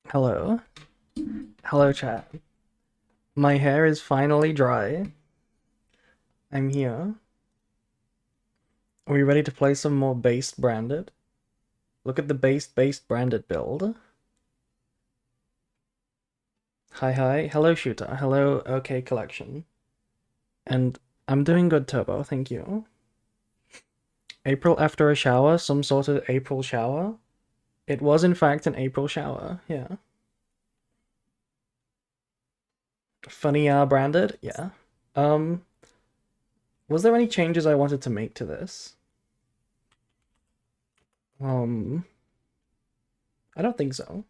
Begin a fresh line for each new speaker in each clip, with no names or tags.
Hello. Hello, chat. My hair is finally dry. I'm here. Are we ready to play some more based branded? Look at the based branded build. Hi. Hello, Shooter. Hello, OK Collection. And I'm doing good, Turbo. Thank you. April after a shower? Some sort of April shower? It was, in fact, an April shower. Yeah. Funny branded? Yeah. Um, was there any changes I wanted to make to this? Um, I don't think so.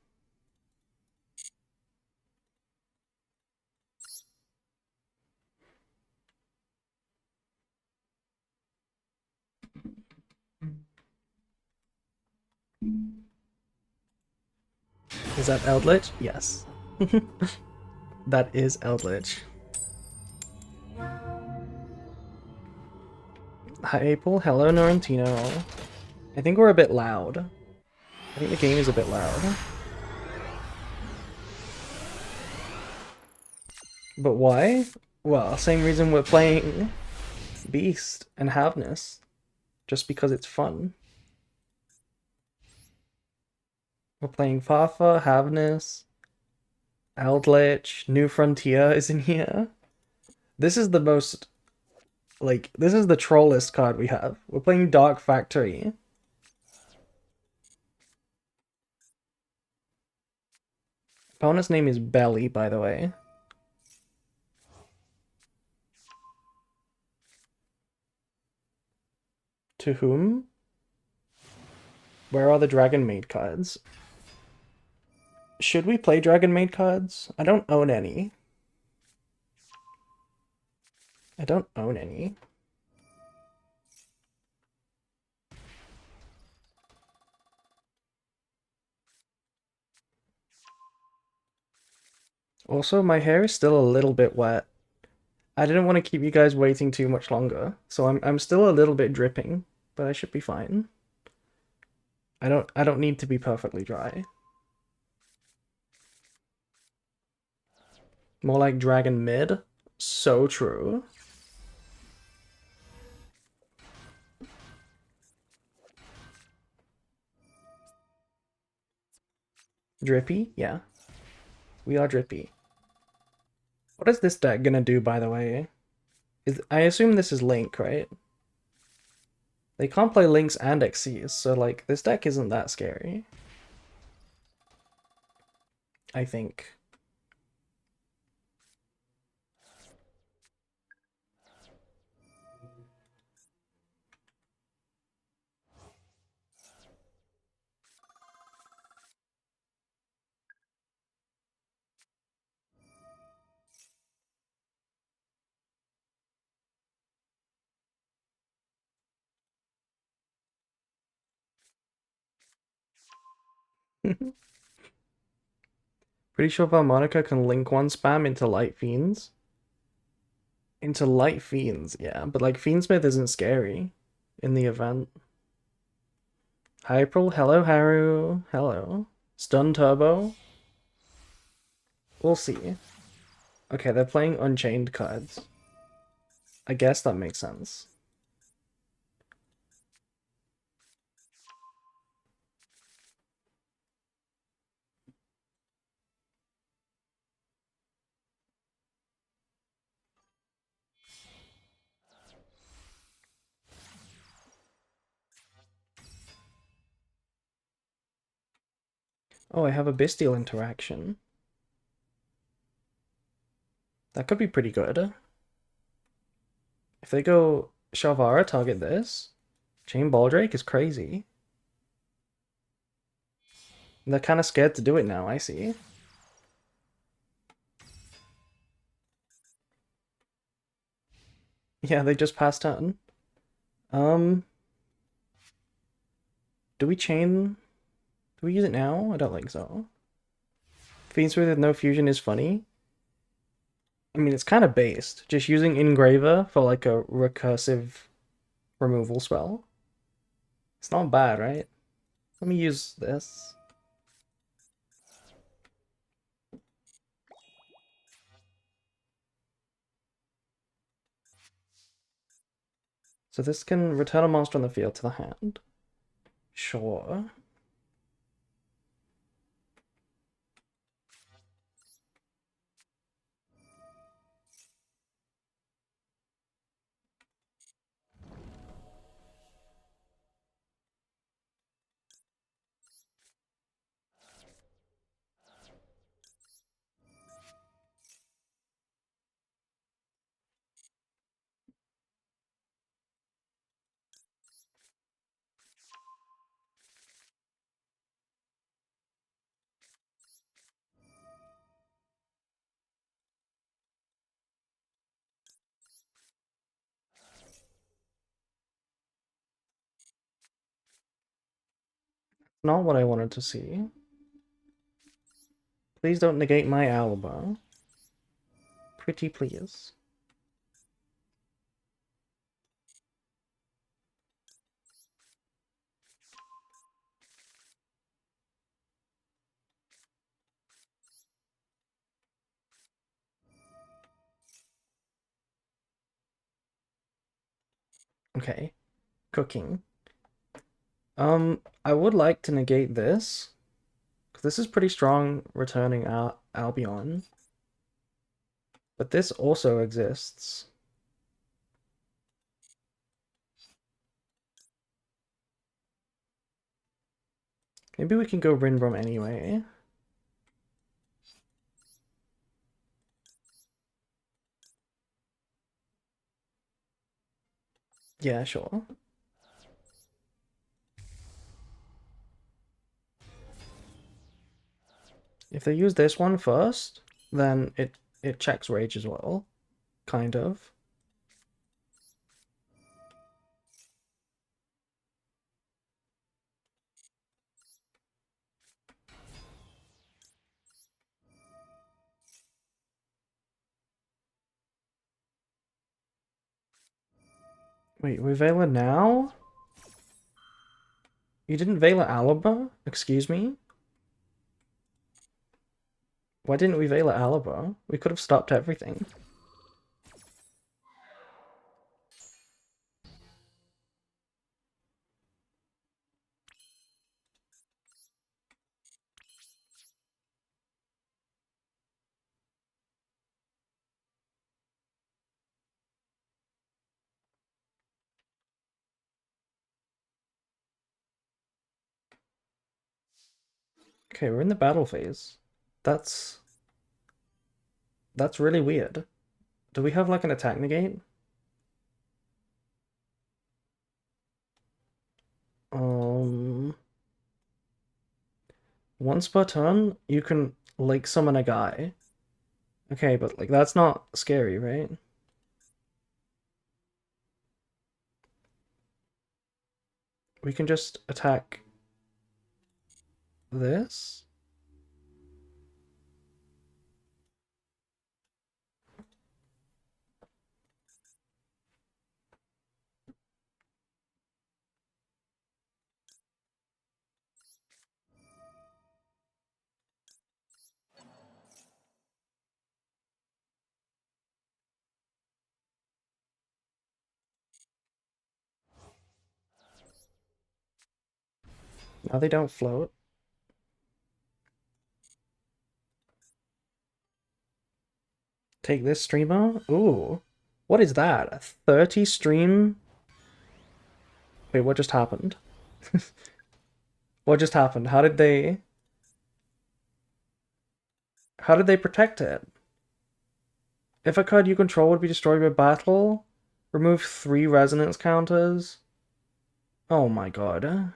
Is that Eldritch? Yes. That is Eldritch. Hi, April. Hello, Norrentino. I think we're a bit loud. I think the game is a bit loud. But why? Well, same reason we're playing Beast and Havness. Just because it's fun. We're playing Fafa, Havness, Eldritch, New Frontier is in here. This is the most, like, this is the trollest card we have. We're playing Dark Factory. Opponent's name is Belly, by the way. To whom? Where are the Dragon Maid cards? Should we play Dragon Maid cards? I don't own any. I don't own any. Also, my hair is still a little bit wet. I didn't want to keep you guys waiting too much longer, so I'm still a little bit dripping, but I should be fine. I don't need to be perfectly dry. More like Dragon Mid. So true. Drippy? Yeah. We are drippy. What is this deck gonna do, by the way? I assume this is Link, right? They can't play Links and Xyz, so like this deck isn't that scary. I think. Pretty sure Valmonica can link one spam into Light Fiends. Into Light Fiends, yeah, but like Fiendsmith isn't scary in the event. Hi April, hello Haru, hello. Stun Turbo. We'll see. Okay, they're playing Unchained cards. I guess that makes sense. Oh, I have a Bestial interaction. That could be pretty good. If they go Shalvara, target this. Chain Baldrake is crazy. They're kind of scared to do it now, I see. Yeah, they just passed turn. Um, do we chain? Do we use it now? I don't think so. Fiendsmith with no fusion is funny. I mean, it's kind of based. Just using Engraver for like a recursive removal spell. It's not bad, right? Let me use this. So this can return a monster on the field to the hand. Sure. Not what I wanted to see. Please don't negate my Alba. Pretty please. Okay. Cooking. I would like to negate this. Because this is pretty strong returning Albion. But this also exists. Maybe we can go Rinbrom anyway. Yeah, sure. If they use this one first, then it checks Rage as well. Kind of. Wait, we Vela now? You didn't Vela Alaba? Excuse me? Why didn't we Vela Alaba? We could have stopped everything. Okay, we're in the battle phase. That's really weird. Do we have like an attack negate? Um, once per turn, you can like summon a guy. Okay, but like that's not scary, right? We can just attack this. Now they don't float. Take this streamer? Ooh. What is that? A 30 stream? Wait, what just happened? What just happened? How did they protect it? If a card you control would be destroyed by battle, remove 3 resonance counters. Oh my god.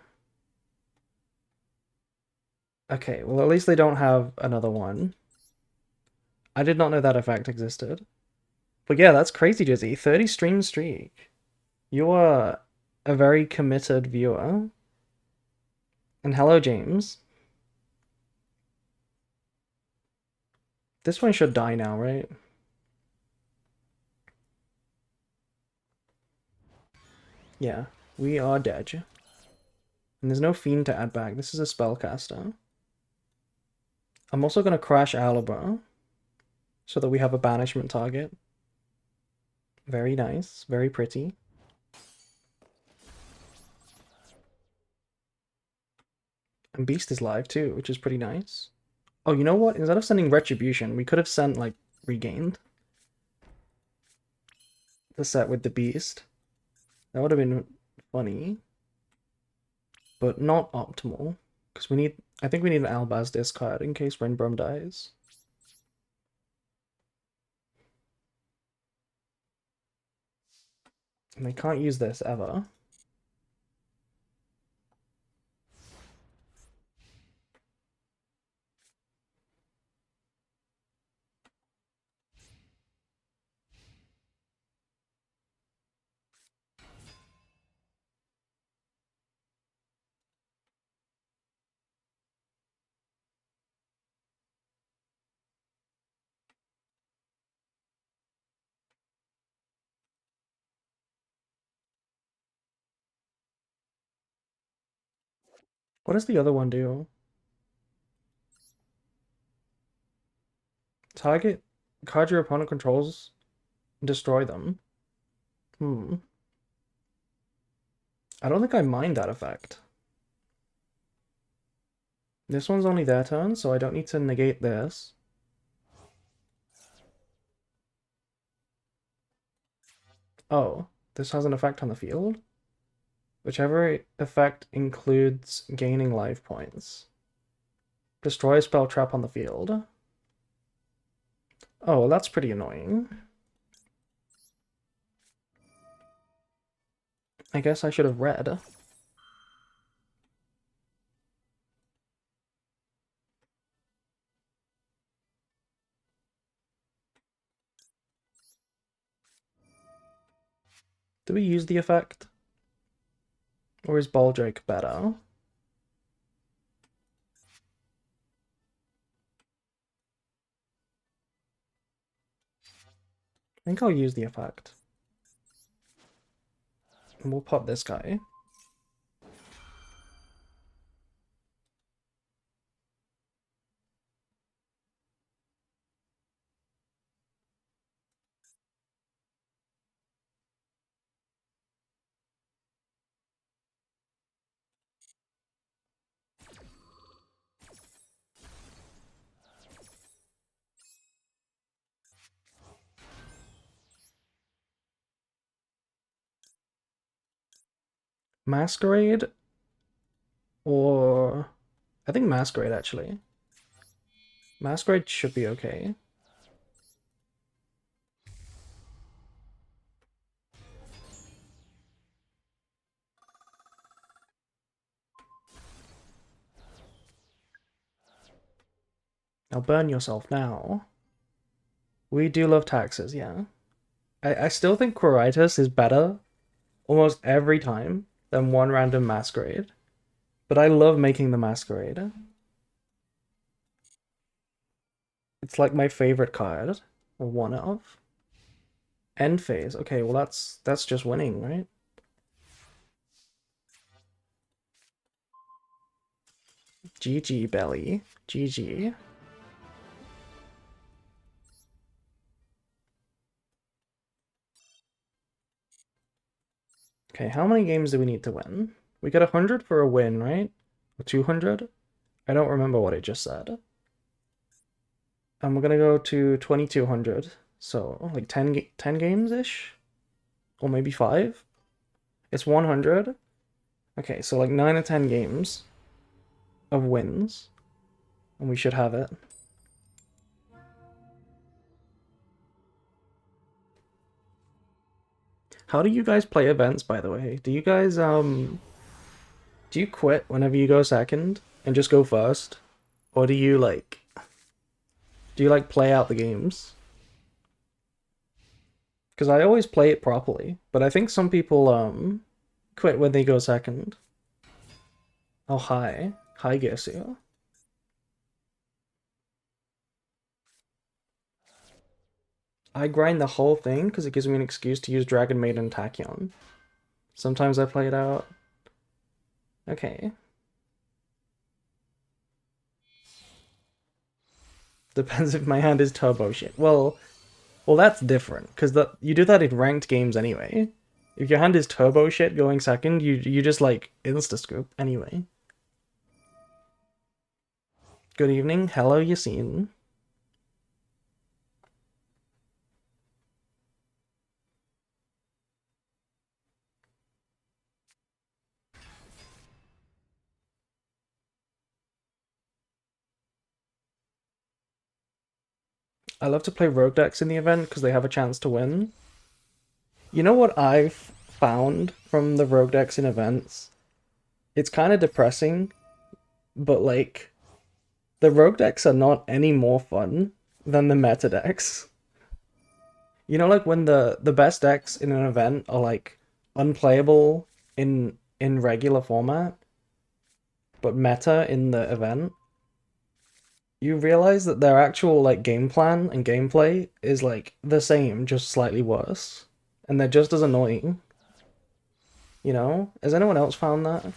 Okay, well at least they don't have another one. I did not know that effect existed. But yeah, that's crazy, Jizzy. 30 stream streak. You are a very committed viewer. And hello, James. This one should die now, right? Yeah, we are dead. And there's no fiend to add back. This is a spellcaster. I'm also going to crash Alaba so that we have a banishment target. Very nice, very pretty. And Beast is live too, which is pretty nice. Oh, you know what? Instead of sending Retribution, we could have sent, like, Regained. The set with the Beast. That would have been funny. But not optimal. Because we need... I think we need an Albaz discard in case Renbrum dies. And they can't use this ever. What does the other one do? Target card your opponent controls, destroy them. I don't think I mind that effect. This one's only their turn, so I don't need to negate this. Oh, this has an effect on the field? Whichever effect includes gaining life points. Destroy a spell trap on the field. Oh, that's pretty annoying. I guess I should have read. Do we use the effect? Or is Baldrake better? I think I'll use the effect. And we'll pop this guy. Masquerade? Or... I think Masquerade, actually. Masquerade should be okay. Now burn yourself now. We do love taxes, yeah. I still think Quiritus is better almost every time than one random Masquerade. But I love making the Masquerade. It's like my favorite card. Or one of. End phase. Okay, well that's just winning, right? GG, Belly. GG. Okay, how many games do we need to win? We got 100 for a win, right? Or 200? I don't remember what I just said. And we're gonna go to 2200. So, like 10 games-ish? Or maybe 5? It's 100. Okay, so like 9 or 10 games of wins. And we should have it. How do you guys play events, by the way? Do you guys, do you quit whenever you go second and just go first? Or do you, like, play out the games? Because I always play it properly, but I think some people, quit when they go second. Oh, hi. Hi, Gessu. I grind the whole thing because it gives me an excuse to use Dragon Maiden and Tachyon. Sometimes I play it out. Okay. Depends if my hand is turbo shit. Well, that's different because you do that in ranked games anyway. If your hand is turbo shit going second, you just like insta scoop anyway. Good evening. Hello, Yassine. I love to play rogue decks in the event because they have a chance to win. You know what I've found from the rogue decks in events? It's kind of depressing, but like the rogue decks are not any more fun than the meta decks. You know, like when the best decks in an event are like unplayable in regular format, but meta in the event, you realize that their actual like game plan and gameplay is like the same, just slightly worse. And they're just as annoying. You know? Has anyone else found that?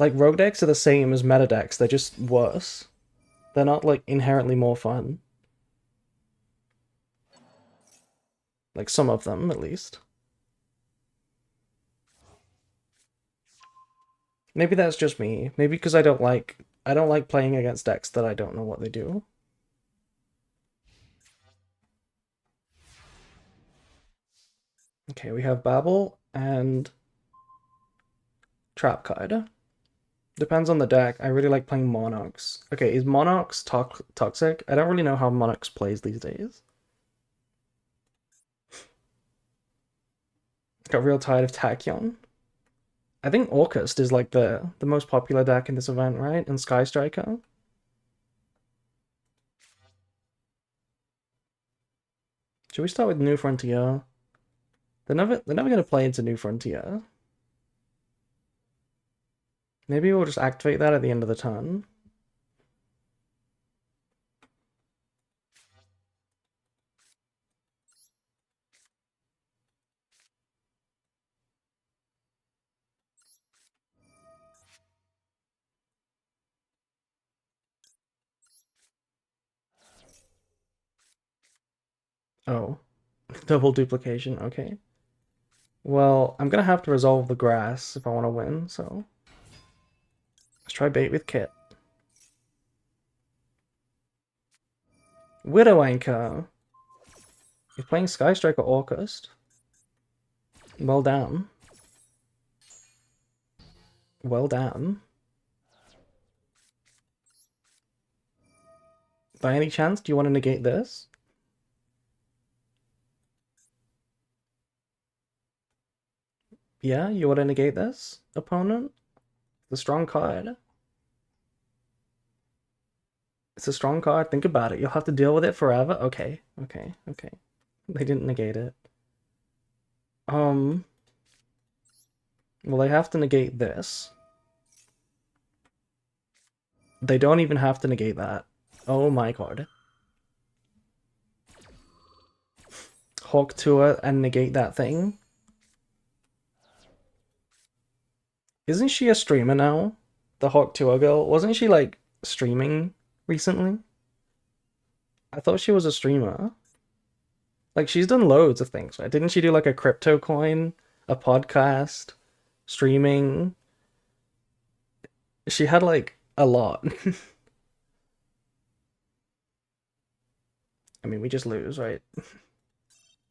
Like rogue decks are the same as meta decks, they're just worse. They're not like inherently more fun. Like some of them at least. Maybe that's just me. Maybe because I don't like playing against decks that I don't know what they do. Okay, we have Babel and Trap card. Depends on the deck. I really like playing Monarchs. Okay, is Monarchs toxic? I don't really know how Monarchs plays these days. Got real tired of Tachyon. I think Orcust is like the most popular deck in this event, right? And Sky Striker. Should we start with New Frontier? They're never gonna play into New Frontier. Maybe we'll just activate that at the end of the turn. Oh, double duplication. Okay. Well, I'm gonna have to resolve the grass if I want to win. So let's try bait with Kit. Widow Anchor. You're playing Sky Striker Orcust. Well done. Well done. By any chance, do you want to negate this? Yeah, you want to negate this, opponent? The strong card. It's a strong card. Think about it. You'll have to deal with it forever. Okay, okay, okay. They didn't negate it. Um, well, they have to negate this. They don't even have to negate that. Oh my god. Hawk Tour and negate that thing. Isn't she a streamer now? The Hawk Tour girl? Wasn't she like streaming recently? I thought she was a streamer. Like she's done loads of things, right? Didn't she do like a crypto coin, a podcast, streaming? She had like a lot. I mean, we just lose, right?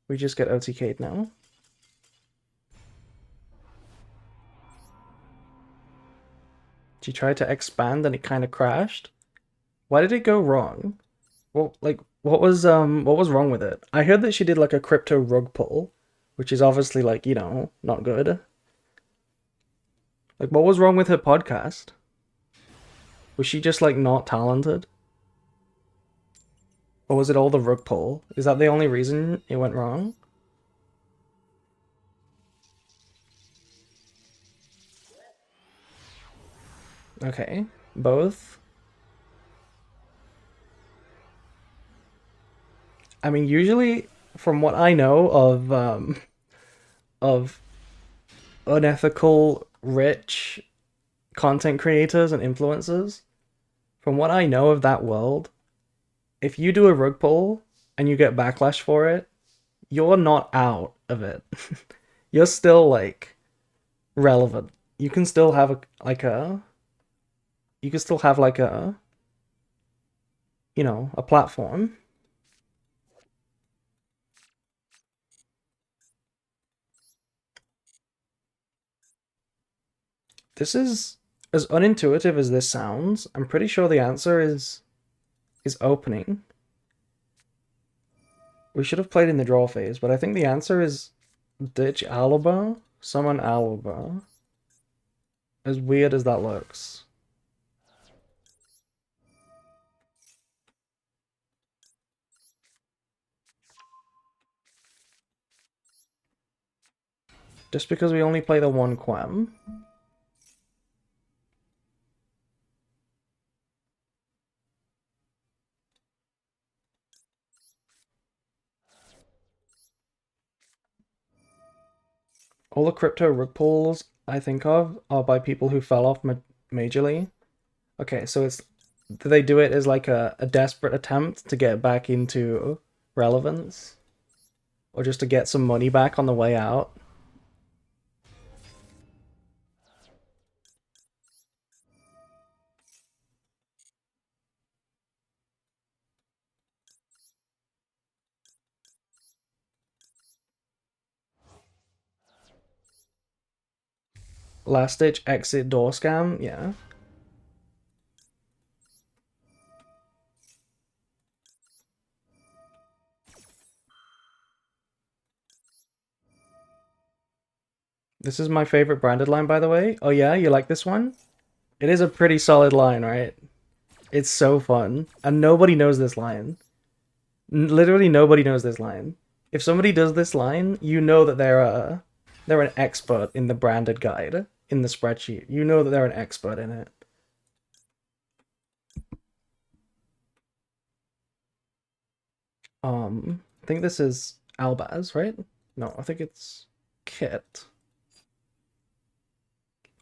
We just get OTK'd now. She tried to expand and it kind of crashed. Why did it go wrong? Well, like what was wrong with it? I heard that she did like a crypto rug pull, which is obviously like, not good. Like what was wrong with her podcast? Was she just like not talented? Or was it all the rug pull? Is that the only reason it went wrong? Okay, both. I mean, usually from what I know of unethical rich content creators and influencers, from what I know of that world, if you do a rug pull and you get backlash for it, you're not out of it. You're still like relevant. You can still have a like a you could still have like a, you know, a platform. This is as unintuitive as this sounds. I'm pretty sure the answer is opening. We should have played in the draw phase, but I think the answer is ditch Alba, summon Alba. As weird as that looks. Just because we only play the one Quem. All the crypto rug pulls I think of are by people who fell off majorly. Okay, so it's do they do it as like a desperate attempt to get back into relevance? Or just to get some money back on the way out? Last ditch exit door scam, yeah. This is my favorite branded line, by the way. Oh yeah, you like this one? It is a pretty solid line, right? It's so fun. And nobody knows this line. Literally nobody knows this line. If somebody does this line, you know that they're an expert in the branded guide in the spreadsheet. You know that they're an expert in it. I think this is Albaz, right? No, I think it's Kit.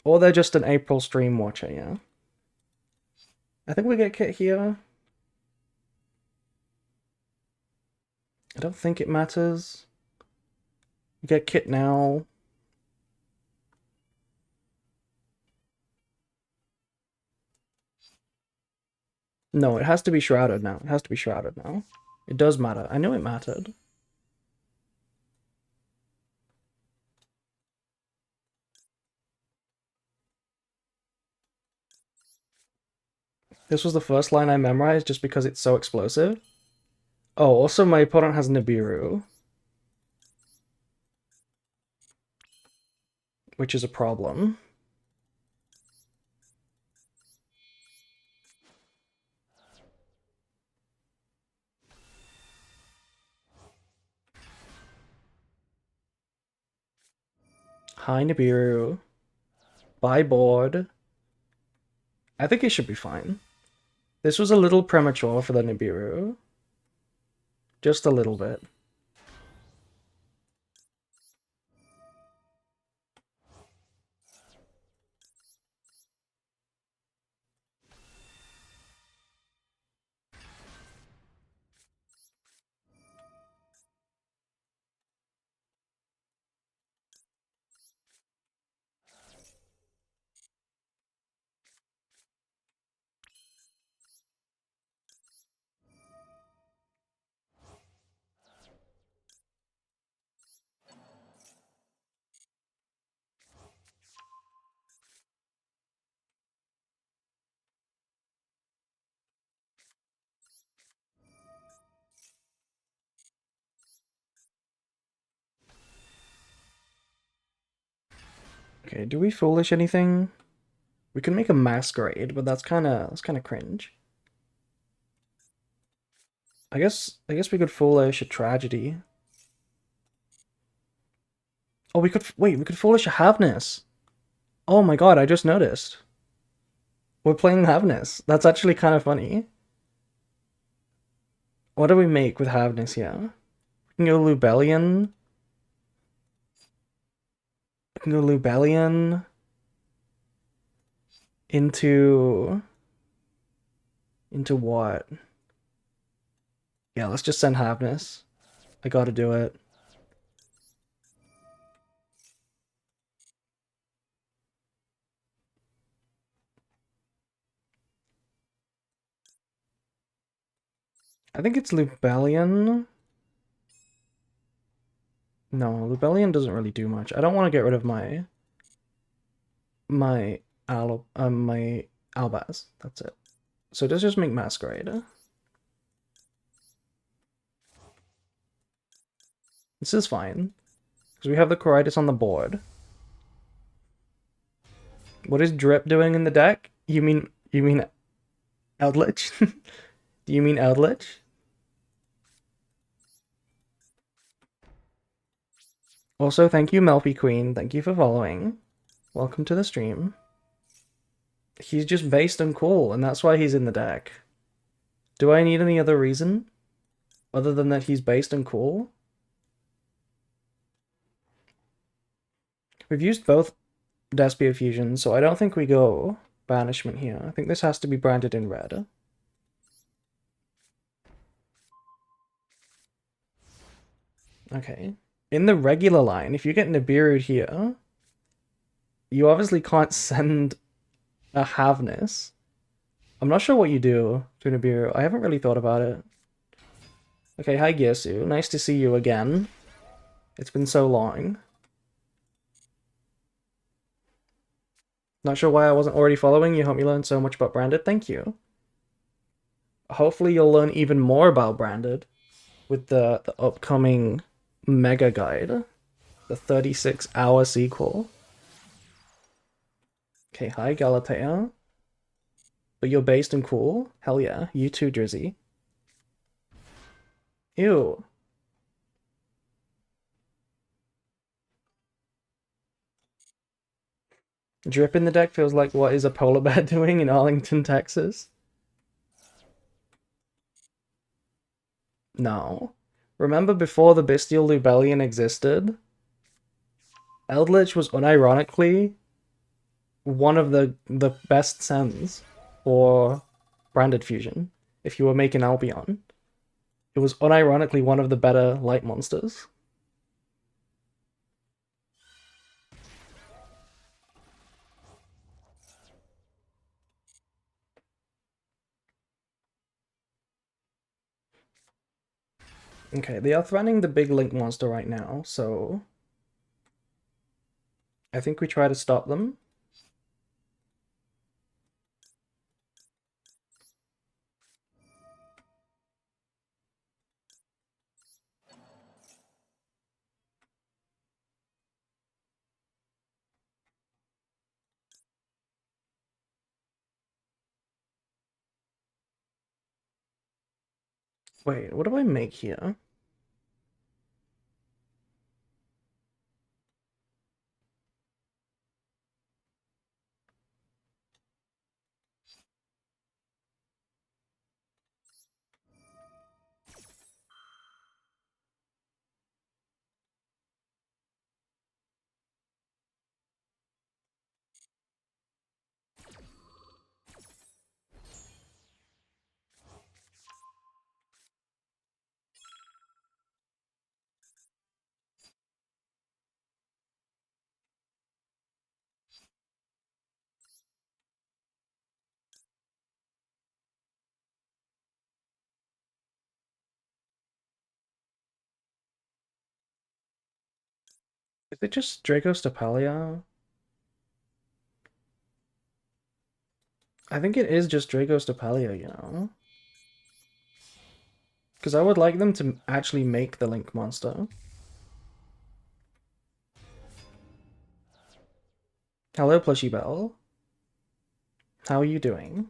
Or they're just an April stream watcher, yeah. I think we get Kit here. I don't think it matters. We get Kit now. No, it has to be shrouded now. It has to be shrouded now. It does matter. I knew it mattered. This was the first line I memorized just because it's so explosive. Oh, also my opponent has Nibiru, which is a problem. Hi Nibiru. Bye board. I think it should be fine. This was a little premature for the Nibiru. Just a little bit. Okay, do we foolish anything? We can make a masquerade, but that's kinda cringe. I guess we could foolish a tragedy. Oh, we could wait. We could foolish a Havness. Oh my god! I just noticed. We're playing Havness. That's actually kind of funny. What do we make with Havness here? We can go Lubellion. We can go Lubellion into what? Yeah, let's just send Havness. I gotta do it. I think it's Lubellion. No, Lubellion doesn't really do much. I don't want to get rid of my Albaz. That's it. So let's just make Masquerade. This is fine. Because we have the Coritis on the board. What is Drip doing in the deck? You mean Eldritch? Do you mean Eldritch? Also, thank you, Melfi Queen. Thank you for following. Welcome to the stream. He's just based and cool, and that's why he's in the deck. Do I need any other reason? Other than that he's based and cool? We've used both Despia Fusions, so I don't think we go Banishment here. I think this has to be branded in red. Okay. In the regular line, if you get Nibiru here, you obviously can't send a Havness. I'm not sure what you do to Nibiru. I haven't really thought about it. Okay, hi Gyesu. Nice to see you again. It's been so long. Not sure why I wasn't already following. You helped me learn so much about Branded. Thank you. Hopefully you'll learn even more about Branded with the upcoming Mega Guide. The 36-hour sequel. Okay, hi Galatea. But you're based and cool? Hell yeah. You too, Drizzy. Ew. Drip in the deck feels like what is a polar bear doing in Arlington, Texas? No. Remember before the Bestial Lubellion existed? Eldritch was unironically one of the best sends for Branded Fusion. If you were making Albion, it was unironically one of the better light monsters. Okay, they are threatening the big Link monster right now, so I think we try to stop them. Wait, what do I make here? Is it just Draco Stapalia? I think it is just Draco Stapalia, you know? Because I would like them to actually make the Link monster. Hello, Plushy Bell. How are you doing?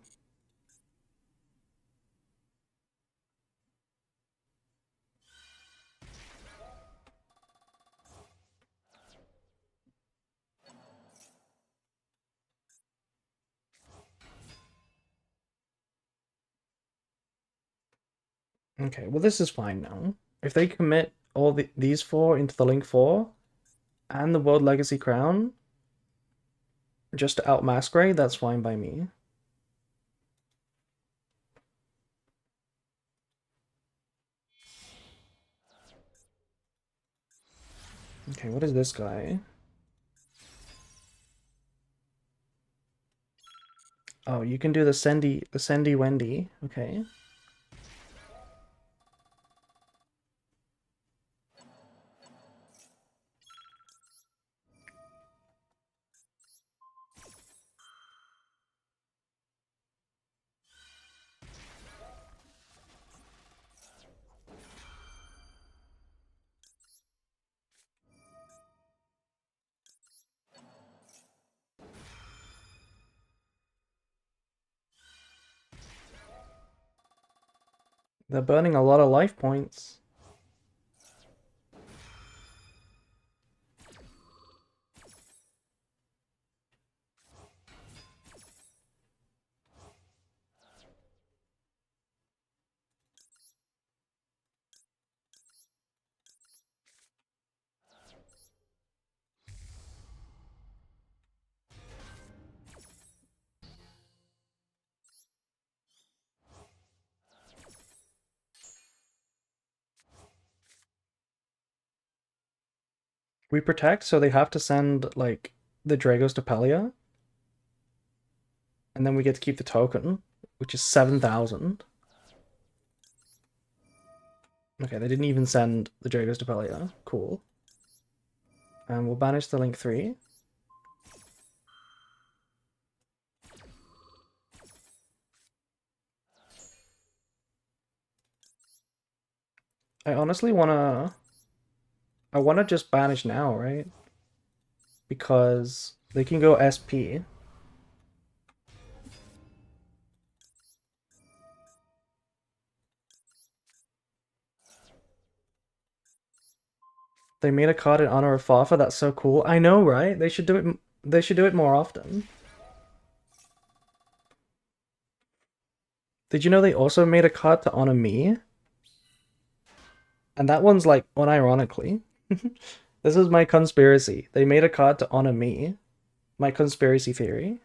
Okay, well this is fine now. If they commit all these four into the Link 4 and the World Legacy Crown just to out Masquerade, that's fine by me. Okay, what is this guy? Oh, you can do the Sendy Wendy. Okay. They're burning a lot of life points. We protect, so they have to send, like, the Dragos to Pelia. And then we get to keep the token, which is 7,000. Okay, they didn't even send the Dragos to Pelia. Cool. And we'll banish the Link 3. I honestly wanna... I wanna just banish now, right? Because they can go SP. They made a card in honor of Fafa. That's so cool. I know, right? They should do it. They should do it more often. Did you know they also made a card to honor me? And that one's like unironically. This is my conspiracy. They made a card to honor me. My conspiracy theory.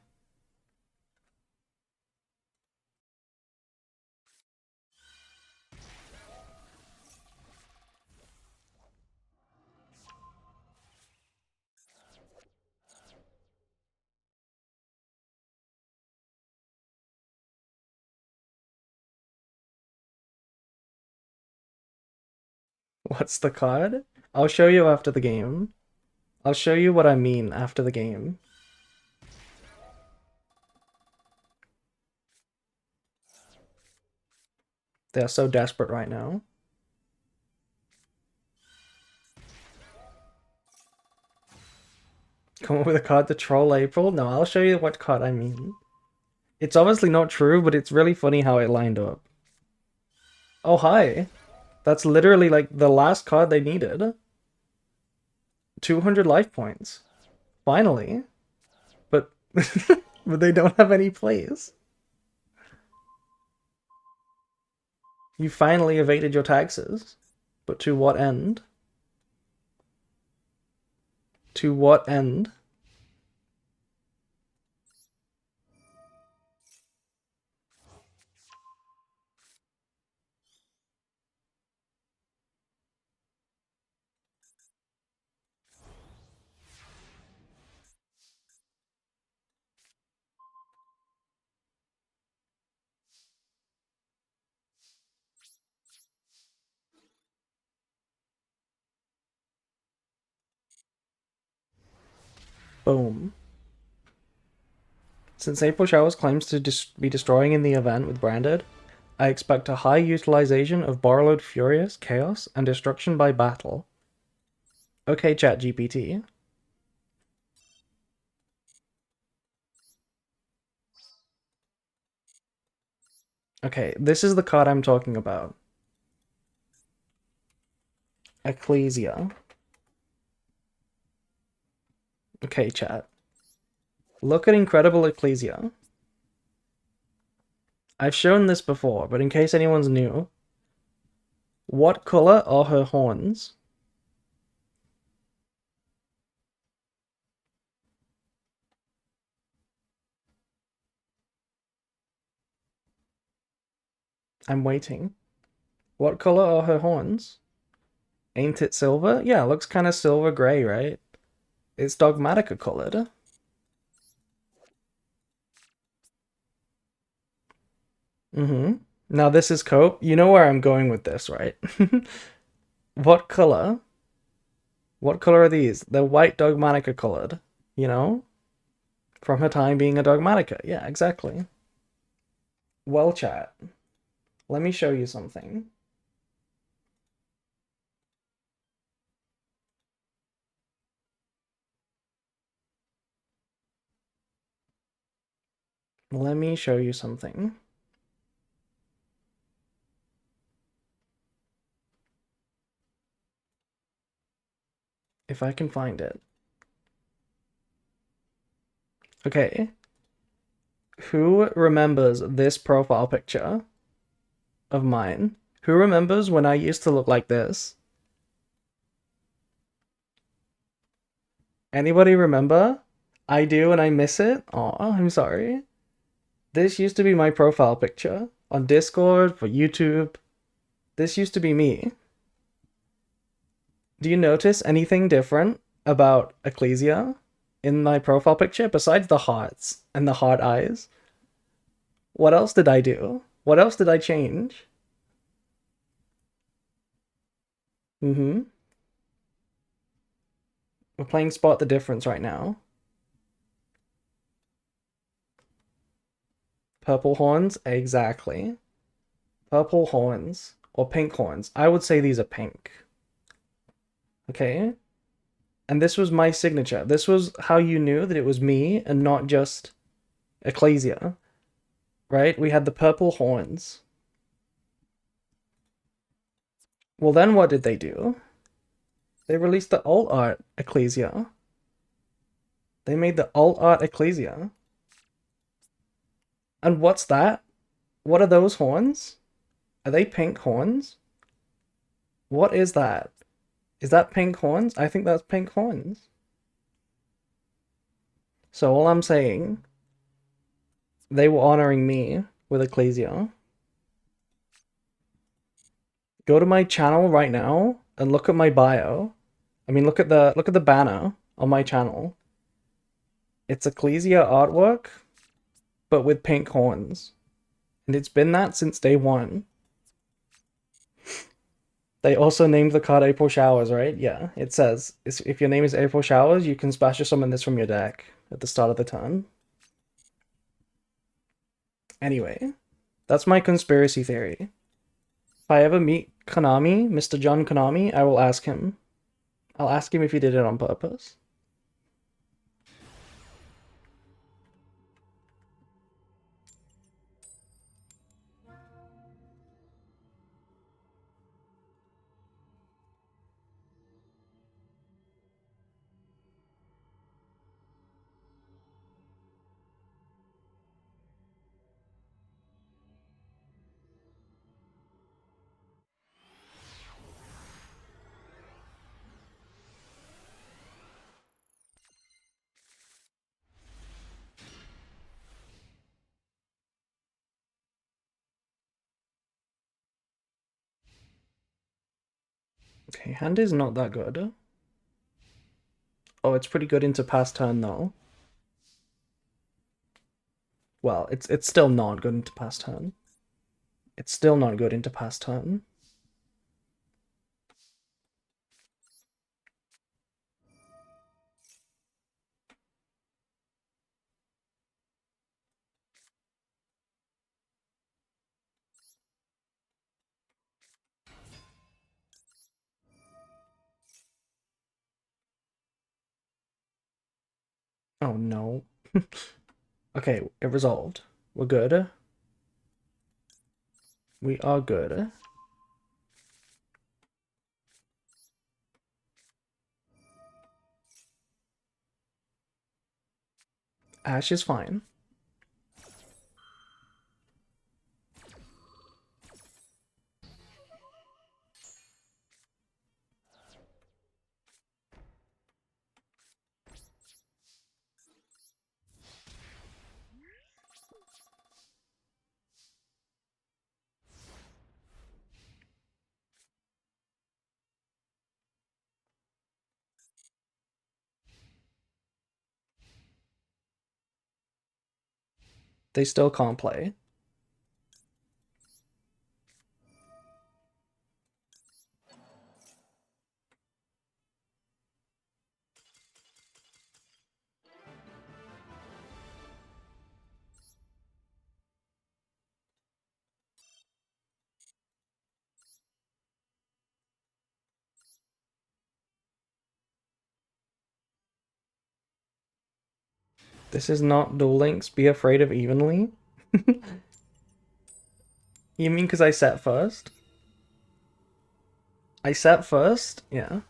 What's the card? I'll show you after the game. I'll show you what I mean after the game. They're so desperate right now. Come up with a card to troll April? No, I'll show you what card I mean. It's obviously not true, but it's really funny how it lined up. Oh, hi. That's literally like the last card they needed. 200 life points. Finally. But but they don't have any plays. You finally evaded your taxes. But to what end? To what end? Boom. Since April Showers claims to be destroying in the event with Branded, I expect a high utilization of Borrowed Furious, Chaos, and Destruction by Battle. Okay, ChatGPT. Okay, this is the card I'm talking about. Ecclesia. Okay, chat. Look at Incredible Ecclesia. I've shown this before, but in case anyone's new, what color are her horns? I'm waiting. What color are her horns? Ain't it silver? Yeah, it looks kind of silver gray, right? It's Dogmatica colored. Mm-hmm. Now this is Cope. You know where I'm going with this, right? What color? What color are these? They're white Dogmatica colored, you know? From her time being a Dogmatica. Yeah, exactly. Well, chat, let me show you something. Let me show you something. If I can find it. Okay. Who remembers this profile picture of mine? Who remembers when I used to look like this? Anybody remember? I do and I miss it? Aw, I'm sorry. This used to be my profile picture on Discord, for YouTube. This used to be me. Do you notice anything different about Ecclesia in my profile picture besides the hearts and the heart eyes? What else did I do? What else did I change? Mm-hmm. We're playing Spot the Difference right now. Purple horns? Exactly. Purple horns. Or pink horns. I would say these are pink. Okay? And this was my signature. This was how you knew that it was me and not just Ecclesia. Right? We had the purple horns. Well, then what did they do? They released the alt art Ecclesia. They made the alt art Ecclesia. And what's that? What are those horns? Are they pink horns? What is that? Is that pink horns? I think that's pink horns. So all I'm saying, they were honoring me with Ecclesia. Go to my channel right now and look at my bio. I mean, look at the banner on my channel. It's Ecclesia artwork, but with pink horns. And it's been that since day one. They also named the card April Showers, right? Yeah, it says, if your name is April Showers, you can special summon this from your deck at the start of the turn. Anyway, that's my conspiracy theory. If I ever meet Konami, Mr. John Konami, I will ask him. I'll ask him if he did it on purpose. Okay, hand is not that good. Oh, it's pretty good into past turn though. Well, it's still not good into past turn. It's still not good into past turn. Oh no. Okay, it resolved. We're good. We are good. Ash is fine. They still can't play. This is not Duel Links. Be afraid of evenly. You mean because I set first? I set first? Yeah.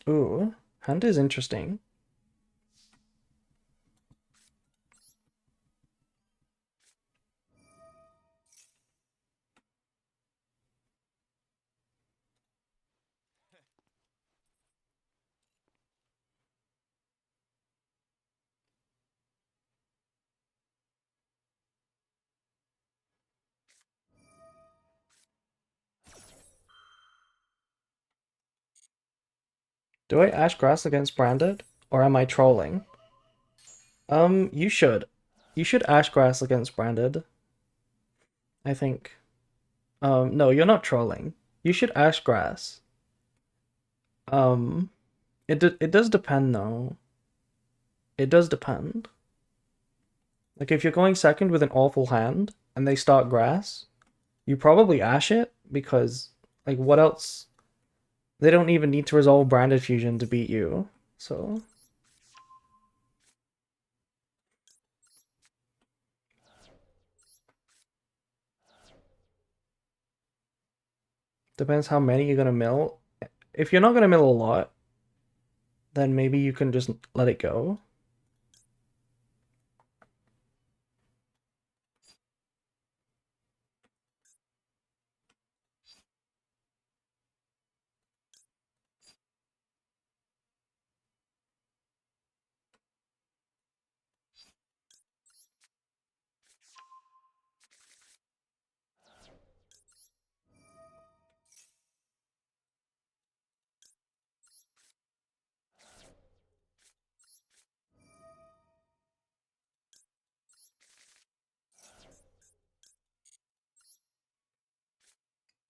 Ooh, hand is interesting. Do I Ash Grass against Branded? Or am I trolling? You should. You should Ash Grass against Branded, I think. No, you're not trolling. You should Ash Grass. Um, it does depend though. It does depend. Like if you're going second with an awful hand and they start grass, you probably Ash it because like what else? They don't even need to resolve Branded Fusion to beat you. So depends how many you're gonna mill. If you're not gonna mill a lot, then maybe you can just let it go.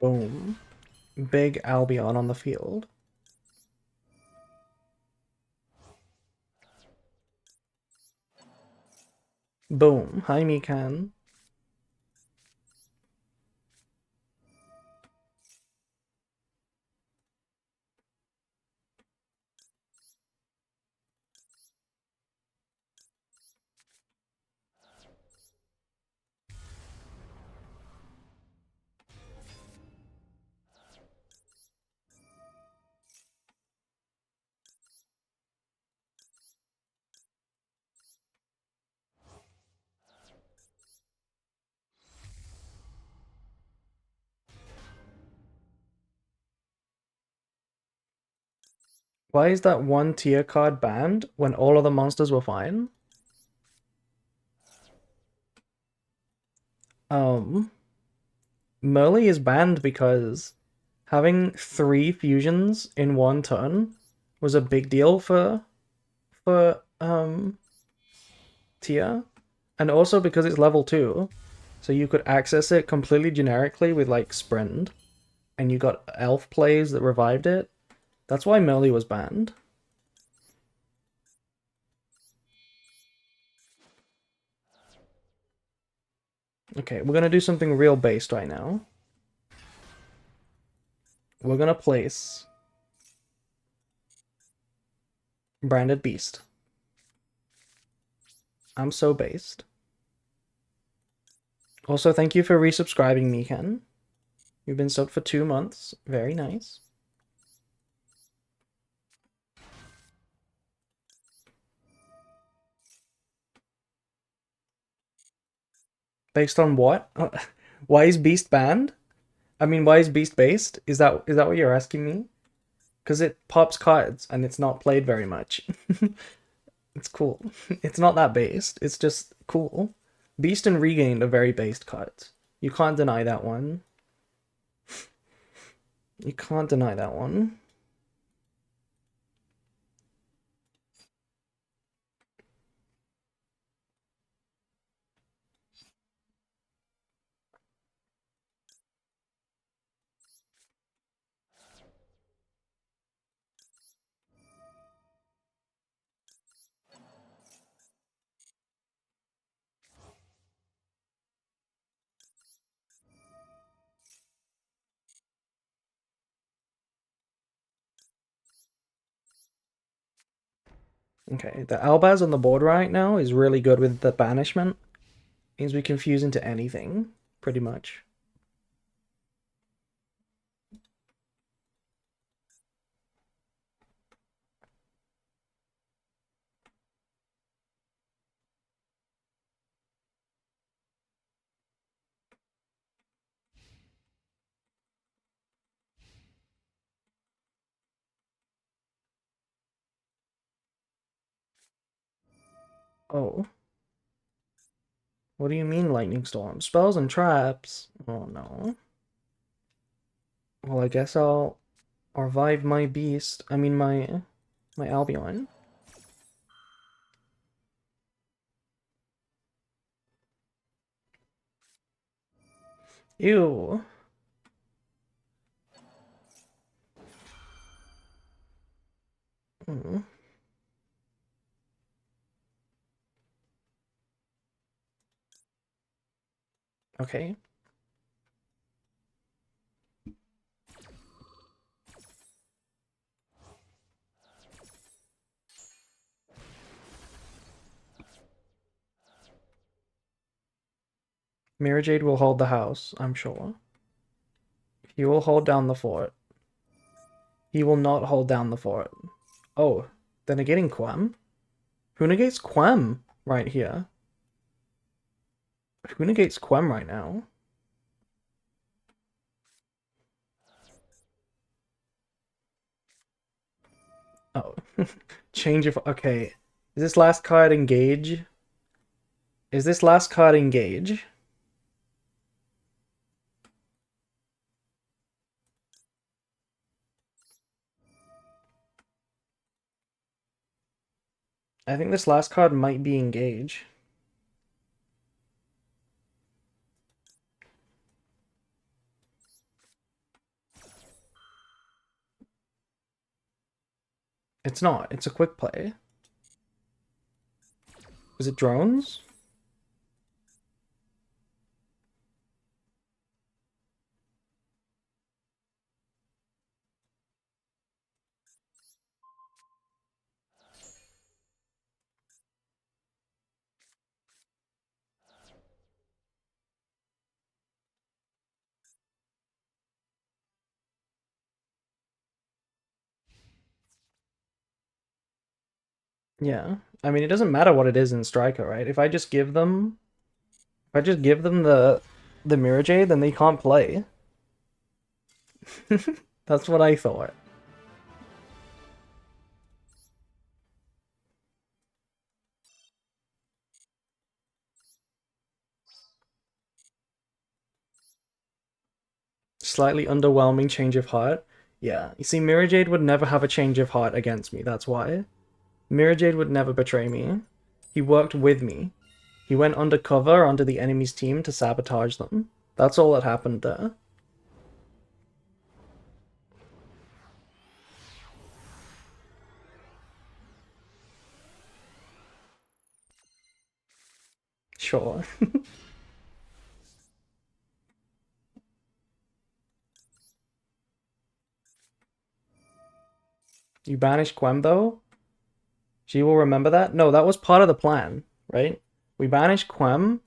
Boom. Big Albion on the field. Boom. Hi, Mikan. Why is that one tier card banned when all other monsters were fine? Um, Merly is banned because having 3 fusions in one turn was a big deal for tier, and also because it's level 2, so you could access it completely generically with like Sprint, and you got elf plays that revived it. That's why Merly was banned. Okay, we're gonna do something real based right now. We're gonna place Branded Beast. I'm so based. Also, thank you for resubscribing, Mikan. You've been subbed for 2 months. Very nice. Based on what? Why is Beast banned? I mean, why is Beast based? Is that what you're asking me? Because it pops cards and it's not played very much. It's cool. It's not that based. It's just cool. Beast and Regained are very based cards. You can't deny that one. You can't deny that one. Okay, the Albaz on the board right now is really good with the banishment. Means we can fuse into anything, pretty much. Oh. What do you mean lightning storm? Spells and traps? Oh no. Well, I guess I'll revive my beast. I mean my Albion. Ew. Mm. Okay. Mirror Jade will hold the house, I'm sure. He will hold down the fort. He will not hold down the fort. Oh, they're negating Quem? Who negates Quem right here? Who negates Quem right now? Oh. Change of... Okay. Is this last card engage? Is this last card engage? I think this last card might be engage. It's not. It's a quick play. Is it drones? Yeah. I mean, it doesn't matter what it is in Striker, right? If I just give them the Mirror Jade, then they can't play. That's what I thought. Slightly underwhelming change of heart. Yeah. You see, Mirror Jade would never have a change of heart against me. That's why. Mirror Jade would never betray me. He worked with me. He went undercover onto the enemy's team to sabotage them. That's all that happened there. Sure. You banish Quem though? She will remember that? No, that was part of the plan, right? We banish Quem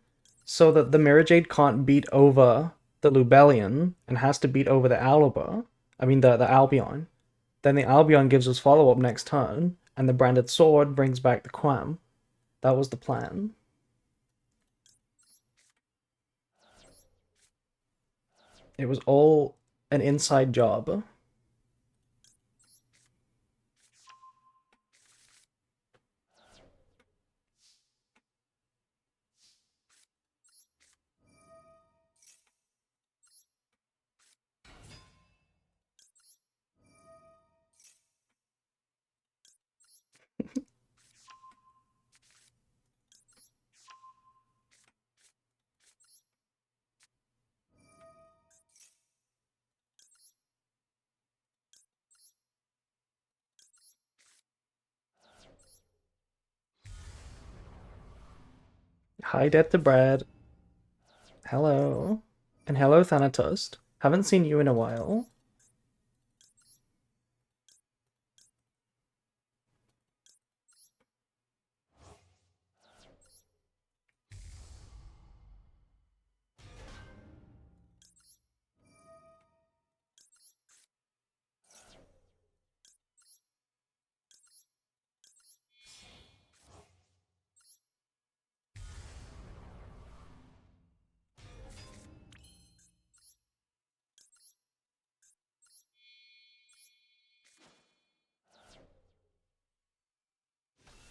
so that the Mirror Jade can't beat over the Lubellion and has to beat over the Alba. I mean the Albion. Then the Albion gives us follow up next turn, and the branded sword brings back the Quem. That was the plan. It was all an inside job. Hi, Death to Brad. Hello. And hello, Thanatos. Haven't seen you in a while.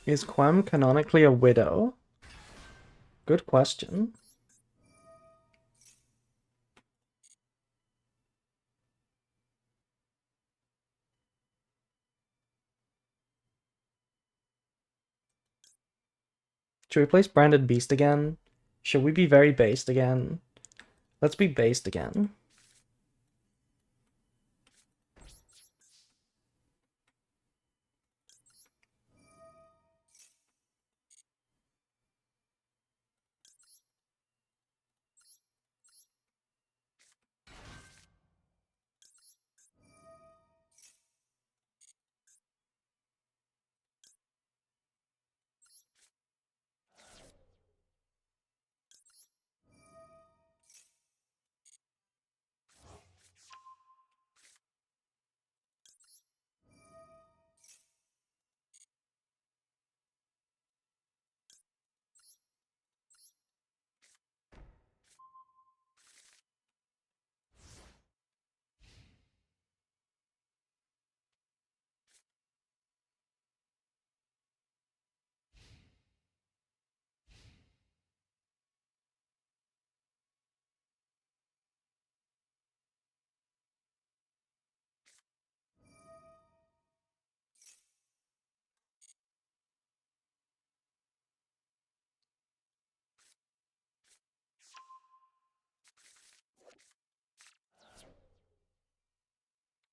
Is Quem canonically a widow? Good question. Should we place Branded Beast again? Should we be very based again? Let's be based again.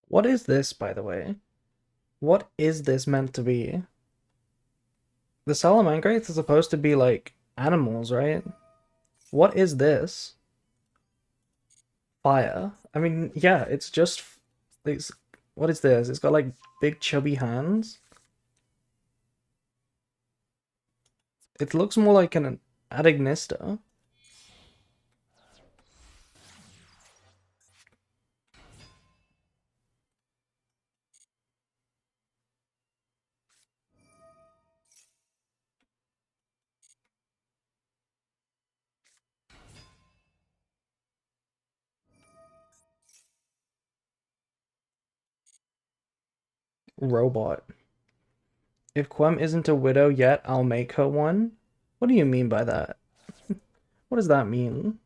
What is this, by the way? What is this meant to be? The Salamangreats are supposed to be like animals, right? What is this? Fire. I mean, yeah, it's just it's what is this? It's got like big chubby hands. It looks more like an Adignista. Robot. If Quem isn't a widow yet, I'll make her one. What do you mean by that? What does that mean?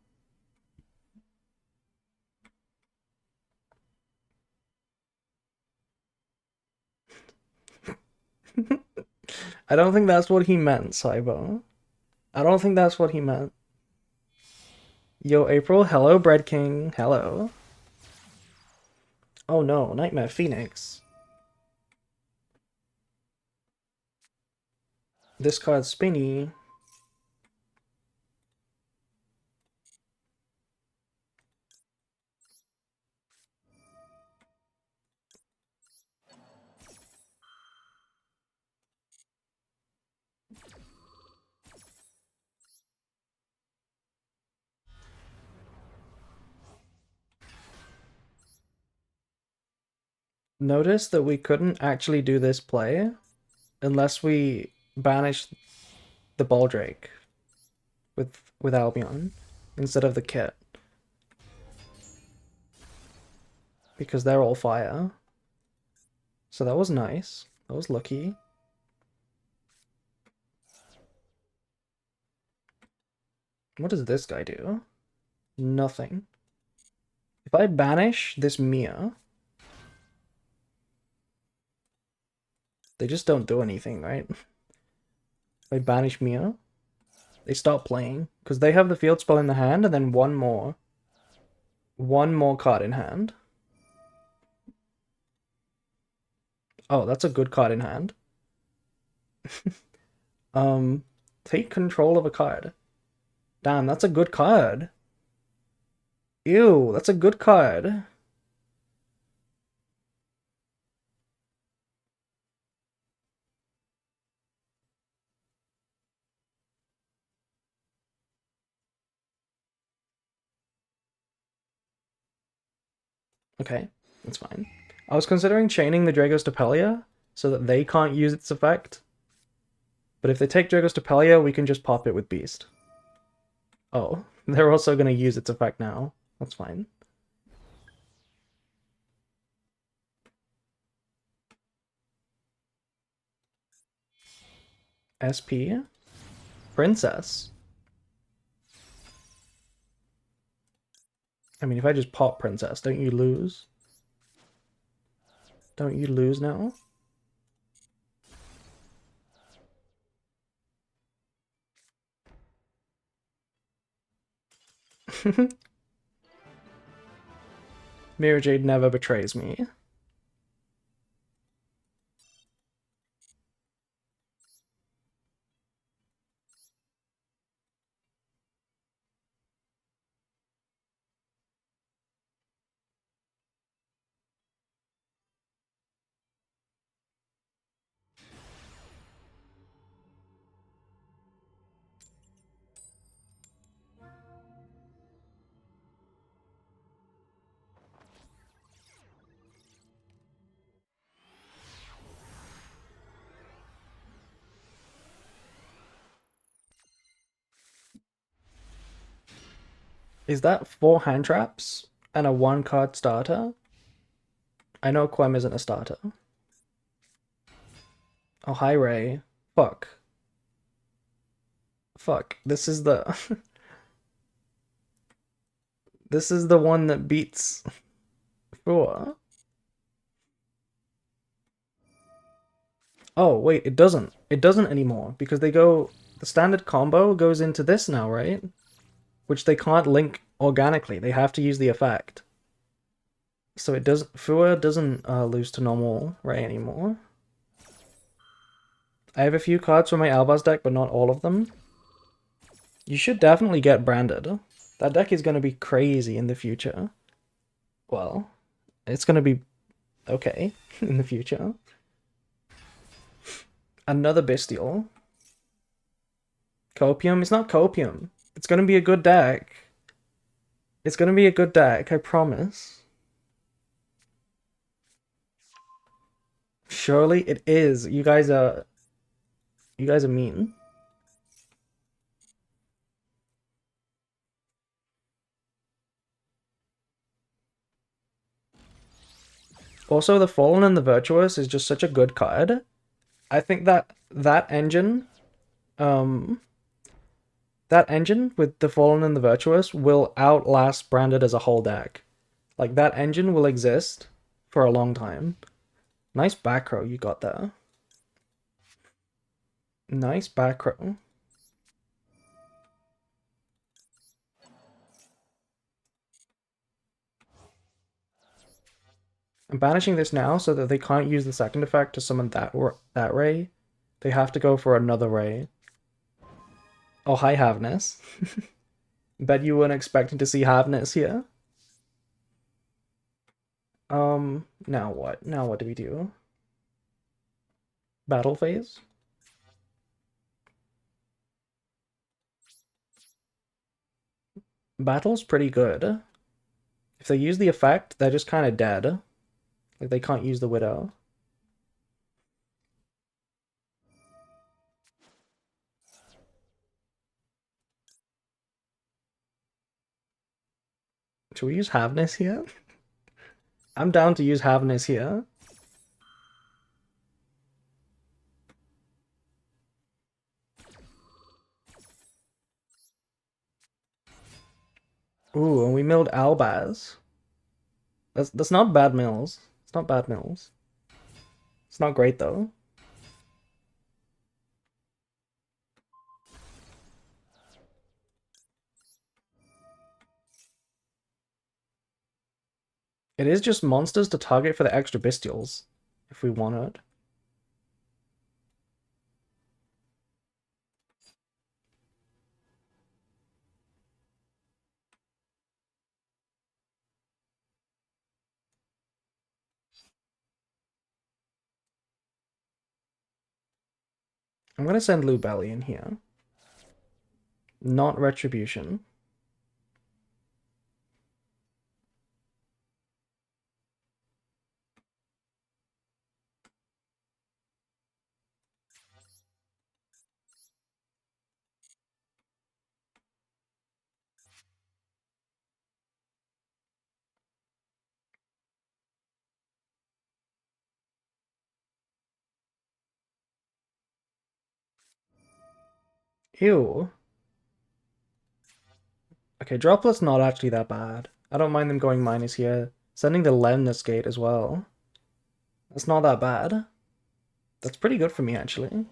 I don't think that's what he meant, Saibo. I don't think that's what he meant. Yo, April, hello, Bread King, hello. Oh no, Nightmare Phoenix. This card's spinny. Notice that we couldn't actually do this play unless we banished the Baldrake with Albion instead of the kit. Because they're all fire. So that was nice. That was lucky. What does this guy do? Nothing. If I banish this Mia, they just don't do anything, right? If I banish Mia, they stop playing. Because they have the field spell in the hand and then one more. One more card in hand. Oh, that's a good card in hand. Take control of a card. Damn, that's a good card. Ew, that's a good card. Okay, that's fine. I was considering chaining the Dragostapelia so that they can't use its effect. But if they take Dragostapelia, we can just pop it with Beast. Oh, they're also going to use its effect now. That's fine. SP? Princess? I mean, if I just pop Princess, don't you lose? Don't you lose now? Mirror Jade never betrays me. Is that 4 hand traps and a 1-card starter? I know Quem isn't a starter. Oh, hi Ray. Fuck. Fuck. This is the this is the one that beats Fua. Oh, wait, it doesn't. It doesn't anymore because they go the standard combo goes into this now, right? Which they can't link organically. They have to use the effect. So it does Fua doesn't lose to normal Ray anymore. I have a few cards from my Albaz deck, but not all of them. You should definitely get branded. That deck is going to be crazy in the future. Well, it's going to be okay in the future. Another Bestial. Copium? It's not Copium. It's going to be a good deck. It's going to be a good deck, I promise. Surely it is. You guys are mean. Also, the Fallen and the Virtuous is just such a good card. I think that engine, um, that engine with the Fallen and the Virtuous will outlast Branded as a whole deck. Like, that engine will exist for a long time. Nice back row you got there. Nice back row. I'm banishing this now so that they can't use the second effect to summon that ray. They have to go for another ray. Oh, hi, Havness. Bet you weren't expecting to see Havness here. Now what? Now what do we do? Battle phase? Battle's pretty good. If they use the effect, they're just kind of dead. Like, they can't use the Widow. Should we use Havness here? I'm down to use Havness here. Ooh, and we milled Albaz. That's not bad mills. It's not bad mills. It's not great though. It is just monsters to target for the extra bestials, if we want it. I'm gonna send Lubelli in here. Not Retribution. Ew. Okay, Droplet's not actually that bad. I don't mind them going minus here. Sending the Lemnis Gate as well. That's not that bad. That's pretty good for me, actually.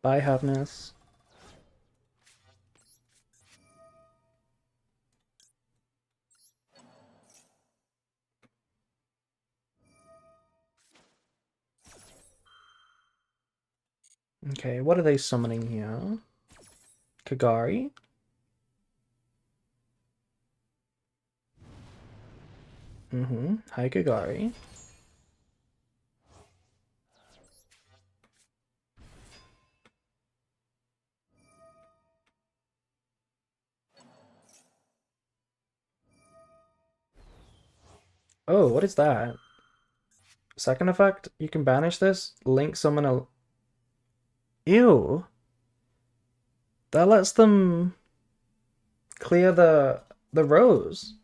Bye, Havness. Okay, what are they summoning here? Kagari? Hi, Kagari. Oh, what is that? Second effect? You can banish this, link summon a... Ew! That lets them clear the rose.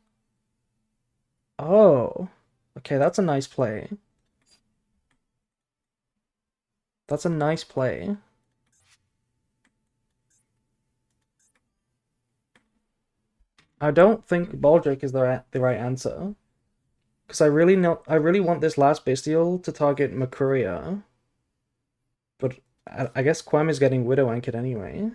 Oh. Okay, that's a nice play. That's a nice play. I don't think Baldric is the right answer. Because I really want this last Bestial to target Makuria. But I guess Quam is getting Widow Anchored anyway.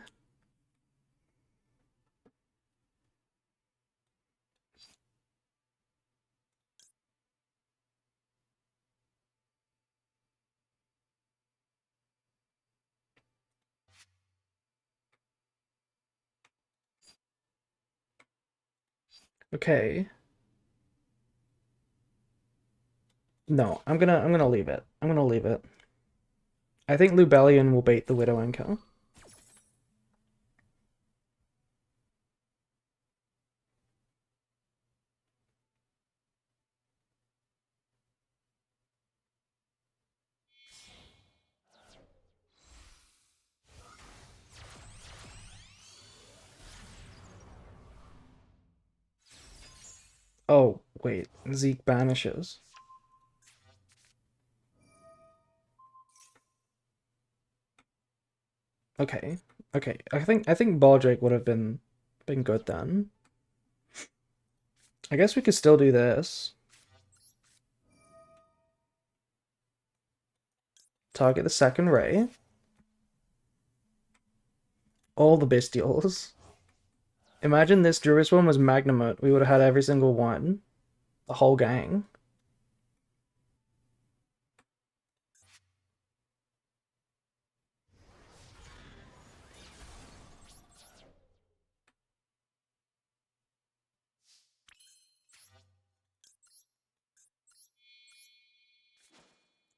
Okay. No, I'm gonna leave it. I'm gonna leave it. I think Lubellion will bait the Widow Anchor. Oh, wait. Zeke banishes. Okay. Okay. I think Baldric would have been good then. I guess we could still do this. Target the second ray. All the bestials. Imagine this Druid one was Magnamut. We would have had every single one. The whole gang.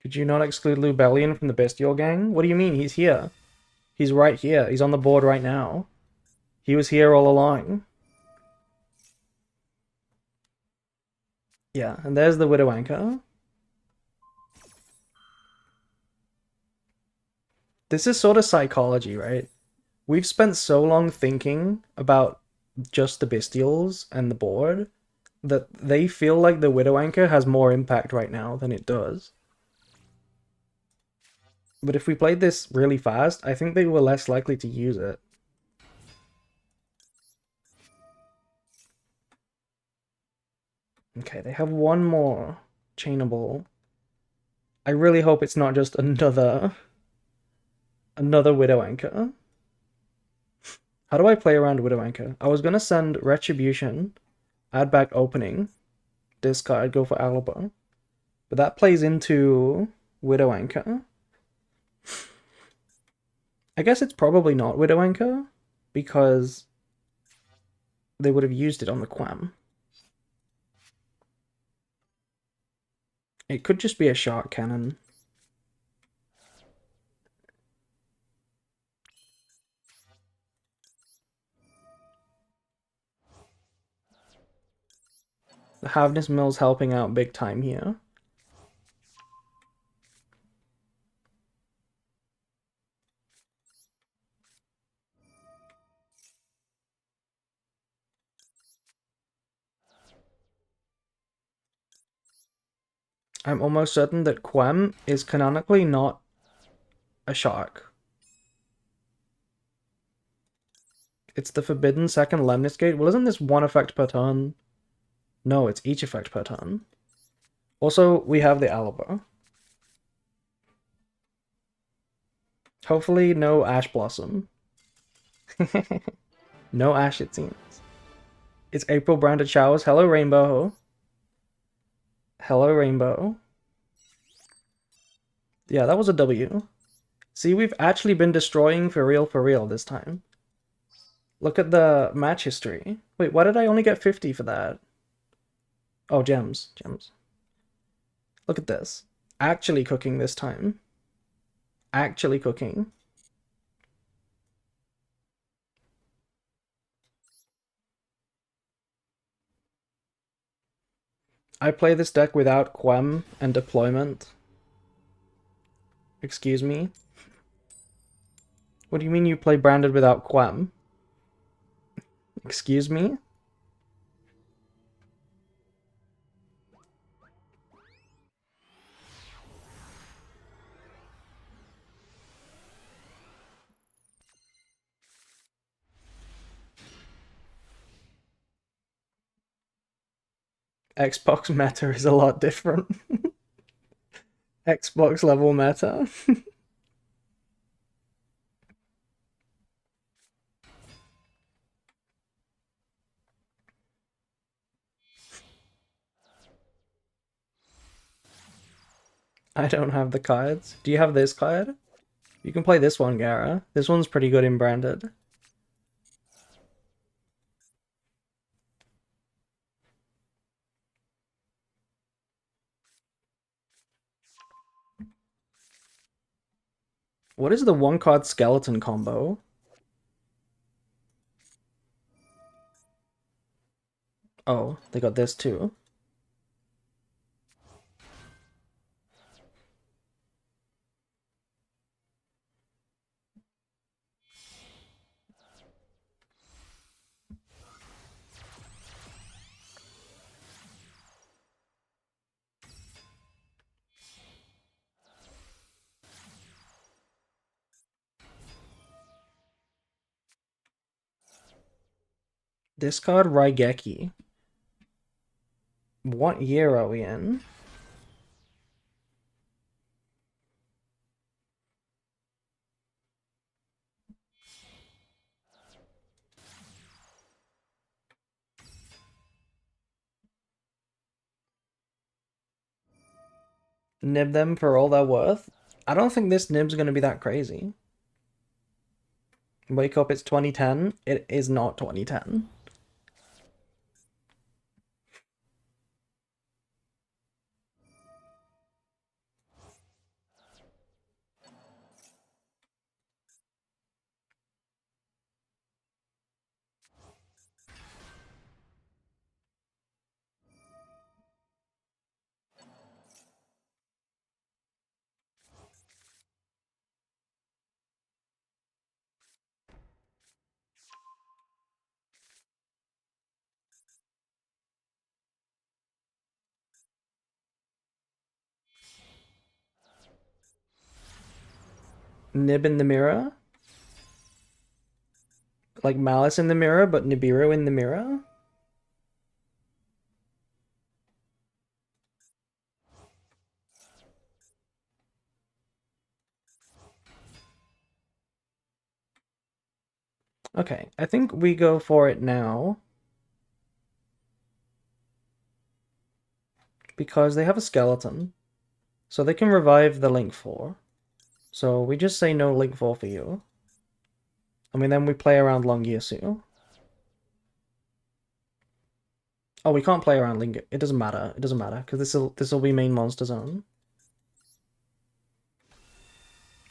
Could you not exclude Lubellion from the bestial gang? What do you mean? He's here. He's right here. He's on the board right now. He was here all along. Yeah, and there's the Widow Anchor. This is sort of psychology, right? We've spent so long thinking about just the bestials and the board that they feel like the Widow Anchor has more impact right now than it does. But if we played this really fast, I think they were less likely to use it. Okay, they have one more chainable. I really hope it's not just another Widow Anchor. How do I play around Widow Anchor? I was gonna send Retribution, add back opening, discard, go for Alibi. But that plays into Widow Anchor. I guess it's probably not Widow Anchor, because they would have used it on the Quam. It could just be a shark cannon. The Havness Mill's helping out big time here. I'm almost certain that Quem is canonically not a shark. It's the forbidden second Lemniscate. Well, isn't this one effect per turn? No, it's each effect per turn. Also, we have the Aliber. Hopefully, no Ash Blossom. No Ash, it seems. It's April branded showers. Hello, Rainbow. Hello, Rainbow. Yeah, that was a W. See, we've actually been destroying for real this time. Look at the match history. Wait, why did I only get 50 for that? Oh, gems. Gems. Look at this. Actually cooking this time. Actually cooking. I play this deck without Quem and deployment. Excuse me? What do you mean you play branded without Quem? Excuse me? Xbox meta is a lot different. Xbox level meta. I don't have the cards. Do you have this card? You can play this one, Gara. This one's pretty good in branded. What is the one card skeleton combo? Oh, they got this too. Discard Raigeki. What year are we in? Nib them for all they're worth? I don't think this nib's gonna be that crazy. Wake up, it's 2010. It is not 2010. Nib in the mirror? Like Malice in the mirror, but Nibiru in the mirror? Okay, I think we go for it now. Because they have a skeleton. So they can revive the Link 4. So we just say no Link 4 for you. I mean, then we play around Longyearsu. Oh, we can't play around Link. It doesn't matter. It doesn't matter, because this'll be main monster zone.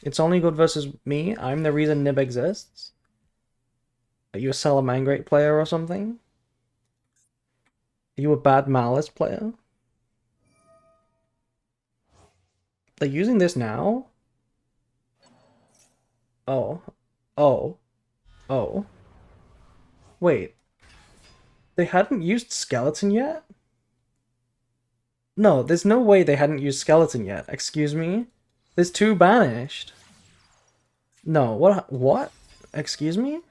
It's only good versus me. I'm the reason Nib exists. Are you a Salamangreat player or something? Are you a bad Malice player? They're using this now? Oh. Oh. Oh. Wait. They hadn't used Skeleton yet? No, there's no way they hadn't used skeleton yet. Excuse me? There's two banished. No, what? What? Excuse me?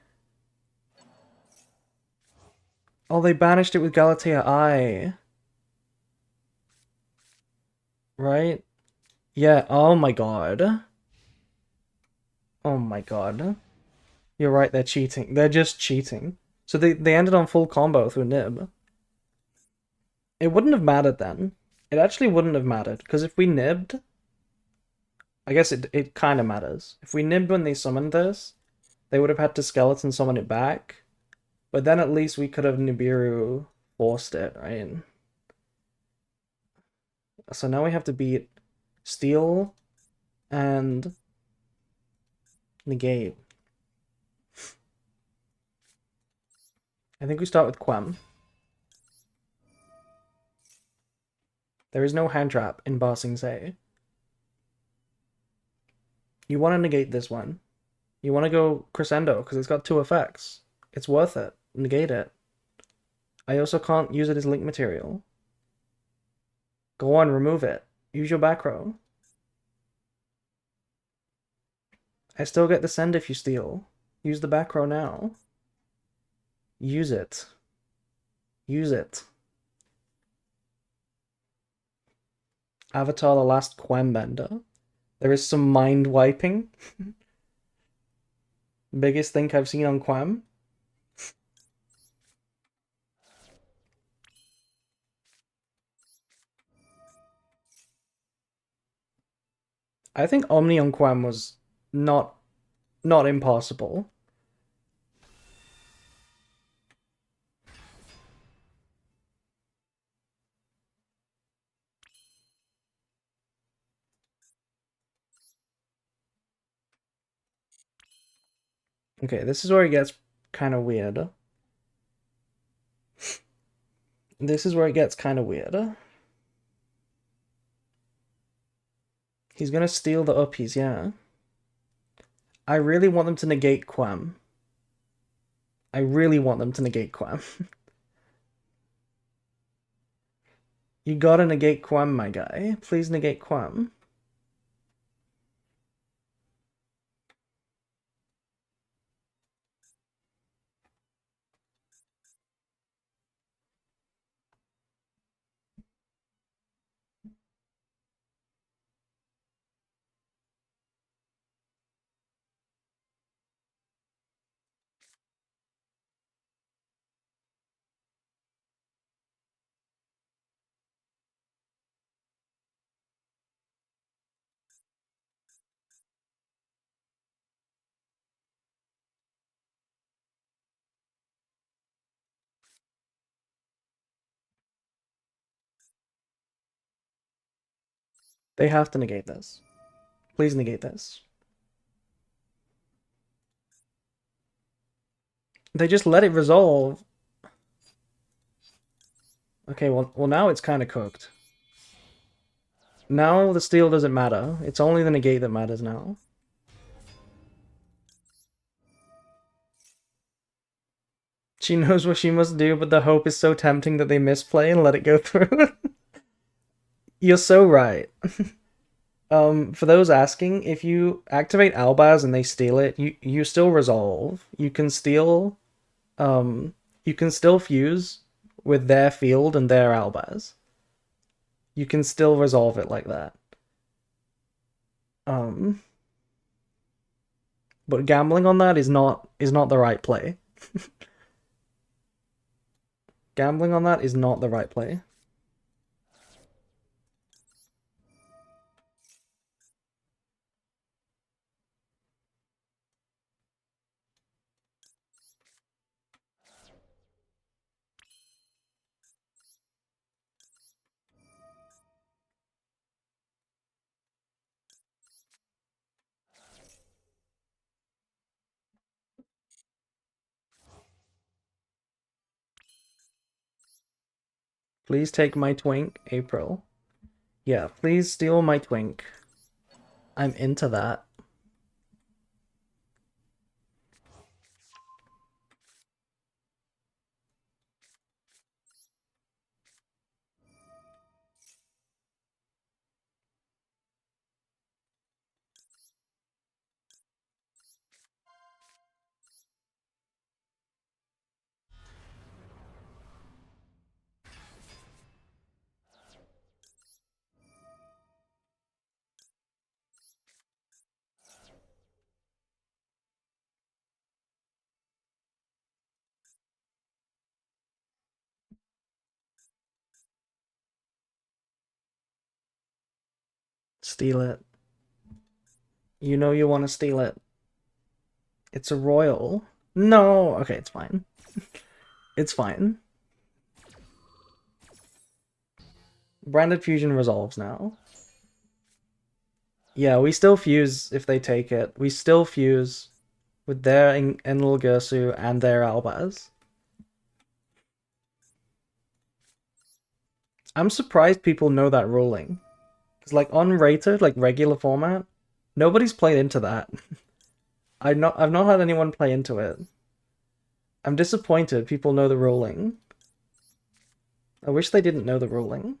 Oh, they banished it with Galatea Eye. Right? Yeah, oh my god. Oh my god. You're right, they're cheating. They're just cheating. So they ended on full combo through Nib. It wouldn't have mattered then. It actually wouldn't have mattered, because if we nibbed, I guess it kind of matters. If we nibbed when they summoned this, they would have had to skeleton summon it back, but then at least we could have Nibiru forced it, right? So now we have to beat Steel and Negate. I think we start with Quem. There is no hand trap in Ba Sing Se. You want to negate this one. You want to go Crescendo because it's got two effects. It's worth it. Negate it. I also can't use it as link material. Go on, remove it. Use your back row. I still get the send if you steal. Use the back row now. Use it. Use it. Avatar the Last Quem Bender. There is some mind wiping. Biggest thing I've seen on Quem. I think Omni on Quem was not impossible. Okay, this is where it gets kind of weird. This is where it gets kind of weird. He's gonna steal the uppies, yeah. I really want them to negate Quem. I really want them to negate Quem. You gotta negate Quem, my guy. Please negate Quem. They have to negate this. Please negate this. They just let it resolve. Okay, well now it's kind of cooked. Now the steal doesn't matter. It's only the negate that matters now. She knows what she must do, but the hope is so tempting that they misplay and let it go through. You're so right. For those asking, if you activate Albaz and they steal it, you still resolve. You can still fuse with their field and their Albaz. You can still resolve it like that. Um, but gambling on that is not the right play. Gambling on that is not the right play. Please take my twink, April. Yeah, please steal my twink. I'm into that. Steal it. You know you want to steal it. It's a royal. No. Okay, it's fine. It's fine. Branded fusion resolves now. Yeah, we still fuse if they take it. We still fuse with their Enlil Girsu and their Albaz. I'm surprised people know that ruling. Because like on rated, like regular format, nobody's played into that. I've not had anyone play into it. I'm disappointed people know the ruling. I wish they didn't know the ruling.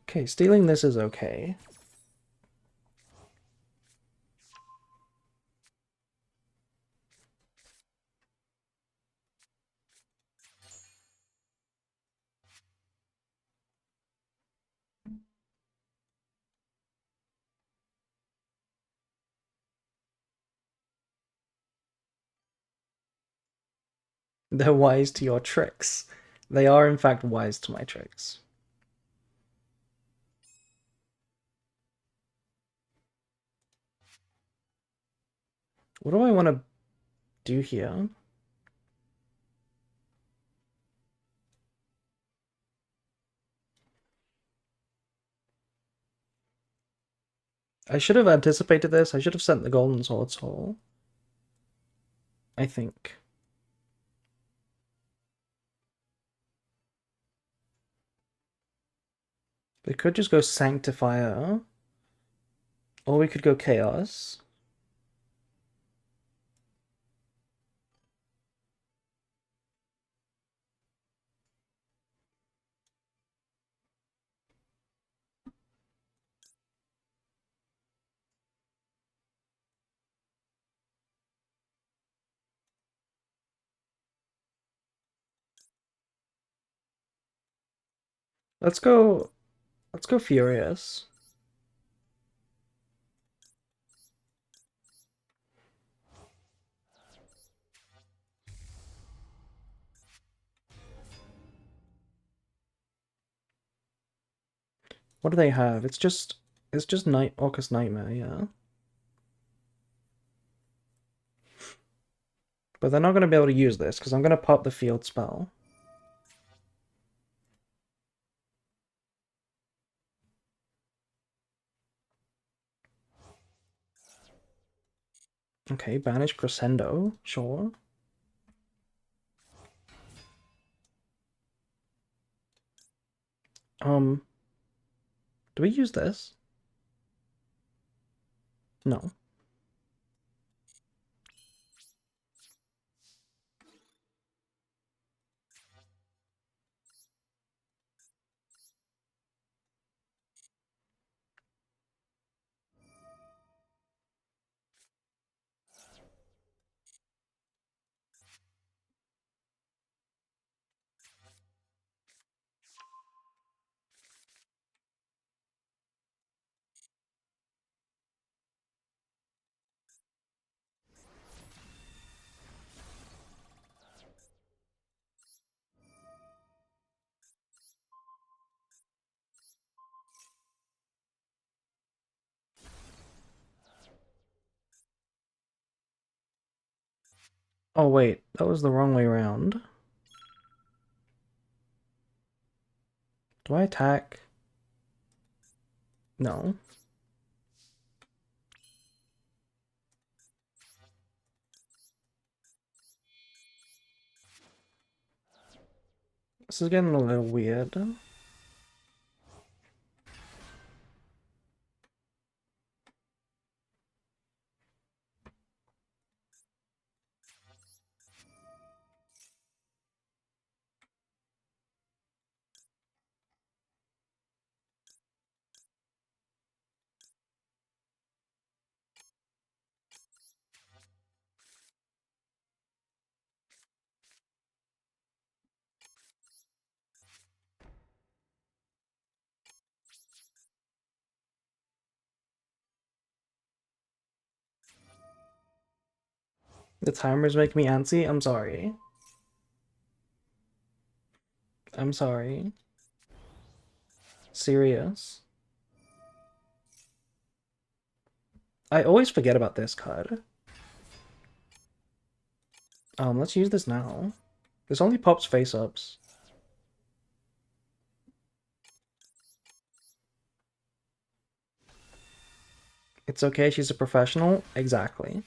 Okay, stealing this is okay. They're wise to your tricks. They are in fact wise to my tricks. What do I want to do here? I should have anticipated this. I should have sent the Golden Sword Soul. I think. We could just go Sanctifier. Or we could go Chaos. Let's go Furious. What do they have? It's just Night Orcus Nightmare, yeah. But they're not gonna be able to use this, because I'm gonna pop the field spell. Okay, banish Crescendo, sure. Do we use this? No. Oh wait, that was the wrong way around. Do I attack? No. This is getting a little weird. The timers make me antsy. I'm sorry. I'm sorry. Serious. I always forget about this card. Let's use this now. This only pops face-ups. It's okay, she's a professional. Exactly.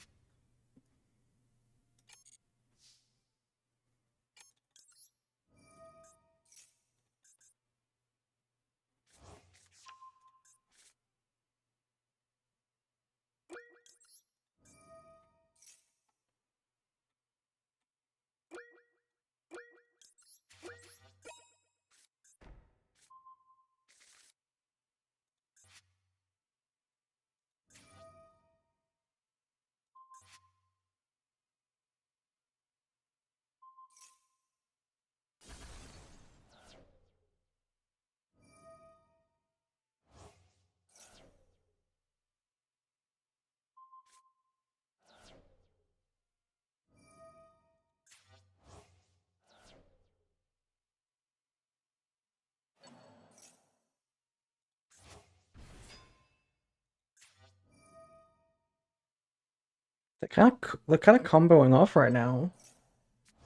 They're kind of comboing off right now.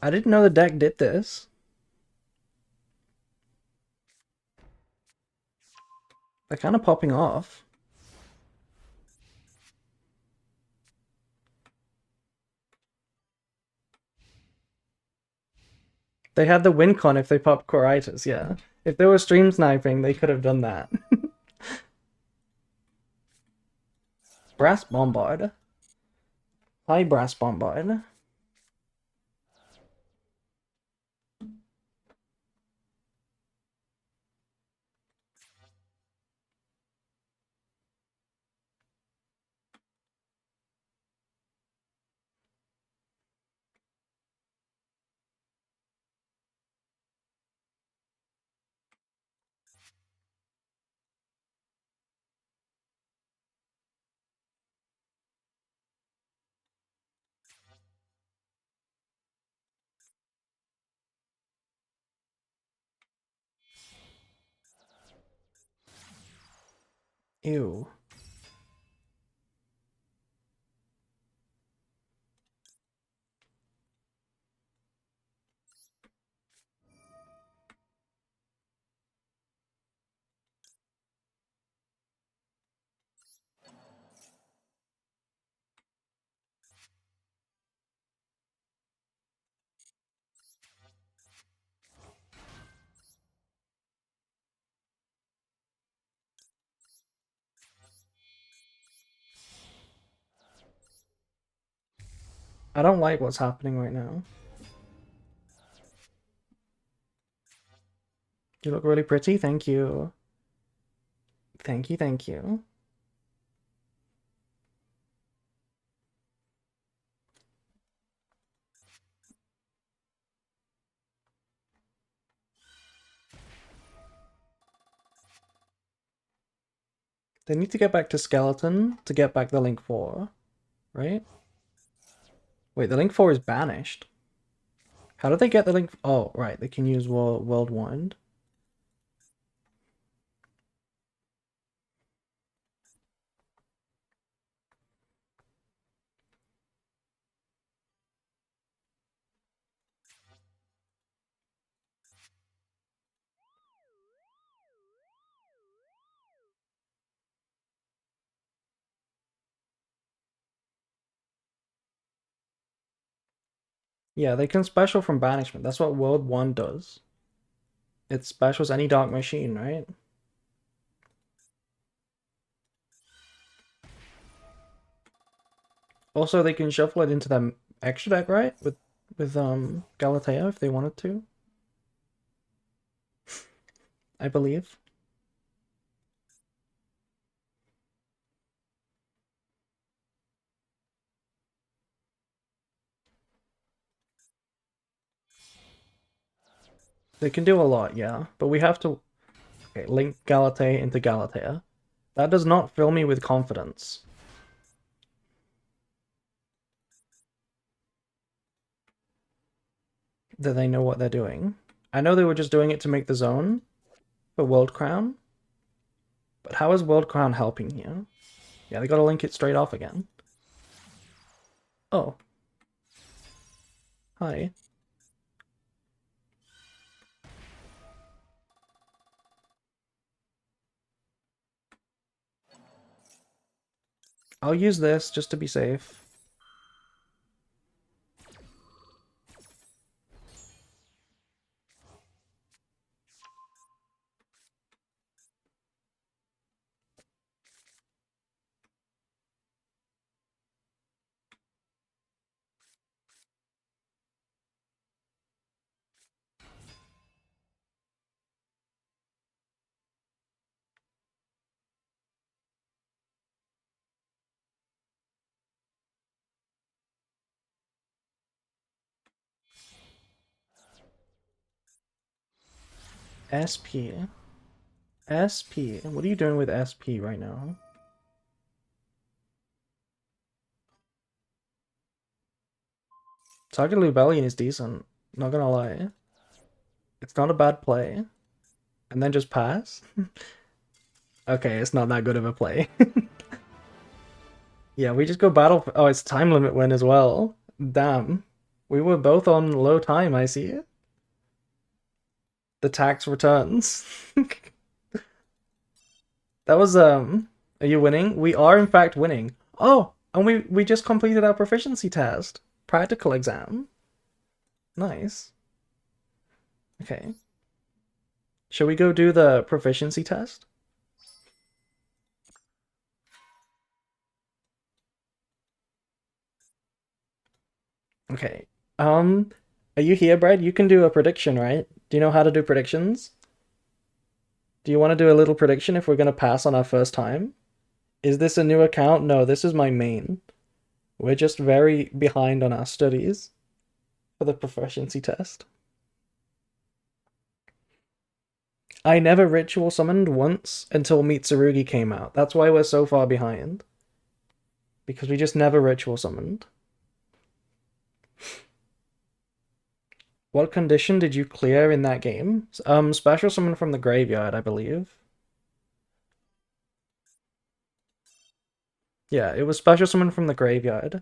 I didn't know the deck did this. They're kind of popping off. They had the win con if they popped Coritis, yeah. If they were stream sniping, they could have done that. Brass Bombard. Hi, Brass Bombard. Ew. I don't like what's happening right now. You look really pretty, thank you. Thank you, thank you. They need to get back to Skeleton to get back the Link 4, right? Wait, the Link 4 is banished. How did they get the Link? Oh, right, they can use World Wind. Yeah, they can special from banishment. That's what World 1 does. It specials any Dark Machine, right? Also, they can shuffle it into the extra deck, right? With Galatea if they wanted to. I believe. They can do a lot, yeah. But we have to link Galatea into Galatea. That does not fill me with confidence. that they know what they're doing. I know they were just doing it to make the zone for World Crown, but how is World Crown helping here? Yeah, they gotta link it straight off again. Oh. Hi. I'll use this just to be safe. SP. SP. What are you doing with SP right now? Target Lubellion is decent. Not gonna lie. It's not a bad play. And then just pass? Okay, it's not that good of a play. Yeah, we just go battle for... Oh, it's time limit win as well. Damn. We were both on low time, I see it. The tax returns. That was, Are you winning? We are, in fact, winning. Oh, and we just completed our proficiency test. Practical exam. Nice. Okay. Shall we go do the proficiency test? Okay. Are you here, Brad? You can do a prediction, right? Do you know how to do predictions? Do you want to do a little prediction if we're going to pass on our first time? Is this a new account? No, this is my main. We're just very behind on our studies for the proficiency test. I never ritual summoned once until Mitsurugi came out. That's why we're so far behind. Because we just never ritual summoned. What condition did you clear in that game? Special summon from the graveyard, I believe. Yeah, it was special summon from the graveyard.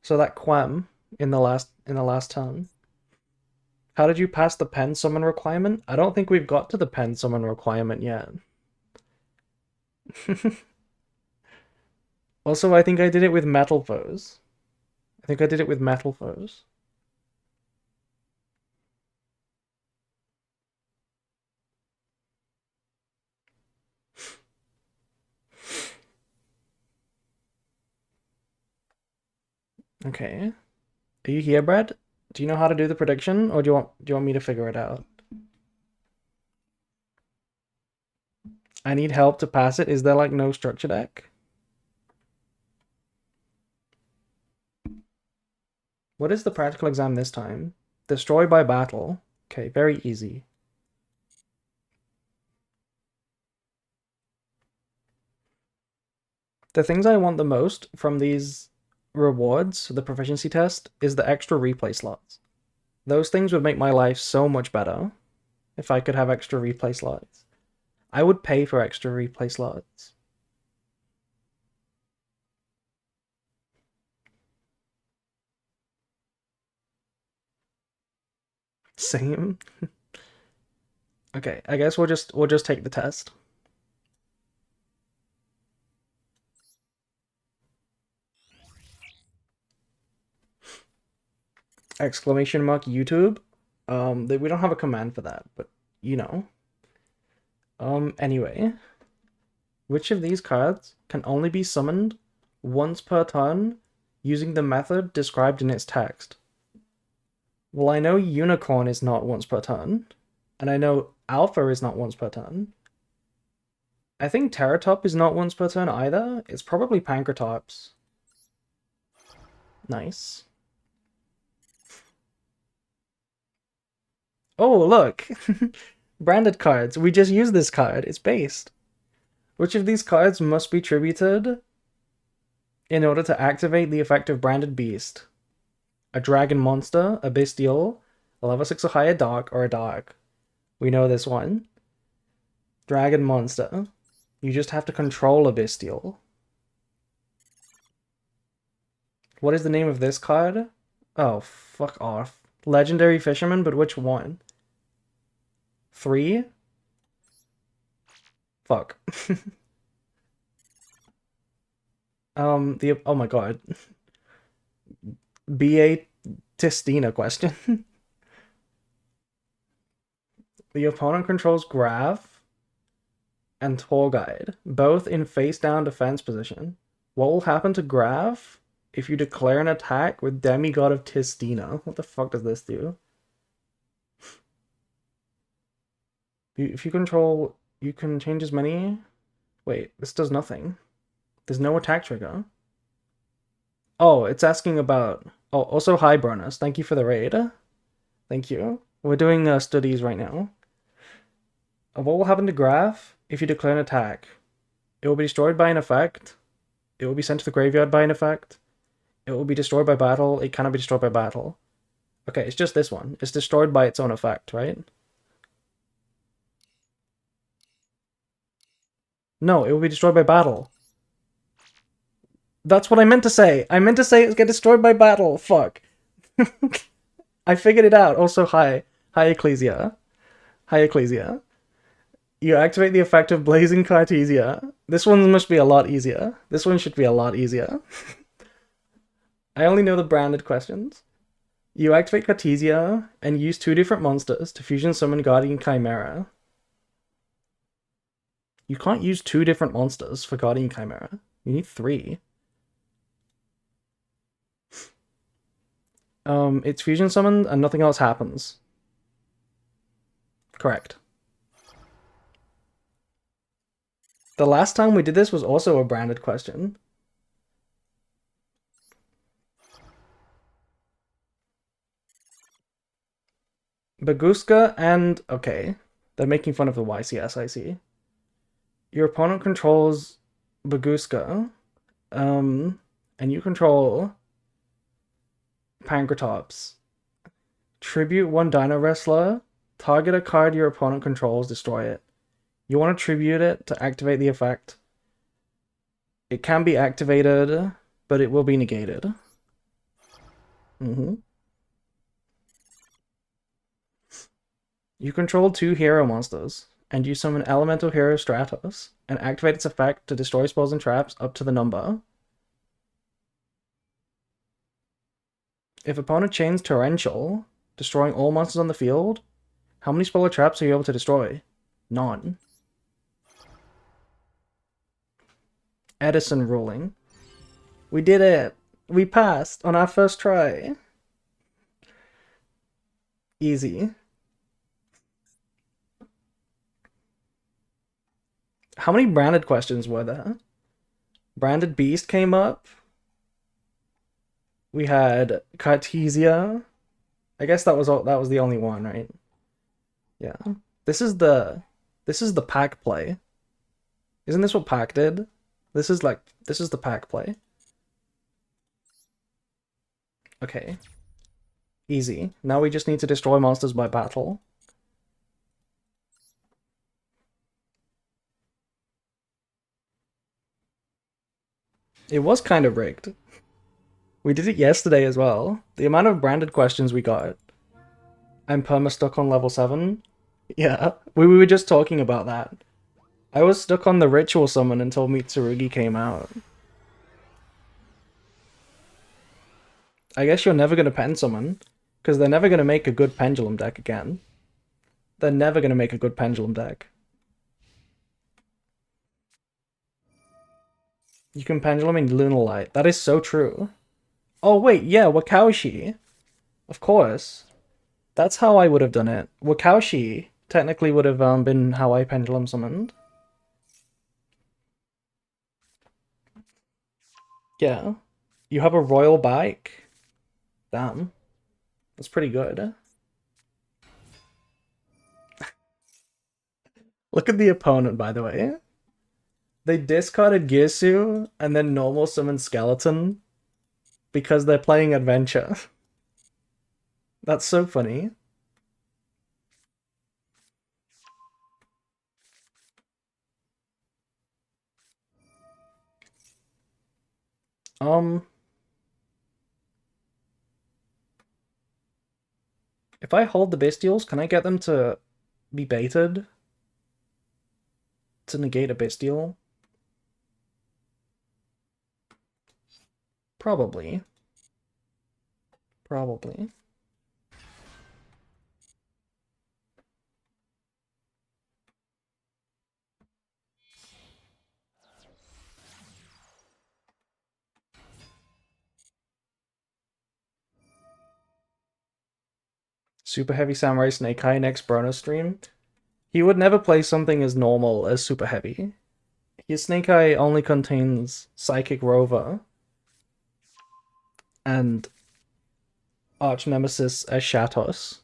So that Quam in the last turn. How did you pass the pen summon requirement? I don't think we've got to the pen summon requirement yet. Also, I think I did it with Metal Foes. I think I did it with Metal Foes. Okay. Are you here, Brad? Do you know how to do the prediction, or do you want me to figure it out? I need help to pass it. Is there like no structure deck? What is the practical exam this time? Destroy by battle. Okay, very easy. The things I want the most from these rewards, the proficiency test, is the extra replay slots. Those things would make my life so much better if I could have extra replay slots. I would pay for extra replay slots. Same. Okay, I guess we'll just take the test. Exclamation mark YouTube. We don't have a command for that, but you know. Anyway, which of these cards can only be summoned once per turn using the method described in its text? Well, I know Unicorn is not once per turn, and I know Alpha is not once per turn. I think Terratop is not once per turn either. It's probably Pancratops. Nice. Oh, look! Branded cards. We just use this card. It's based. Which of these cards must be tributed in order to activate the effect of Branded Beast? a dragon monster, a bestial, a level 6 or higher dark, or a dark. We know this one. Dragon monster. You just have to control a bestial. What is the name of this card? Oh, fuck off. Legendary Fisherman, but which one? 3? Fuck. Oh my god. B.A. Tistina question. The opponent controls Graph and Tour Guide, both in face-down defense position. What will happen to Graph if you declare an attack with Demigod of Tistina? What the fuck does this do? If you control, you can change as many. Wait, this does nothing. There's no attack trigger. Oh, it's asking about. Oh, also hi, Bronus. Thank you for the raid. Thank you. We're doing studies right now. What will happen to Graph if you declare an attack? It will be destroyed by an effect. It will be sent to the graveyard by an effect. It will be destroyed by battle. It cannot be destroyed by battle. Okay, it's just this one. It's destroyed by its own effect, right? No, it will be destroyed by battle. That's what I meant to say. I meant to say it's get destroyed by battle. Fuck. I figured it out. Also, hi. Hi, Ecclesia. Hi, Ecclesia. You activate the effect of Blazing Cartesia. This one must be a lot easier. This one should be a lot easier. I only know the branded questions. You activate Cartesia and use 2 different monsters to fusion summon Guardian Chimera. You can't use 2 different monsters for Guardian Chimera. You need 3. It's fusion summoned and nothing else happens. Correct. The last time we did this was also a branded question. Baguska and... Okay. They're making fun of the YCS, I see. Your opponent controls Baguska. And you control Pankratops. Tribute 1 Dino Wrestler. Target a card your opponent controls, destroy it. You want to tribute it to activate the effect. It can be activated, but it will be negated. You control 2 hero monsters, and you summon Elemental Hero Stratos, and activate its effect to destroy spells and traps up to the number. If opponent chains Torrential, destroying all monsters on the field, how many spell or traps are you able to destroy? None. Edison ruling. We did it! We passed on our first try. Easy. How many branded questions were there? Branded Beast came up. We had Cartesia. I guess that was the only one, right? Yeah. This is the pack play. Isn't this what pack did? This is the pack play. Okay. Easy. Now we just need to destroy monsters by battle. It was kind of rigged. We did it yesterday as well. The amount of branded questions we got. I'm perma stuck on level 7. Yeah, we were just talking about that. I was stuck on the ritual summon until Mitsurugi came out. I guess you're never gonna pen summon, because they're never gonna make a good pendulum deck again. They're never gonna make a good pendulum deck. You can pendulum in Lunar Light. That is so true. Oh wait, yeah, Wakaushi. Of course. That's how I would have done it. Wakaushi technically would have been how I pendulum summoned. Yeah. You have a royal bike. Damn. That's pretty good. Look at the opponent, by the way. They discarded Girsu and then normal summoned Skeleton because they're playing Adventure. That's so funny. Um, if I hold the bestials, can I get them to be baited to negate a bestial? Probably. Probably. Super Heavy Samurai Snake Eye next Brono stream. He would never play something as normal as Super Heavy. His Snake Eye only contains Psychic Rover and Arch Nemesis as Shatos.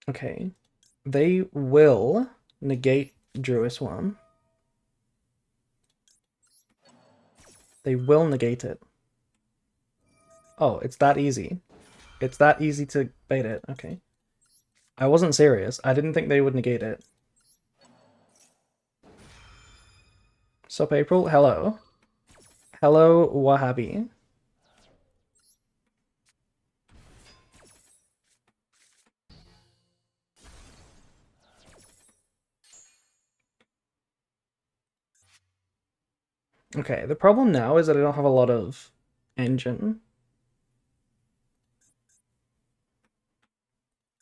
Okay. They will negate Druis Worm. They will negate it. Oh, it's that easy. It's that easy to bait it. Okay. I wasn't serious. I didn't think they would negate it. Sup, April? Hello. Hello, Wahabi. Okay, the problem now is that I don't have a lot of engine.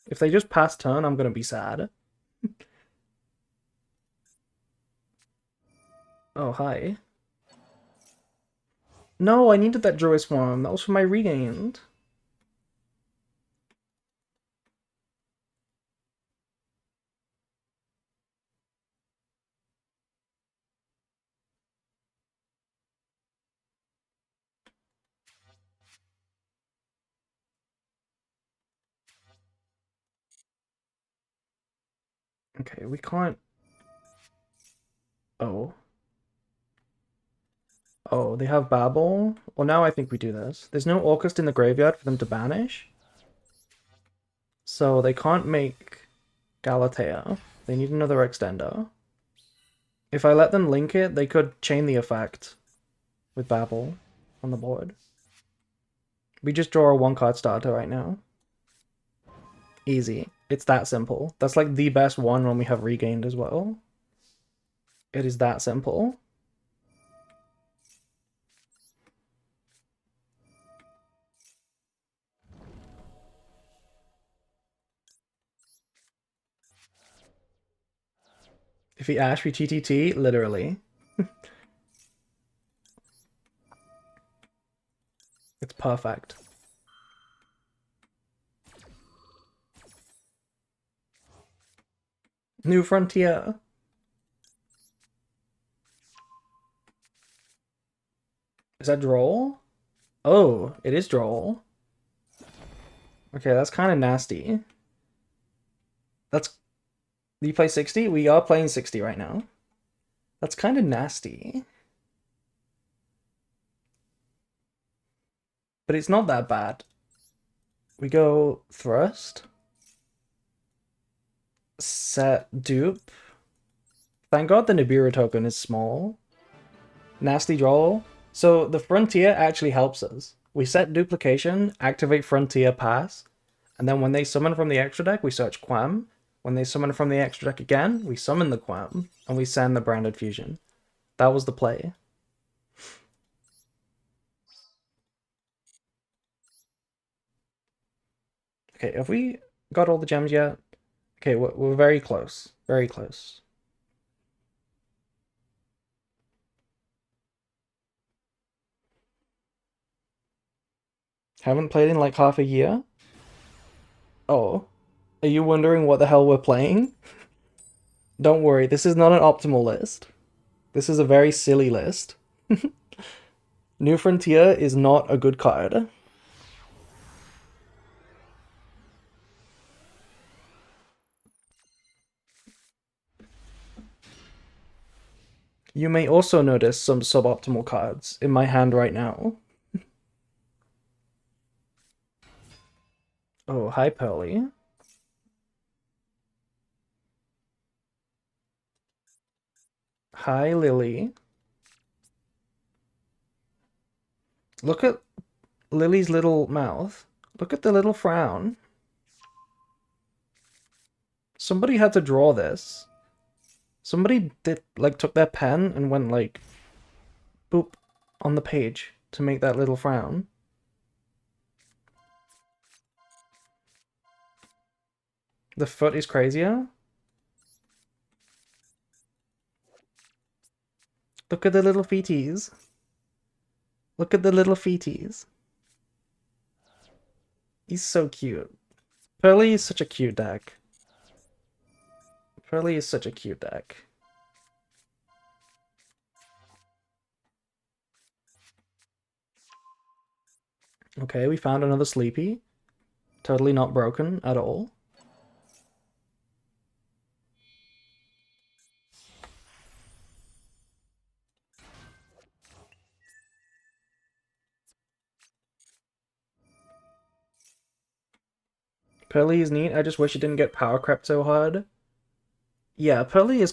If they just pass turn, I'm gonna be sad. Oh, hi. No, I needed that Druid Swarm. That was for my regained. Okay, we can't... Oh. Oh, they have Babel? Well, now I think we do this. There's no Orcust in the graveyard for them to banish. So they can't make Galatea. They need another extender. If I let them link it, they could chain the effect with Babel on the board. We just draw a one-card starter right now. Easy. It's that simple. That's like the best one when we have regained as well. It is that simple. If he Ash, we TTT, literally. It's perfect. New Frontier. Is that Droll? Oh, it is Droll. Okay, that's kind of nasty. That's... You play 60? We are playing 60 right now. That's kind of nasty. But it's not that bad. We go Thrust. Set Dupe. Thank God the Nibiru token is small. Nasty Droll. So the Frontier actually helps us. We set Duplication, activate Frontier Pass, and then when they summon from the extra deck, we search Quam. When they summon from the extra deck again, we summon the Quam, and we send the Branded Fusion. That was the play. Okay, have we got all the gems yet? Okay, we're very close. Very close. Haven't played in like half a year? Oh. Are you wondering what the hell we're playing? Don't worry, this is not an optimal list. This is a very silly list. New Frontier is not a good card. You may also notice some suboptimal cards in my hand right now. Oh, hi, Pearly. Hi, Lily. Look at Lily's little mouth. Look at the little frown. Somebody had to draw this. Somebody did, like, took their pen and went, like, boop on the page to make that little frown. The foot is crazier. Look at the little feeties. Look at the little feeties. He's so cute. Pearly is such a cute deck. Pearly is such a cute deck. Okay, we found another Sleepy. Totally not broken at all. Pearly is neat. I just wish it didn't get power crept so hard. Yeah, Pearly is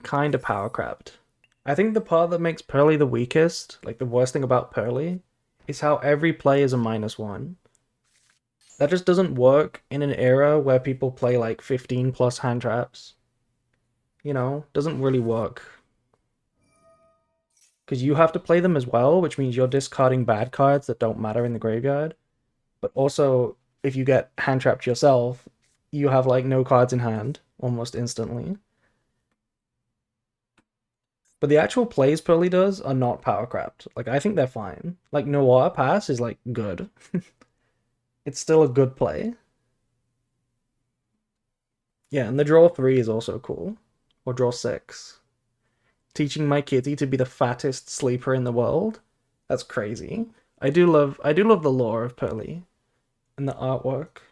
kind of power crept. I think the part that makes Pearly the weakest, like the worst thing about Pearly, is how every play is a -1. That just doesn't work in an era where people play like 15 plus hand traps. You know, doesn't really work. Because you have to play them as well, which means you're discarding bad cards that don't matter in the graveyard. But also, if you get hand trapped yourself, you have like no cards in hand almost instantly. But the actual plays Pearly does are not power crapped. Like, I think they're fine. Like, Noir Pass is like good. It's still a good play. Yeah, and the draw 3 is also cool. Or draw 6. Teaching my kitty to be the fattest sleeper in the world. That's crazy. I do love the lore of Pearly and the artwork.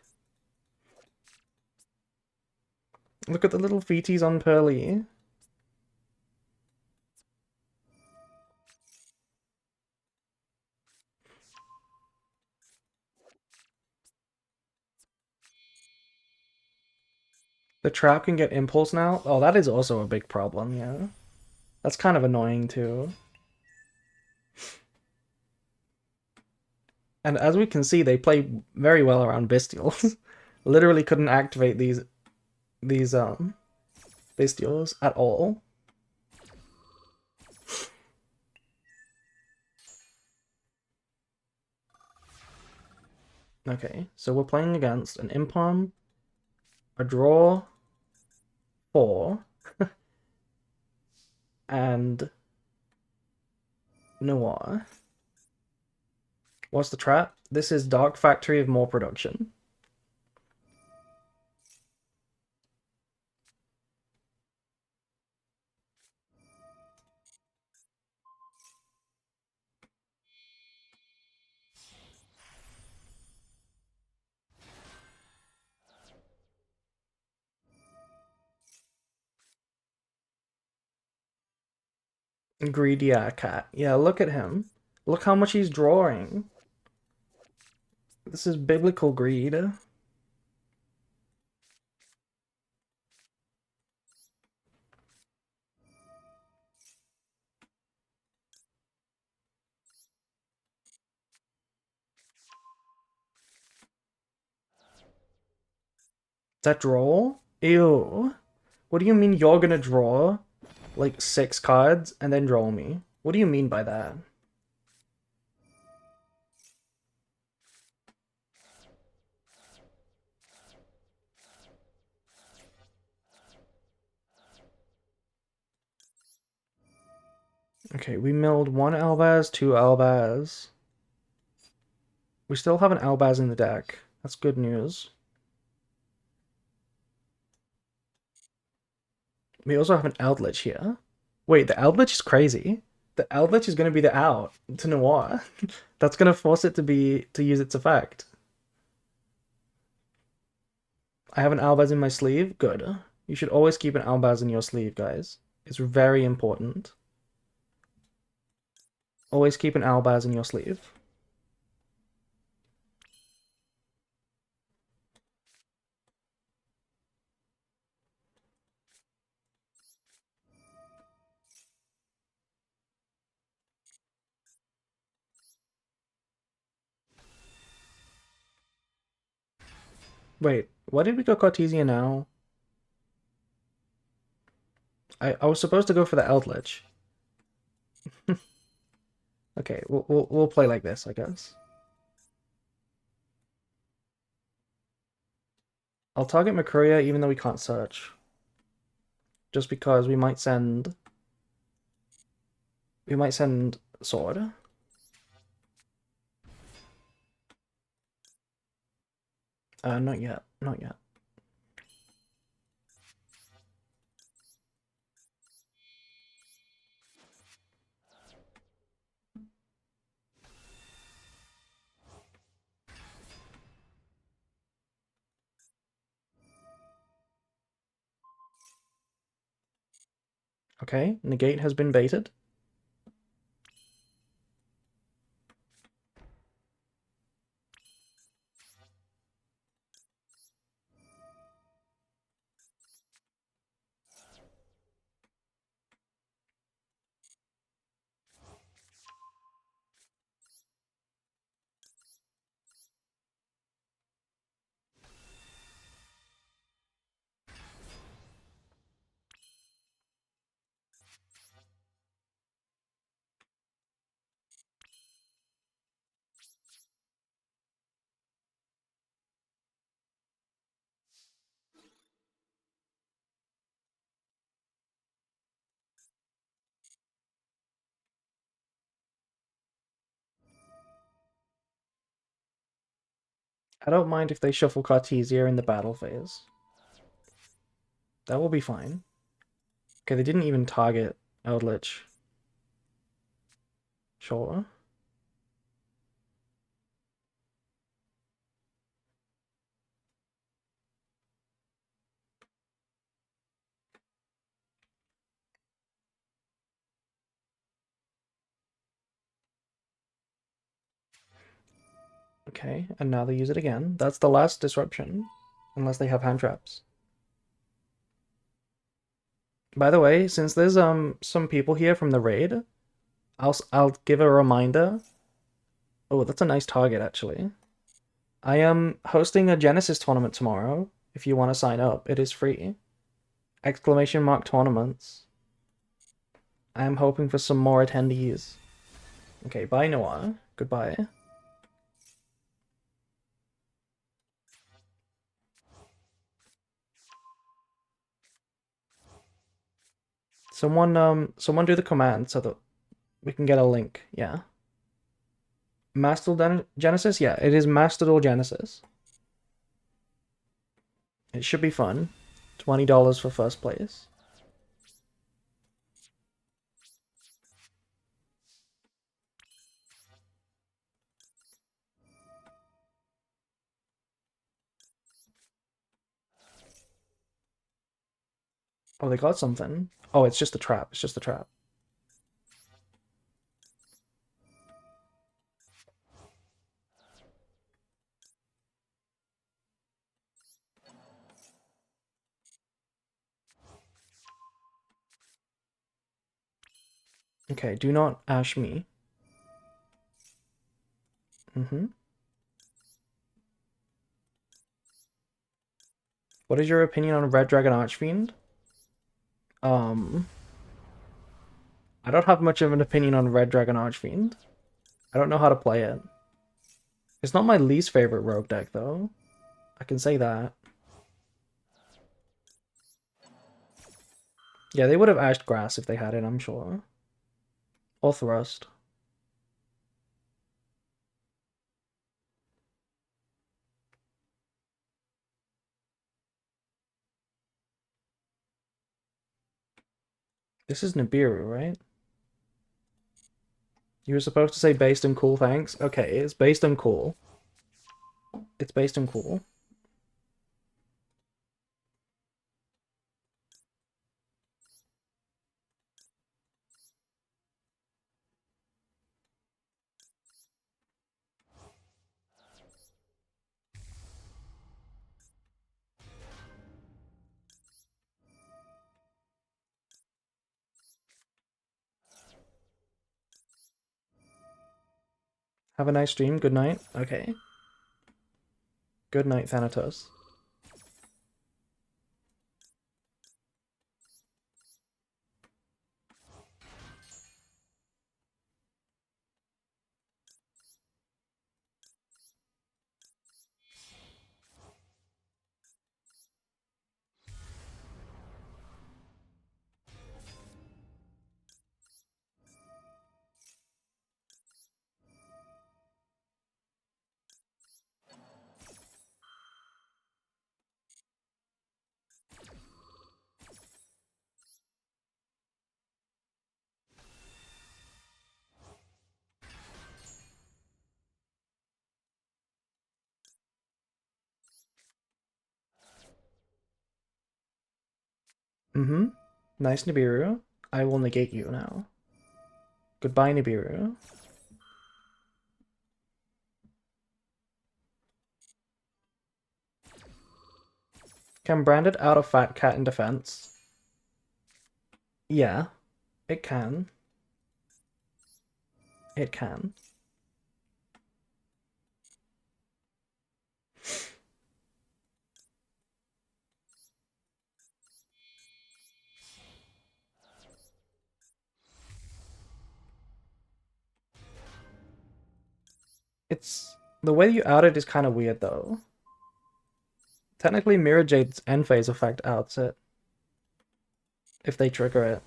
Look at the little feeties on Pearly. The trap can get impulse now. Oh, that is also a big problem, yeah. That's kind of annoying too. And as we can see, they play very well around Bestials. Literally couldn't activate these Bestials at all. Okay, so we're playing against an Impalm, a draw 4, and Noir. What's the trap? This is Dark Factory of more production. Greedy cat. Yeah, look at him. Look how much he's drawing. This is biblical greed. Is that draw? Ew. What do you mean you're gonna draw like 6 cards and then draw me? What do you mean by that? Okay, we milled 1 Albaz, 2 Albaz. We still have an Albaz in the deck. That's good news. We also have an Eldritch here. Wait, the Eldritch is crazy. The Eldritch is going to be the out to Noir. That's going to force it to use its effect. I have an Albaz in my sleeve. Good. You should always keep an Albaz in your sleeve, guys. It's very important. Always keep an Albaz in your sleeve. Wait, why did we go Cartesian now? I was supposed to go for the Eldritch. Okay, we'll play like this, I guess. I'll target Makuria even though we can't search. Just because we might send Sword. Not yet. Not yet. Okay, negate has been baited. I don't mind if they shuffle Cartesia in the battle phase. That will be fine. Okay, they didn't even target Eldritch. Sure. Okay, and now they use it again. That's the last disruption. Unless they have hand traps. By the way, since there's some people here from the raid, I'll give a reminder. Oh, that's a nice target actually. I am hosting a Genesis tournament tomorrow. If you want to sign up, it is free. Exclamation mark tournaments. I am hoping for some more attendees. Okay, bye Noah. Goodbye. Someone do the command so that we can get a link. Yeah. Mastodon Genesis? Yeah, it is Mastodon Genesis. It should be fun. $20 for first place. Oh, they got something. Oh, it's just a trap. It's just a trap. Okay, do not ash me. What is your opinion on Red Dragon Archfiend? Um, I don't have much of an opinion on Red Dragon Archfiend. I don't know how to play it. It's not my least favorite rogue deck, though. I can say that. Yeah, they would have ashed grass if they had it, I'm sure. Or thrust. This is Nibiru, right? You were supposed to say based on cool, thanks. Okay, it's based on cool. It's based on cool. Have a nice stream. Good night. Okay. Good night, Thanatos. Mm-hmm. Nice, Nibiru. I will negate you now. Goodbye, Nibiru. Can Branded out a fat cat in defense? Yeah, it can. It can. It's... The way you out it is kind of weird, though. Technically, Mirror Jade's end phase effect outs it. If they trigger it.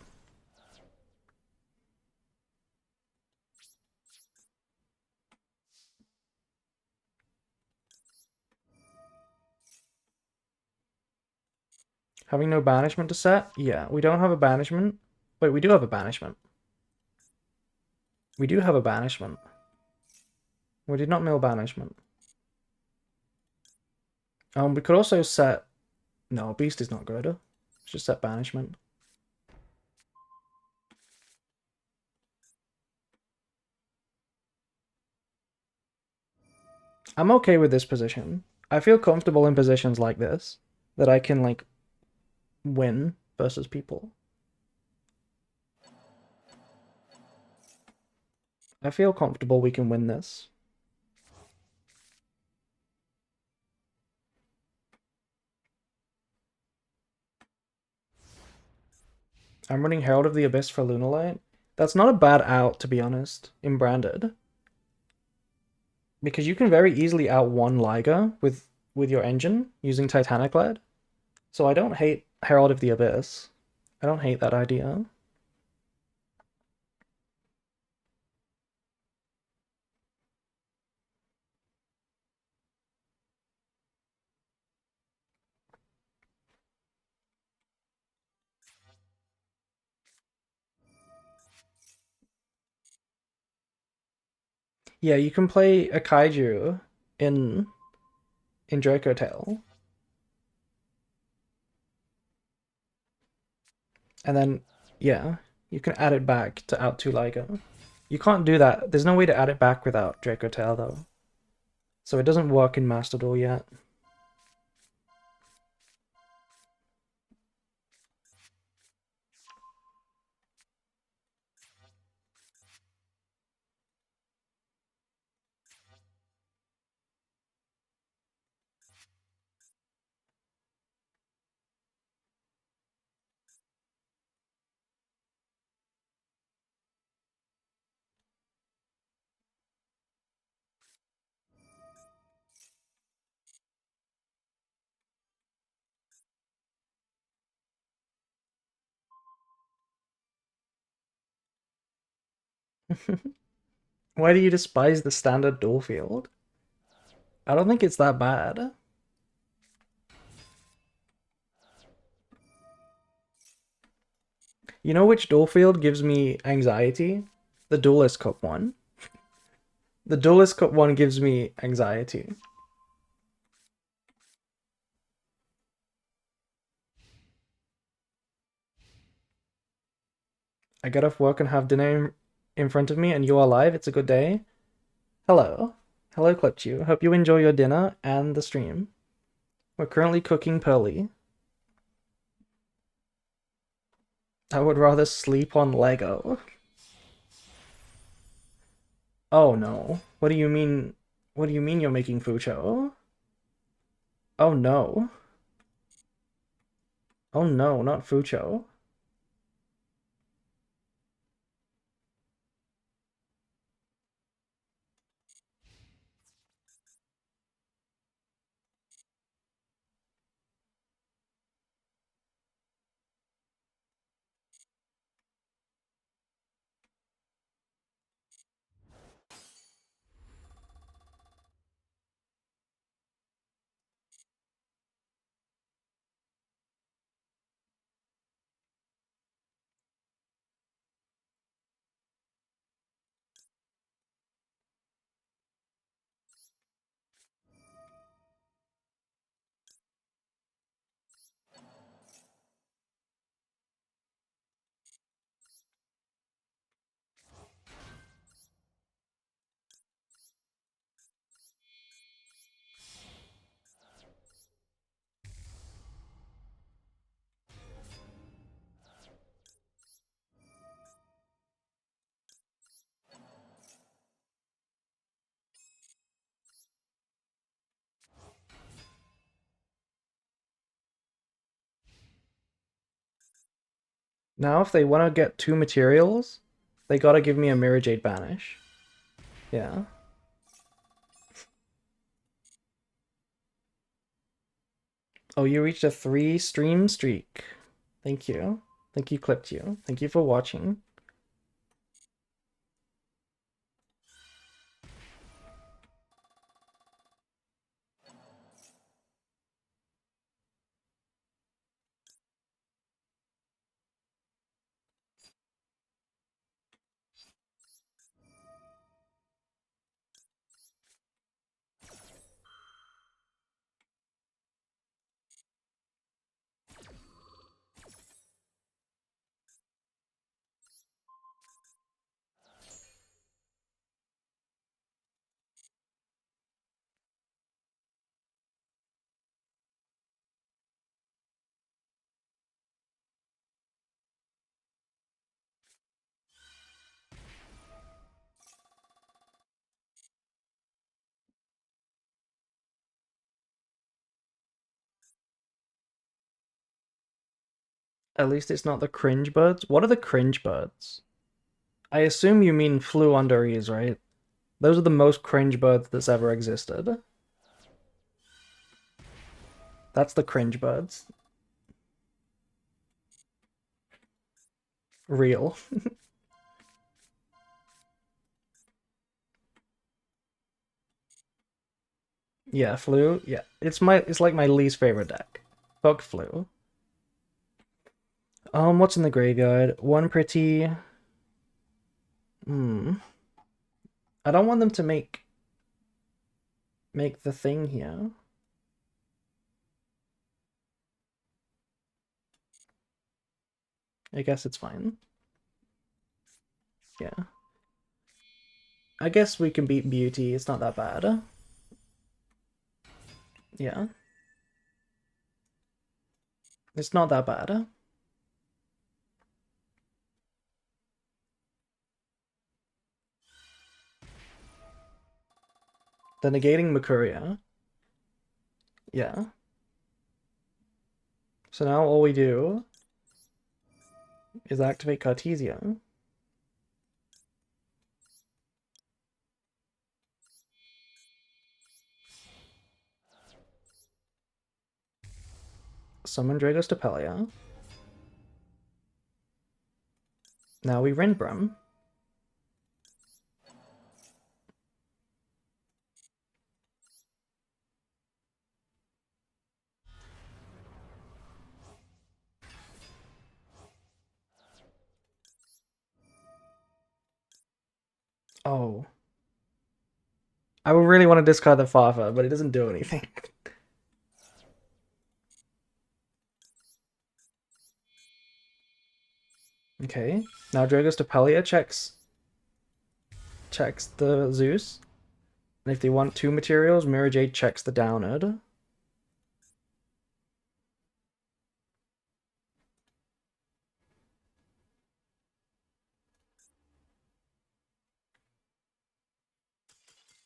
Having no banishment to set? Yeah, we don't have a banishment. Wait, we do have a banishment. We do have a banishment. We did not mill banishment. We could also set... No, Beast is not good. Let's just set banishment. I'm okay with this position. I feel comfortable in positions like this. That I can, like, win versus people. I feel comfortable we can win this. I'm running Herald of the Abyss for Lunalight. That's not a bad out, to be honest, in Branded. Because you can very easily out one Liger with your engine using Titanic Lead. So I don't hate Herald of the Abyss. I don't hate that idea. Yeah, you can play a Kaiju in Draco Tail. And then, yeah, you can add it back to out 2 Liger. You can't do that. There's no way to add it back without Draco Tail, though. So it doesn't work in Master Duel yet. Why do you despise the standard duel field? I don't think it's that bad. You know which duel field gives me anxiety? The Duelist Cup one. The Duelist Cup one gives me anxiety. I get off work and have dinner in front of me and you are live. It's a good day. Hello. Hello, Clutchu. Hope you enjoy your dinner and the stream. We're currently cooking Pearly. I would rather sleep on Lego. Oh no. What do you mean? What do you mean you're making Fucho? Oh no. Oh no, not Fucho. Now if they want to get two materials, they gotta give me a Mirror Jade Banish. Yeah. Oh, you reached a 3 stream streak. Thank you. Thank you, clipped you. Thank you for watching. At least it's not the cringe birds. What are the cringe birds? I assume you mean flew under ease, right? Those are the most cringe birds that's ever existed. That's the cringe birds. Real. Yeah, flu. Yeah, it's like my least favorite deck. Fuck flu. What's in the graveyard? One pretty. Hmm. I don't want them to make the thing here. I guess it's fine. Yeah. I guess we can beat Beauty. It's not that bad. Yeah. It's not that bad. The negating Mercuria. Yeah. So now all we do is activate Cartesia. Summon Dragos Tapelia. Now we Rinbrum. Oh. I would really want to discard the Fafa, but it doesn't do anything. Okay. Now Dragos Tapelia checks the Zeus. And if they want two materials, Mirror Jade checks the Downerd.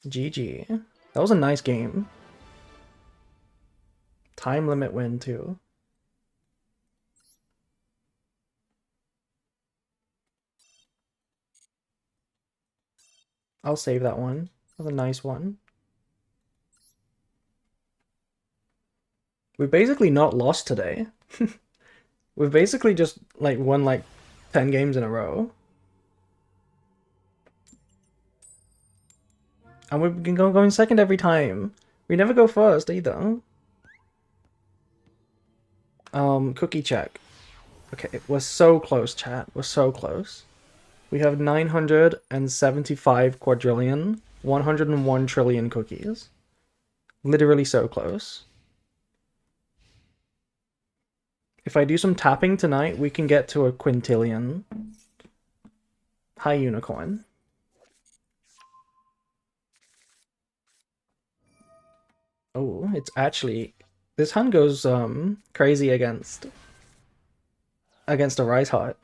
GG. That was a nice game. Time limit win too. I'll save that one. That was a nice one. We've basically not lost today. We've basically just like won like 10 games in a row. And we've been going second every time. We never go first either. Cookie check. Okay, we're so close, chat. We're so close. We have 975 quadrillion, 101 trillion cookies. Literally so close. If I do some tapping tonight, we can get to a quintillion. Hi, unicorn. Oh, it's actually... This hand goes crazy against a Rise Heart.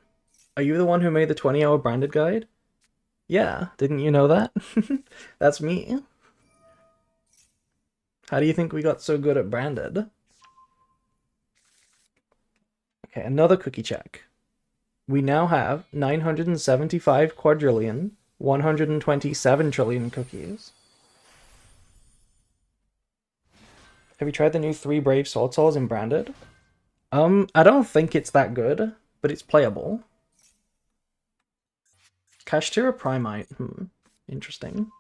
Are you the one who made the 20-hour branded guide? Yeah, didn't you know that? That's me. How do you think we got so good at branded? Okay, another cookie check. We now have 975 quadrillion, 127 trillion cookies. Have you tried the new 3 Brave Sword Souls in branded? I don't think it's that good, but it's playable. Kashtira Primite, interesting.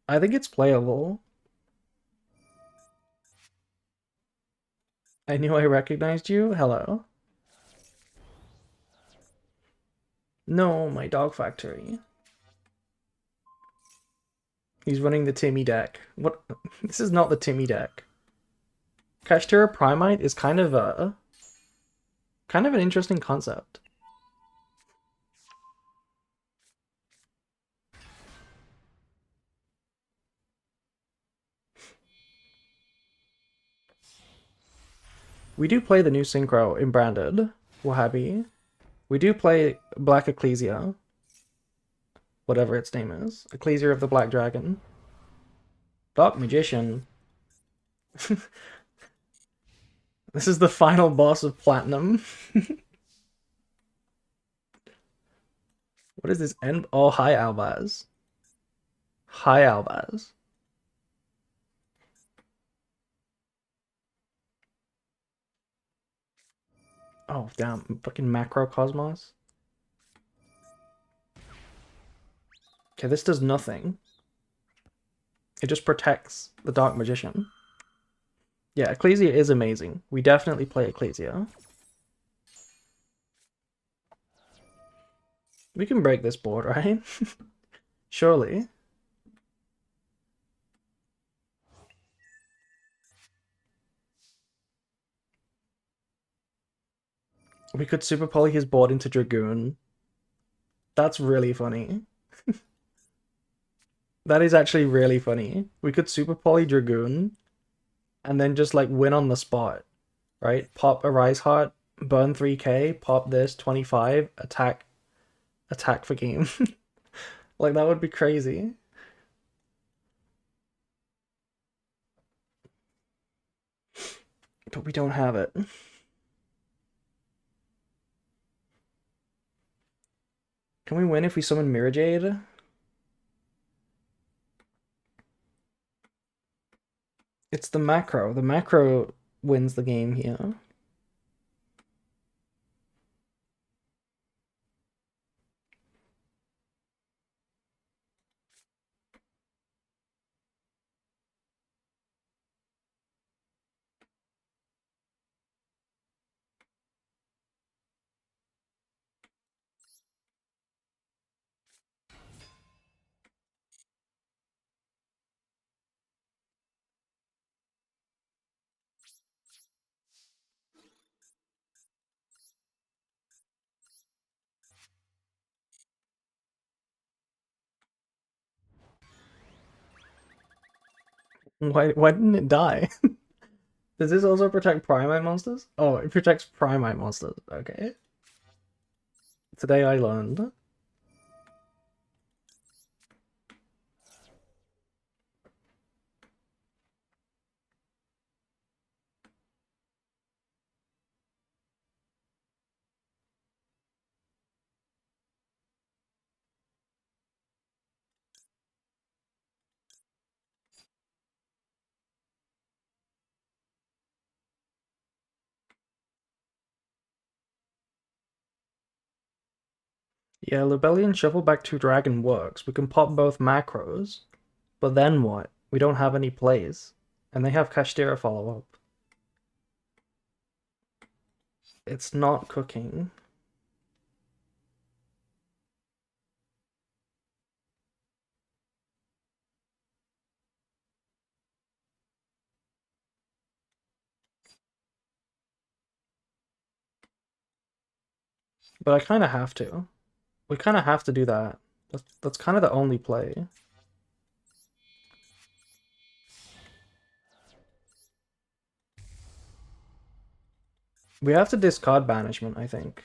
I think it's playable. I knew I recognized you. Hello. No, my dog factory. He's running the Timmy deck. What? This is not the Timmy deck. Kashtira Primite is kind of an interesting concept. We do play the new Synchro in branded. Wahabi. We do play Black Ecclesia. Whatever its name is. Ecclesia of the Black Dragon. Dark Magician. This is the final boss of Platinum. What is this? Oh, hi, Albaz. Hi, Albaz. Oh, damn. Fucking Macrocosmos. Okay, this does nothing. It just protects the Dark Magician. Yeah, Ecclesia is amazing. We definitely play Ecclesia. We can break this board, right? Surely. We could super poly his board into Dragoon. That's really funny. That is actually really funny. We could super poly Dragoon and then just like win on the spot, right? Pop a Rise Heart, burn 3k, pop this, 25, attack for game. Like, that would be crazy. But we don't have it. Can we win if we summon Mirror Jade? It's the macro. The macro wins the game here. Why didn't it die? Does this also protect Primite monsters? Oh, it protects Primite monsters. Okay. Today I learned. Yeah, Lubellian Shuffleback 2 Dragon works. We can pop both macros, but then what? We don't have any plays. And they have Kashtira follow up. It's not cooking. But I kind of have to. We kind of have to do that. That's kind of the only play. We have to discard Banishment, I think.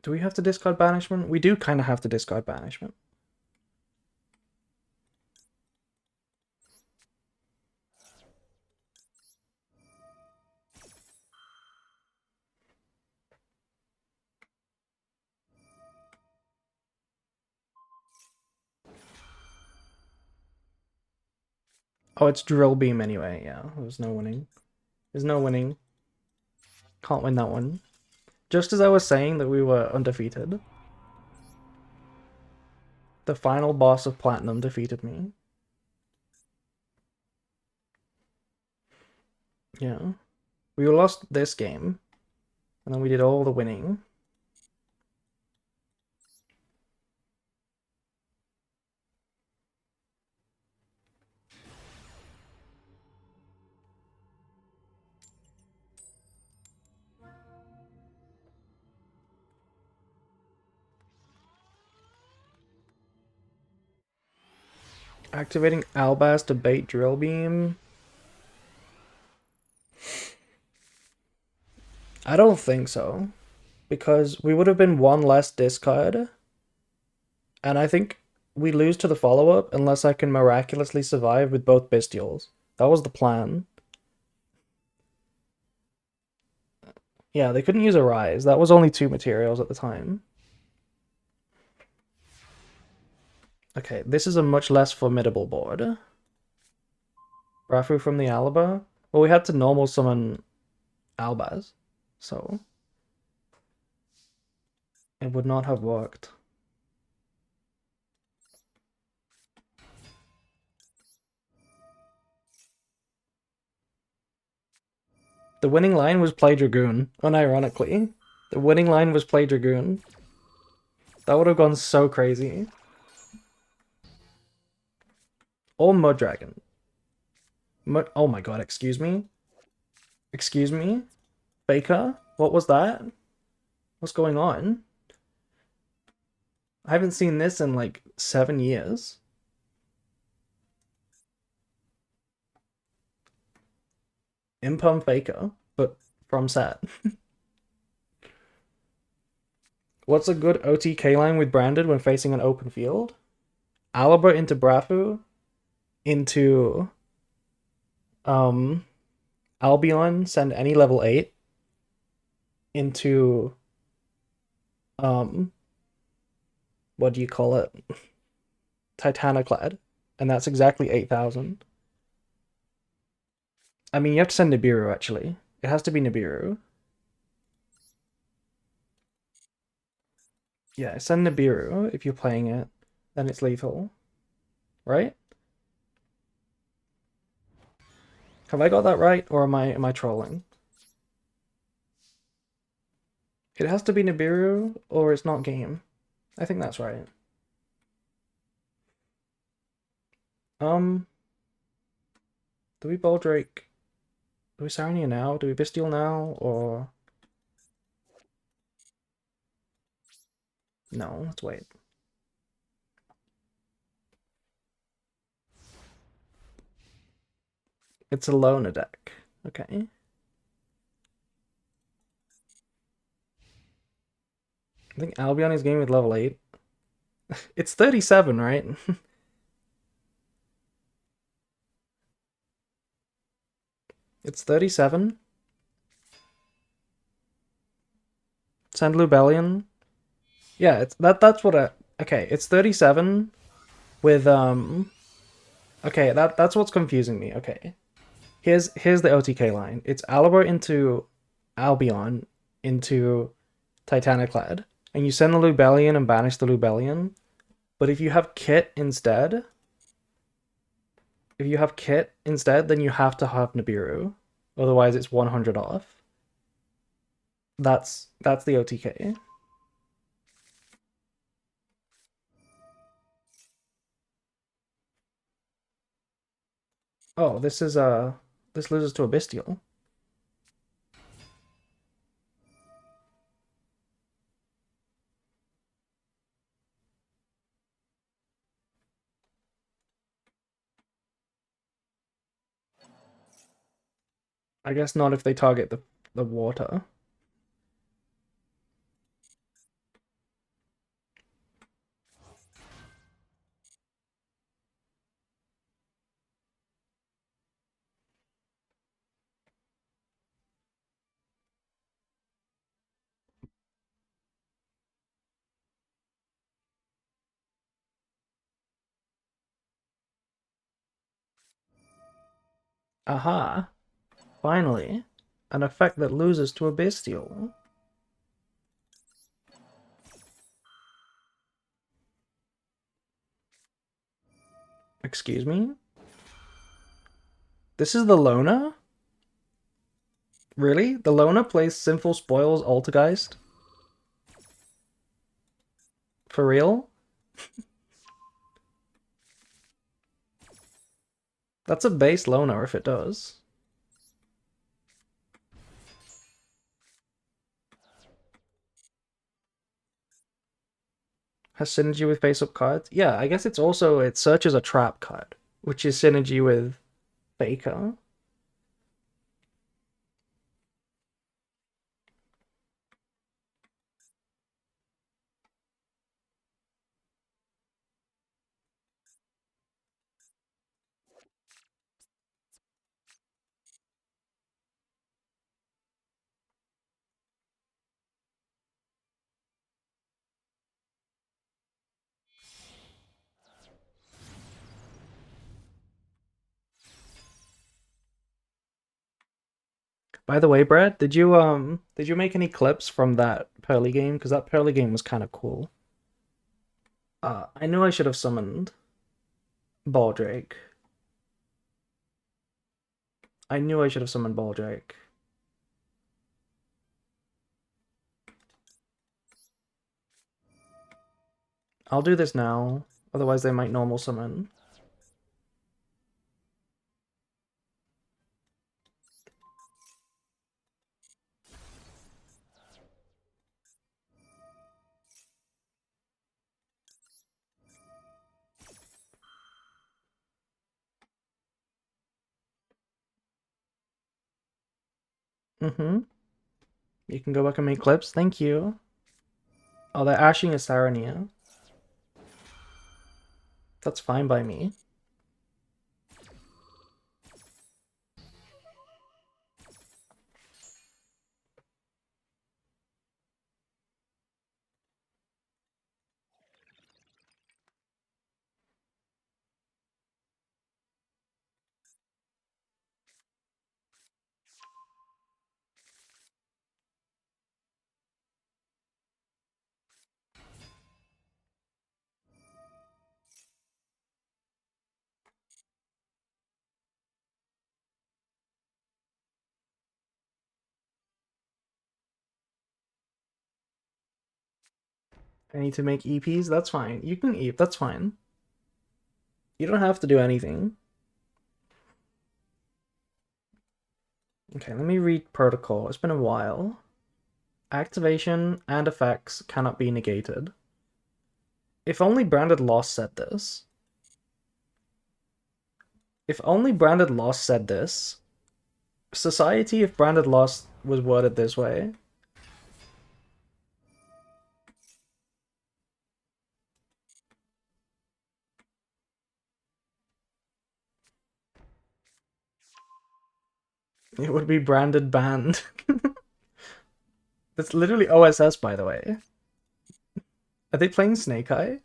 Do we have to discard Banishment? We do kind of have to discard Banishment. Oh, it's Drill Beam anyway. Yeah, there's no winning. There's no winning. Can't win that one. Just as I was saying that we were undefeated, the final boss of Platinum defeated me. Yeah. We lost this game, and then we did all the winning. Activating Albaz to bait Drill Beam? I don't think so. Because we would have been one less discard. And I think we lose to the follow-up unless I can miraculously survive with both Bestials. That was the plan. Yeah, they couldn't use a Rise. That was only 2 materials at the time. Okay, this is a much less formidable board. Rafu from the Alaba? Well, we had to normal summon Albaz, so it would not have worked. The winning line was play Dragoon, unironically. The winning line was play Dragoon. That would have gone so crazy. Or Mud Dragon. Oh my god, excuse me? Excuse me? Baker? What was that? What's going on? I haven't seen this in like 7 years. Impum Faker, but from set. What's a good OTK line with Branded when facing an open field? Alaba into Brafu, into Albion, send any level 8 into what do you call it? Titanoclad. And that's exactly 8,000. I mean, you have to send Nibiru, actually. It has to be Nibiru. Yeah, send Nibiru if you're playing it. Then it's lethal. Right? Have I got that right, or am I trolling? It has to be Nibiru, or it's not game. I think that's right. Do we Boldrake? Do we Sarnia now? Do we Bestial now? Or... No, let's wait. It's a loner deck. Okay. I think Albion is game with level 8. It's 37, right? It's 37. Send Lubellion. Yeah, it's that's what I... Okay, it's 37 with Okay, that's what's confusing me. Okay. Here's the OTK line. It's Alibor into Albion into Titaniclad, and you send the Lubellion and banish the Lubellion. But if you have Kit instead, then you have to have Nibiru. Otherwise, it's 100 off. That's the OTK. Oh, this loses to a Bestial. I guess not if they target the water. Aha! Finally, an effect that loses to a Bestial. Excuse me? This is the Lona? Really? The Lona plays Sinful Spoils Altergeist? For real? That's a base Lona if it does. Has synergy with face-up cards? Yeah, I guess it searches a trap card, which is synergy with Faker. By the way, Brad, did you make any clips from that Pearly game? Because that Pearly game was kind of cool. I knew I should have summoned Baldrake. I knew I should have summoned Baldrake. I'll do this now, otherwise they might normal summon. Mm-hmm. You can go back and make clips. Thank you. Oh, they're ashing a Sarania. That's fine by me. I need to make EPs? That's fine. You can EP, that's fine. You don't have to do anything. Okay, let me read protocol. It's been a while. Activation and effects cannot be negated. If only Branded Lost said this. If only Branded Lost said this. Society, if Branded Lost was worded this way. It would be branded banned. That's literally OSS, by the way. Are they playing Snake Eye?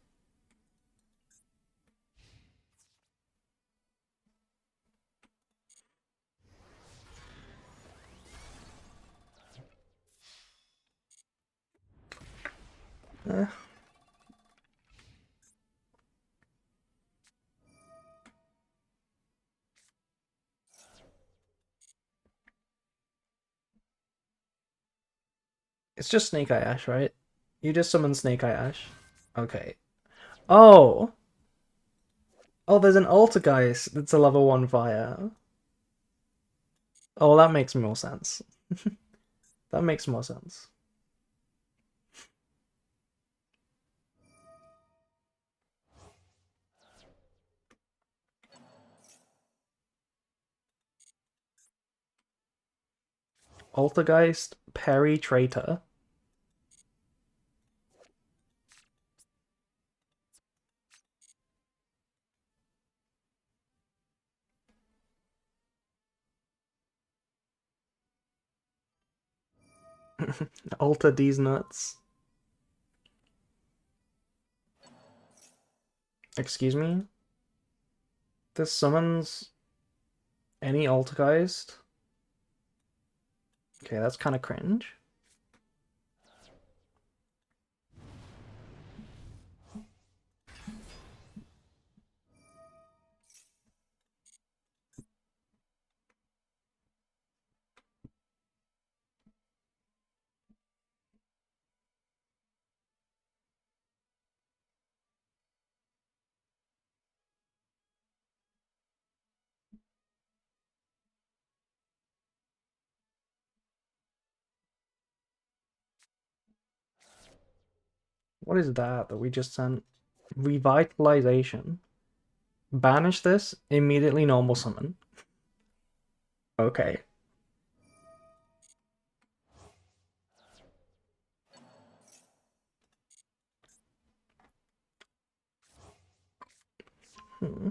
It's just Snake Eye Ash, right? You just summon Snake Eye Ash. Okay. Oh! Oh, there's an Altergeist that's a level 1 fire. Oh, well, that makes more sense. That makes more sense. Altergeist, Parry, Traitor. Alter these nuts. Excuse me? This summons any Altergeist? Okay, that's kind of cringe. What is that we just sent? Revitalization. Banish this, immediately normal summon. Okay. Hmm.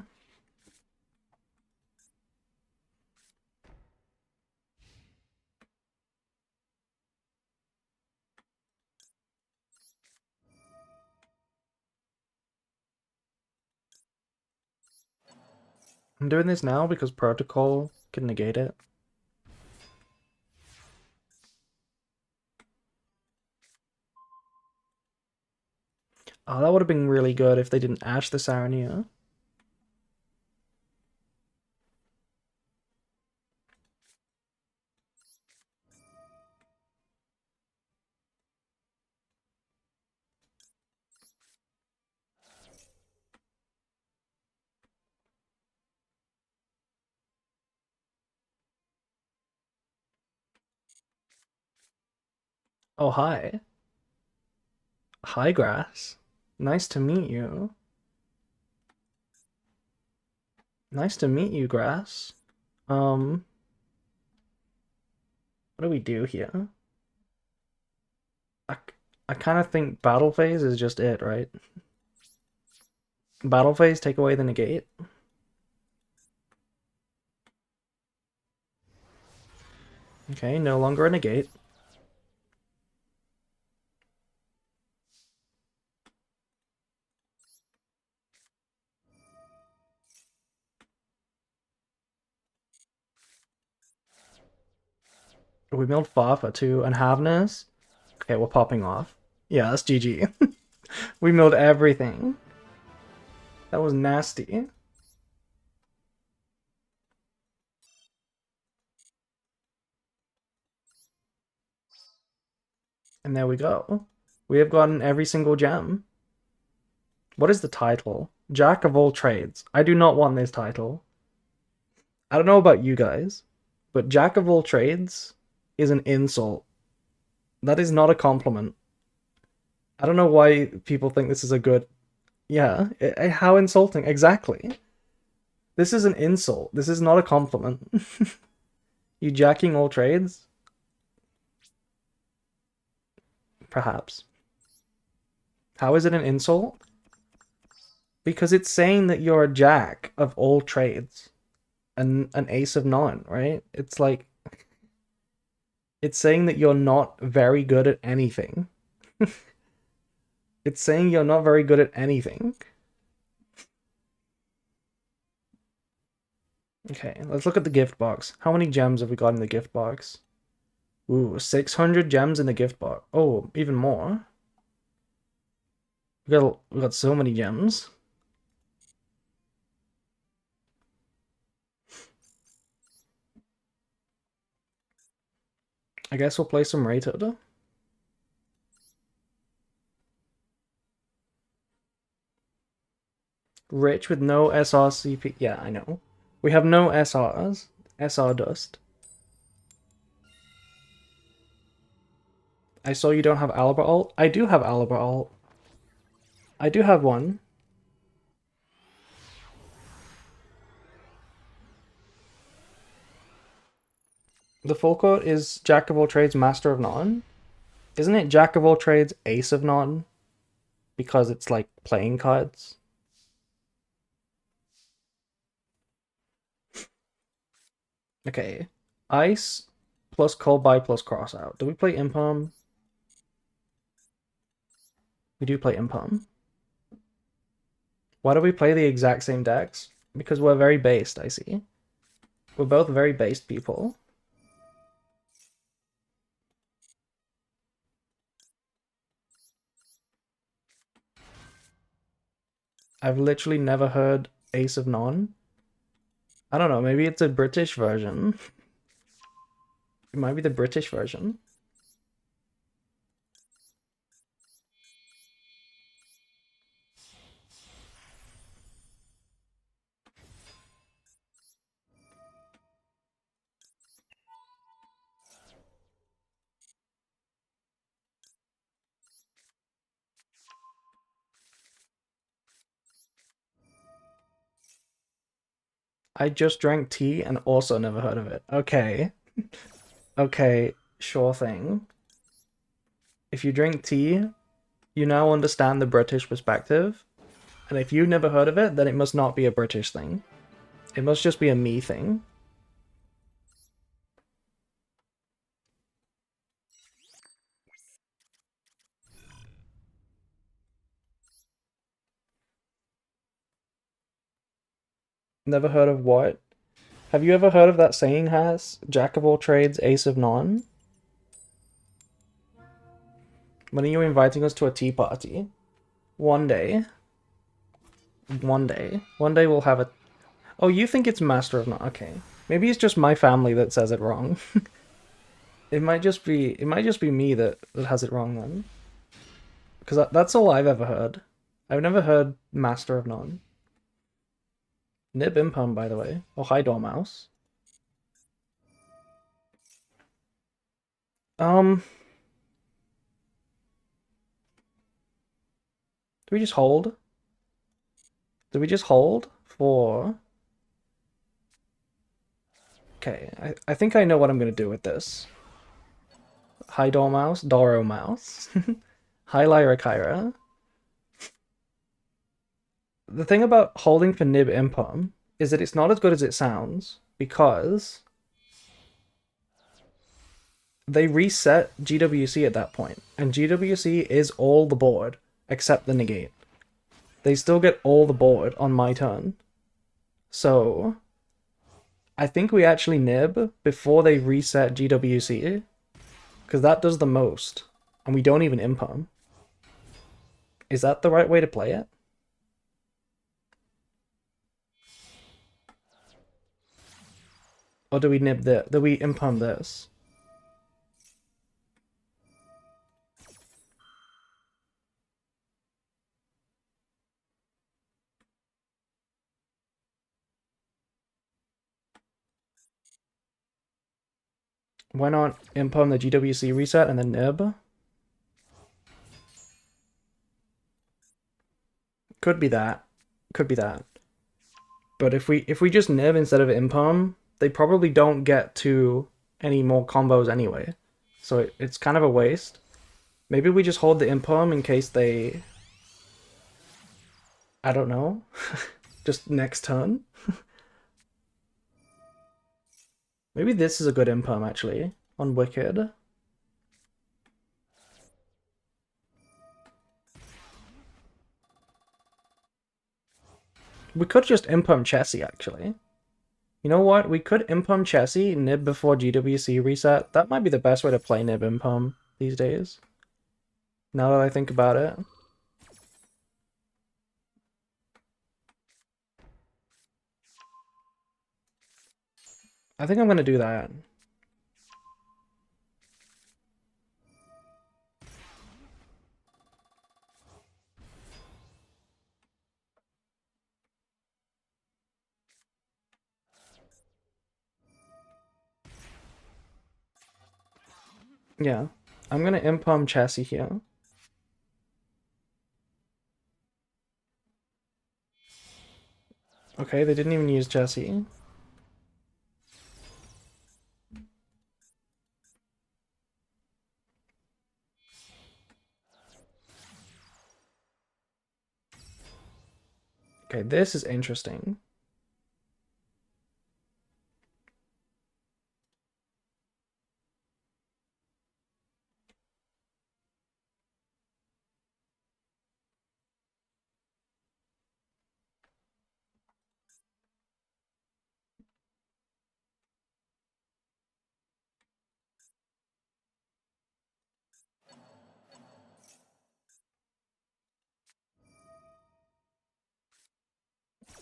I'm doing this now because Protocol can negate it. Oh, that would have been really good if they didn't Ash the Sarania. Oh, hi. Hi, Grass. Nice to meet you. Nice to meet you, Grass. What do we do here? I, I kind of think Battle Phase is just it, right? Battle Phase, take away the negate. Okay, no longer a negate. We milled Fafa too, and Havness. Okay, we're popping off. Yeah, that's GG. We milled everything. That was nasty. And there we go. We have gotten every single gem. What is the title? Jack of all trades. I do not want this title. I don't know about you guys, but Jack of all trades is an insult. That is not a compliment. I don't know why people think this is a good. Yeah, how insulting. Exactly. This is an insult. This is not a compliment. You jacking all trades? Perhaps. How is it an insult? Because it's saying that you're a jack of all trades and an ace of none, right? It's like it's saying that you're not very good at anything. It's saying you're not very good at anything. Okay, let's look at the gift box. How many gems have we got in the gift box? Ooh, 600 gems in the gift box. Oh, even more. We got so many gems. I guess we'll play some rated. Rich with no SRCP. Yeah, I know. We have no SRs. SR dust. I saw you don't have Alba ult. I do have Alba ult. I do have one. The full quote is Jack of all trades, master of none. Isn't it Jack of all trades, ace of none? Because it's like playing cards. Okay. Ice plus cold buy plus cross out. Do we play Impalm? We do play Impalm. Why do we play the exact same decks? Because we're very based, I see. We're both very based people. I've literally never heard Ace of Non. I don't know, maybe it's a British version. It might be the British version. I just drank tea and also never heard of it. Okay. Okay, sure thing. If you drink tea, you now understand the British perspective. And if you've never heard of it, then it must not be a British thing. It must just be a me thing. Never heard of what? Have you ever heard of that saying, Has? Jack of all trades, ace of none? When are you inviting us to a tea party? One day. One day. One day we'll have a... Oh, you think it's master of none? Okay. Maybe it's just my family that says it wrong. It might just be me that has it wrong then. Because that's all I've ever heard. I've never heard master of none. Nib Impum, by the way. Oh, hi, Dormouse. Um, do we just hold? Do we just hold for... Okay, I think I know what I'm going to do with this. Hi, Dormouse. Doro Mouse. Hi, Lyra Kyra. The thing about holding for Nib Impum is that it's not as good as it sounds because they reset GWC at that point, and GWC is all the board except the negate. They still get all the board on my turn. So I think we actually nib before they reset GWC, because that does the most, and we don't even impum. Is that the right way to play it? Or do we nib this? Do we impum this? Why not impum the GWC reset and then nib? Could be that. Could be that. But if we just nib instead of impum, they probably don't get to any more combos anyway. So it's kind of a waste. Maybe we just hold the impum in case they... I don't know. Just next turn. Maybe this is a good impum, actually, on Wicked. We could just impum Chessie, actually. You know what? We could impum Chessie, nib before GWC reset. That might be the best way to play nib impum these days. Now that I think about it. I think I'm going to do that. Yeah. I'm gonna impalm chassis here. Okay, they didn't even use chassis. Okay, this is interesting.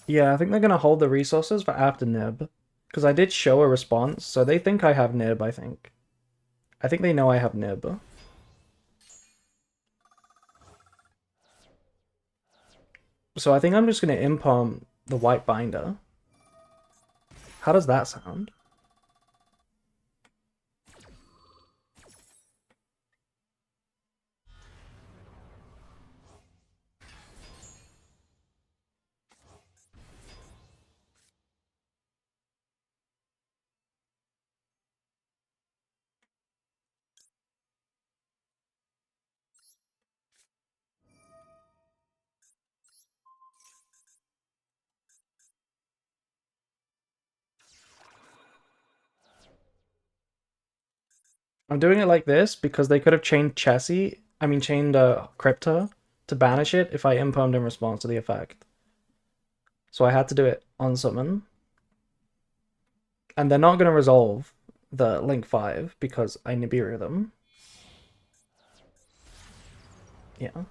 Yeah, I think they're gonna hold the resources for after Nib. Because I did show a response, so they think I have Nib, I think. I think they know I have Nib. So I think I'm just gonna impalm the white binder. How does that sound? I'm doing it like this because they could have chained chassis, chained Crypto to banish it if I impalmed in response to the effect. So I had to do it on summon. And they're not gonna resolve the Link 5 because I Nibiru them. Yeah.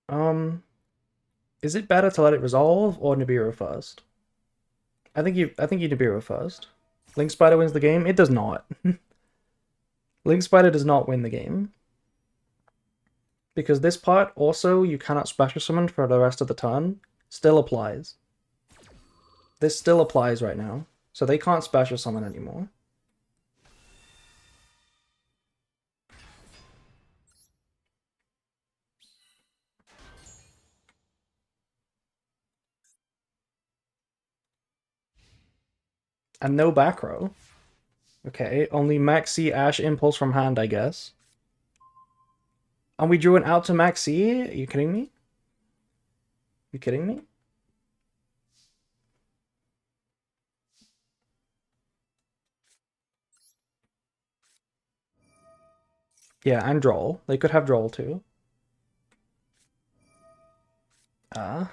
Um, is it better to let it resolve or Nibiru first? I think you Nibiru first. Link Spider wins the game? It does not. Link Spider does not win the game. Because this part also you cannot special summon for the rest of the turn still applies. This still applies right now. So they can't special summon anymore. And no back row. Okay, only Maxi Ash Impulse from hand, I guess. And we drew an out to Maxi? Are you kidding me? You kidding me? Yeah, and Droll. They could have Droll too. Uh,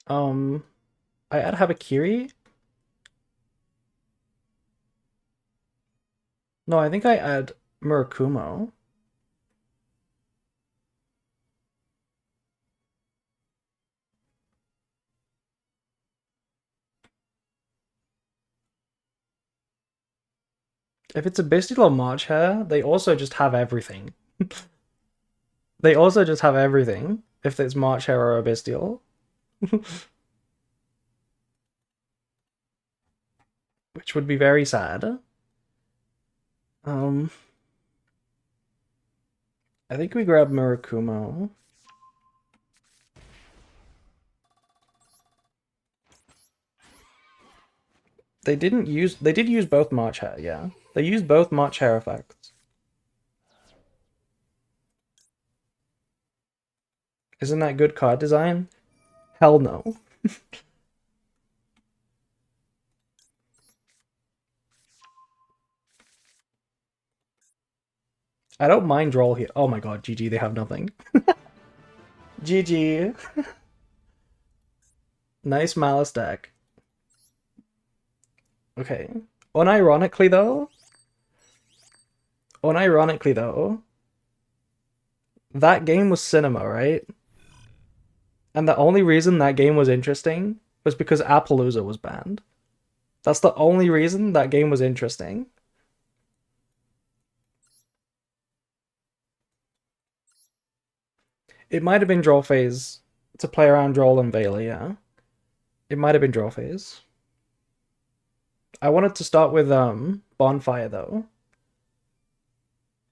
um, I add Habakiri? No, I think I add Murakumo. If it's a Bestial or March Hare, they also just have everything. They also just have everything. If it's March Hare or a Bestial. Which would be very sad. Um, I think we grab Murakumo. They did use both March Hare, yeah. They used both March Hare effects. Isn't that good card design? Hell no. I don't mind draw here. Oh my god, GG, they have nothing. GG. Nice Malice deck. Okay. Unironically though, that game was cinema, right? And the only reason that game was interesting was because Appaloosa was banned. That's the only reason that game was interesting. It might have been draw phase to play around Droll and Veiler, yeah. It might have been draw phase. I wanted to start with Bonfire though.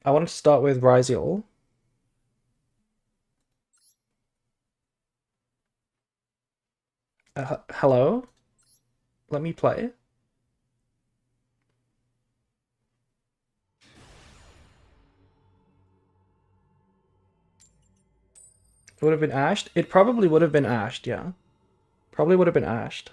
I wanted to start with Ryziel. Hello? Let me play. It would have been ashed? It probably would have been ashed, yeah. Probably would have been ashed.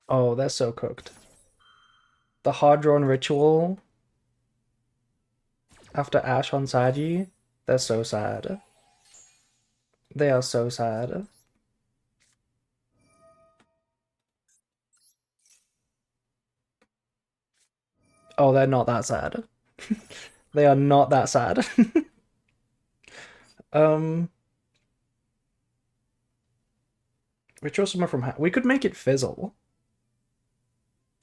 Oh, they're so cooked. The hard drawn ritual after Ash on Sagi, they're so sad. They are so sad. Oh, they're not that sad. They are not that sad. um, Ritual Summer from we could make it fizzle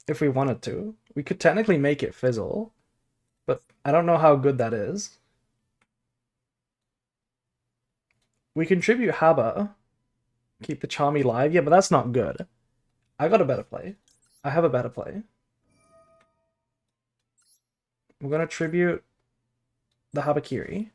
if we wanted to. We could technically make it fizzle, but I don't know how good that is. We contribute Haba, keep the Charmy live. Yeah, but that's not good. I got a better play. I have a better play. We're gonna tribute the Habakiri.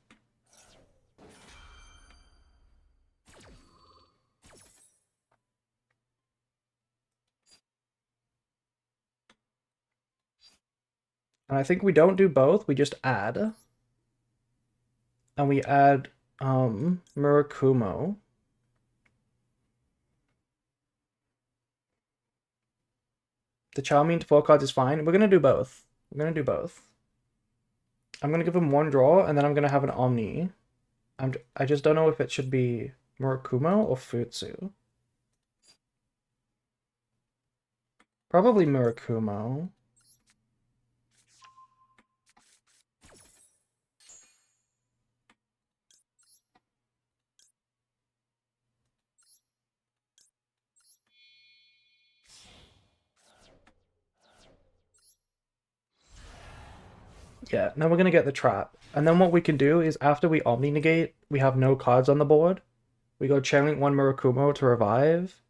And I think we don't do both, we just add. And we add Murakumo. The Charmy into 4 cards is fine. We're gonna do both. We're gonna do both. I'm gonna give him one draw, and then I'm gonna have an Omni. I just don't know if it should be Murakumo or Futsu. Probably Murakumo. Yeah, now we're gonna get the trap. And then what we can do is after we Omni negate, we have no cards on the board. We go Chainlink one Murakumo to revive,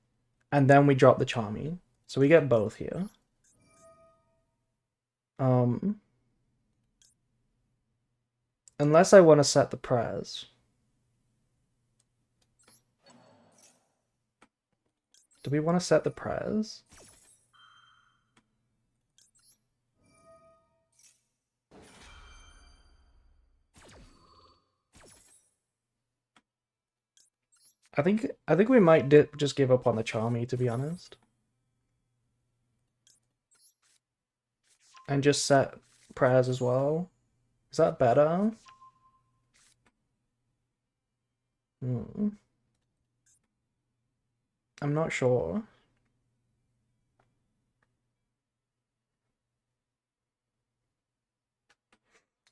and then we drop the Charmy. So we get both here. Unless I want to set the Prez. Do we want to set the Prez? I think we might just give up on the Charmy, to be honest. And just set Prez as well. Is that better? I'm not sure.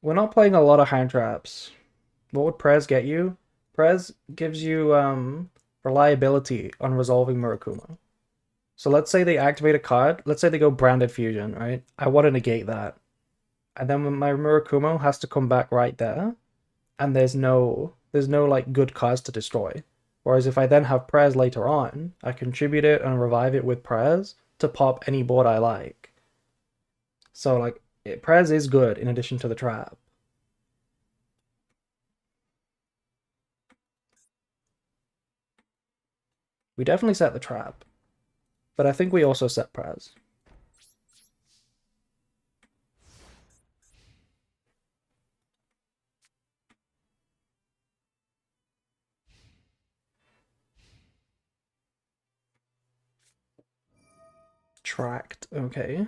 We're not playing a lot of hand traps. What would Prez get you? Prez gives you reliability on resolving Murakumo. So let's say they activate a card. Let's say they go Branded Fusion, right? I want to negate that. And then my Murakumo has to come back right there. And there's no like good cards to destroy. Whereas if I then have Prez later on, I contribute it and revive it with Prez to pop any board I like. So like Prez is good in addition to the trap. We definitely set the trap. But I think we also set Prez. Tracked, okay.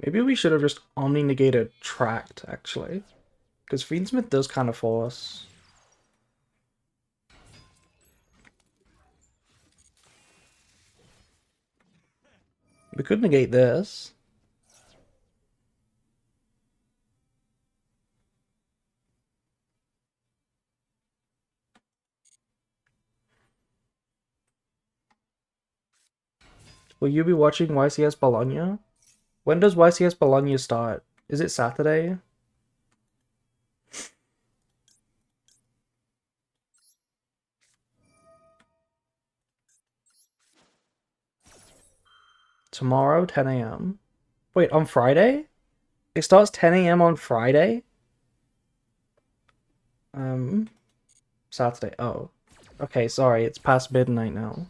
Maybe we should have just omni-negated tracked, actually. Because Fiendsmith does kind of force. We could negate this. Will you be watching YCS Bologna? When does YCS Bologna start? Is it Saturday? Tomorrow, 10 a.m. Wait, on Friday? It starts 10 a.m. on Friday? Um, Saturday. Oh. Okay, sorry, it's past midnight now.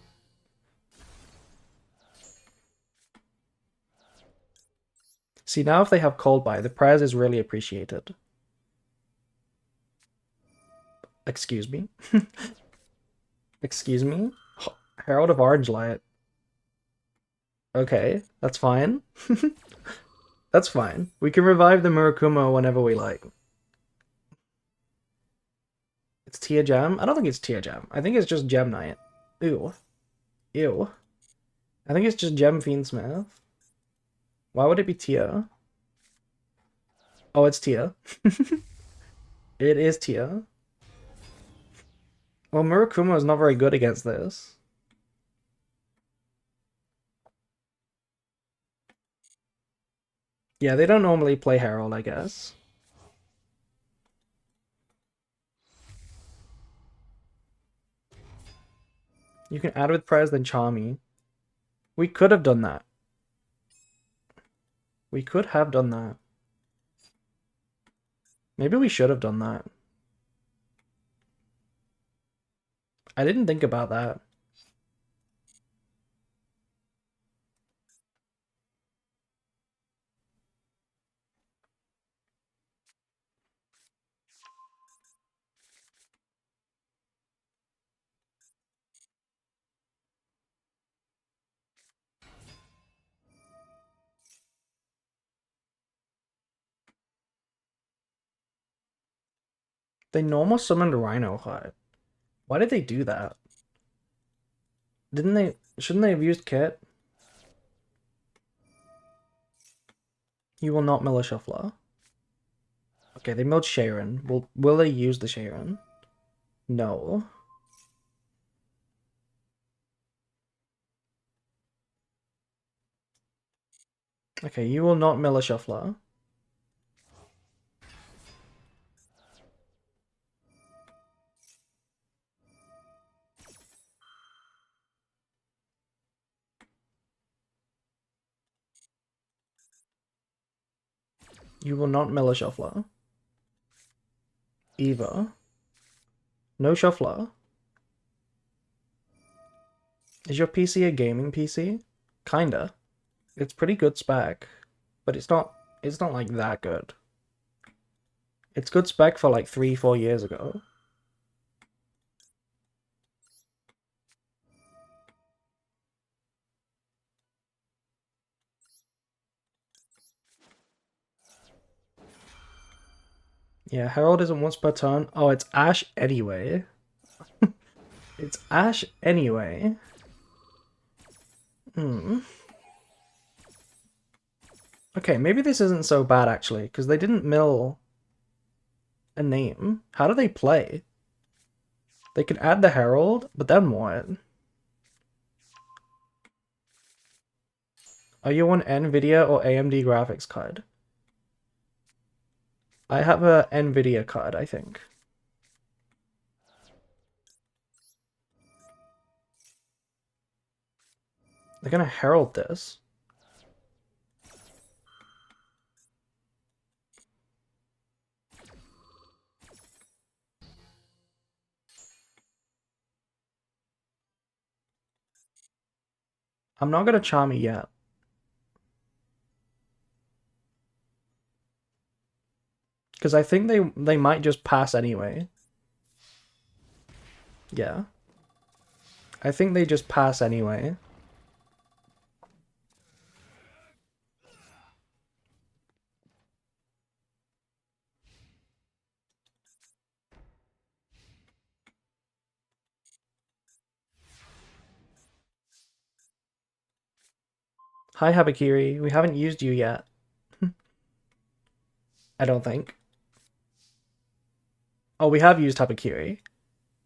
See, now if they have cold buy, the prize is really appreciated. Excuse me? Excuse me? Herald of Orange Light. Okay, that's fine. That's fine. We can revive the Murakumo whenever we like. It's Tia Gem? I don't think it's Tia Gem. I think it's just Gem Knight. Ew. Ew. I think it's just Gem Fiendsmith. Why would it be Tia? Oh, it's Tia. It is Tia. Well, Murakumo is not very good against this. Yeah, they don't normally play Herald, I guess. You can add with Prez, then Charmy. We could have done that. We could have done that. Maybe we should have done that. I didn't think about that. They normal summoned Rhino Hide. Why did they do that? Didn't they? Shouldn't they have used Kit? You will not mill a Shuffler. Okay, they milled Sharon. Will they use the Sharon? No. Okay, you will not mill a Shuffler. You will not mill a Shuffler. Eva. No Shuffler. Is your PC a gaming PC? Kinda. It's pretty good spec, but it's not like that good. It's good spec for like 3-4 years ago. Yeah, Herald isn't once per turn. Oh, it's Ash anyway. It's Ash anyway. Okay, maybe this isn't so bad actually, because they didn't mill a name. How do they play? They could add the Herald, but then what? Are you on NVIDIA or AMD graphics card? I have a NVIDIA card, I think. They're gonna Herald this. I'm not gonna charm it yet. Because I think they might just pass anyway. Yeah. I think they just pass anyway. Hi, Habakiri. We haven't used you yet. I don't think. Oh, we have used Habakiri.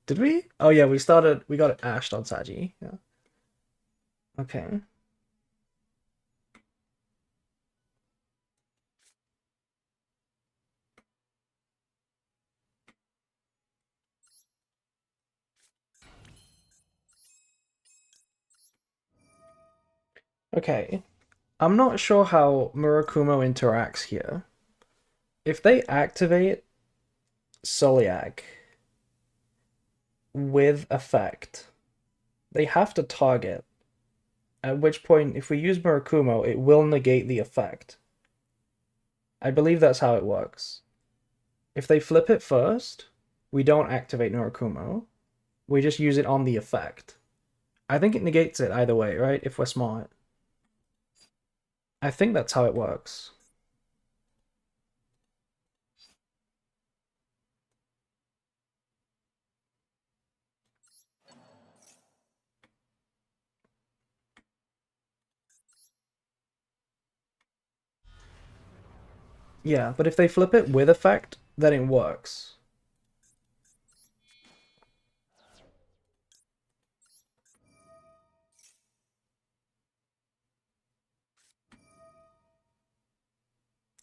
Did we? Oh yeah, we got it ashed on Saji. Yeah. Okay. Okay. I'm not sure how Murakumo interacts here. If they activate Soliak with effect, they have to target. At which point, if we use Murakumo, it will negate the effect. I believe that's how it works. If they flip it first, we don't activate Murakumo. We just use it on the effect. I think it negates it either way, right? If we're smart. I think that's how it works. Yeah, but if they flip it with effect, then it works.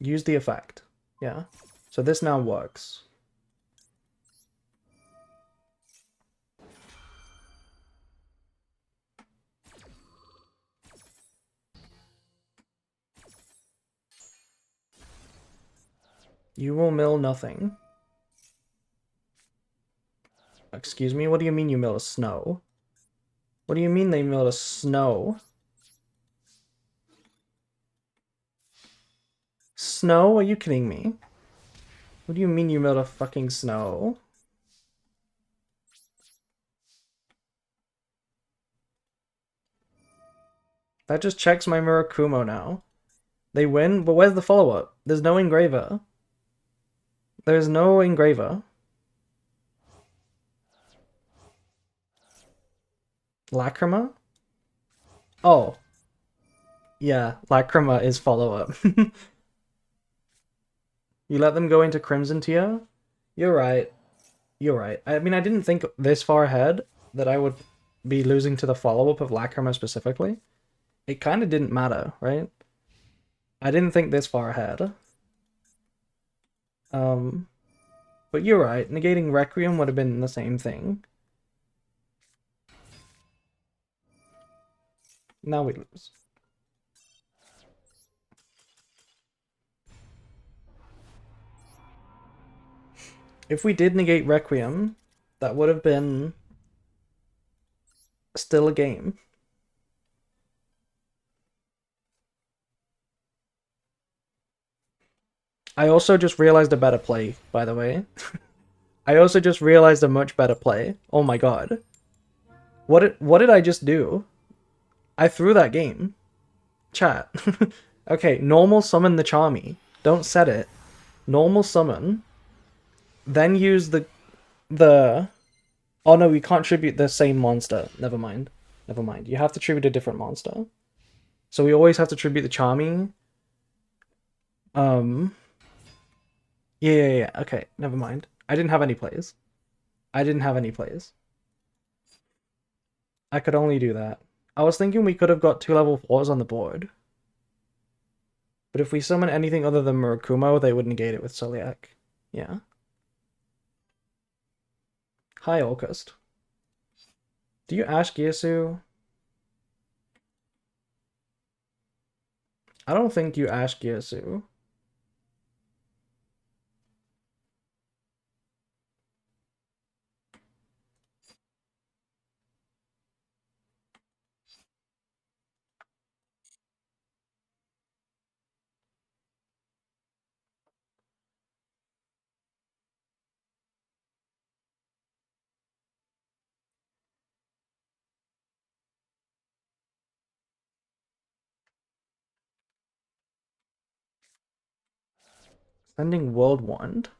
Use the effect. Yeah. So this now works. You will mill nothing. Excuse me, what do you mean you mill a snow? What do you mean they milled a snow? Snow? Are you kidding me? What do you mean you milled a fucking snow? That just checks my Murakumo now. They win, but where's the follow-up? There's no engraver. There's no engraver. Lacrima? Oh. Yeah, Lacrima is follow-up. You let them go into Crimson tier? You're right. You're right. I mean, I didn't think this far ahead that I would be losing to the follow-up of Lacrima specifically. It kind of didn't matter, right? I didn't think this far ahead. But you're right. Negating Requiem would have been the same thing. Now we lose. If we did negate Requiem, that would have been still a game. I also just realized a better play, by the way. I also just realized a much better play. Oh my god. What did I just do? I threw that game. Chat. Okay, normal summon the Charmy. Don't set it. Normal summon. Then use the oh no, we can't tribute the same monster. Never mind. Never mind. You have to tribute a different monster. So we always have to tribute the Charmy. Um yeah. Okay, never mind. I didn't have any plays. I didn't have any plays. I could only do that. I was thinking we could have got 2 level 4s on the board. But if we summon anything other than Murakumo, they would negate it with Soliak. Yeah. Hi, Orcust. Do you Ash Gyasu? I don't think you Ash Gyasu. Sending World Wand.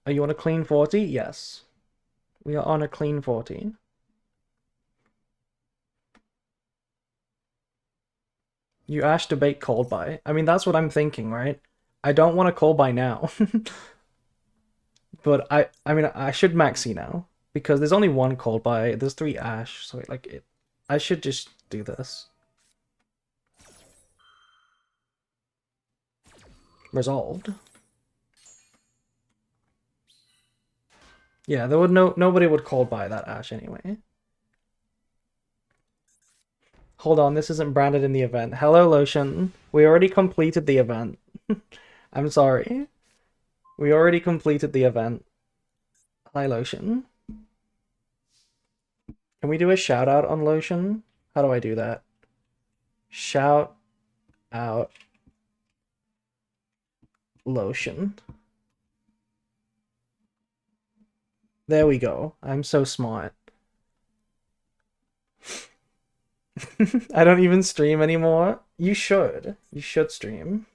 Are you on a clean 40? Yes. We are on a clean 40. You Ash debate cold buy. I mean, that's what I'm thinking, right? I don't want to cold buy now. But I mean, I should maxi now. Because there's only one cold buy. There's 3 Ash. So, like, I should just do this. Resolved. Yeah, there would nobody would cold buy that Ash anyway. Hold on, this isn't branded in the event. Hello, Lotion. We already completed the event. I'm sorry. We already completed the event. Hi, Lotion. Can we do a shout out on Lotion? How do I do that? Shout out Lotion. There we go. I'm so smart. I don't even stream anymore. You should. You should stream.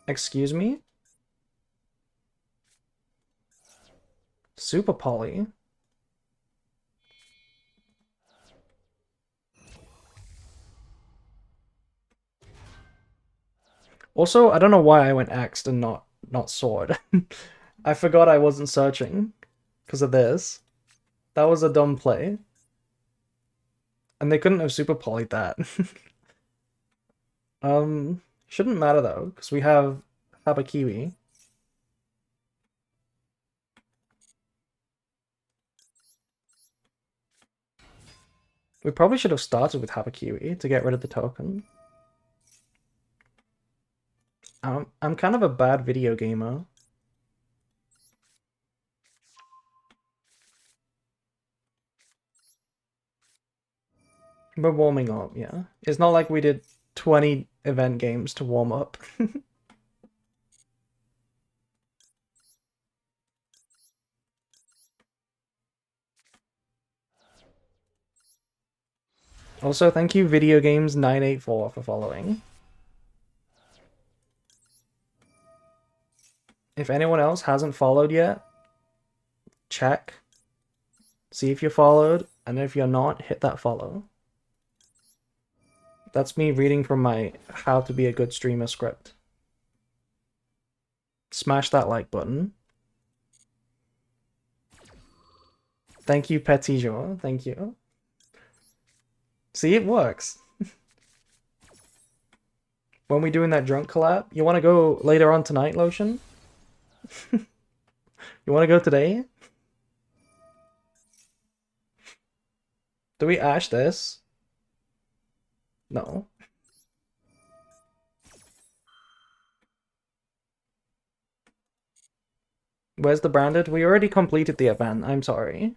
Excuse me? Super Poly. Also, I don't know why I went axed and not sword. I forgot I wasn't searching because of this. That was a dumb play. And they couldn't have super polyed that. Shouldn't matter though, because we have Habakiwi. We probably should have started with Habakiwi to get rid of the token. I'm kind of a bad video gamer. We're warming up, yeah. It's not like we did 20 event games to warm up. Also, thank you Video Games 984 for following. If anyone else hasn't followed yet, check. See if you're followed, and if you're not, hit that follow. That's me reading from my How to Be a Good Streamer script. Smash that like button. Thank you, Petit Jour. Thank you. See, it works. When we doing that drunk collab, you want to go later on tonight, Lotion? You want to go today? Do we ash this? No. Where's the branded? We already completed the event. I'm sorry.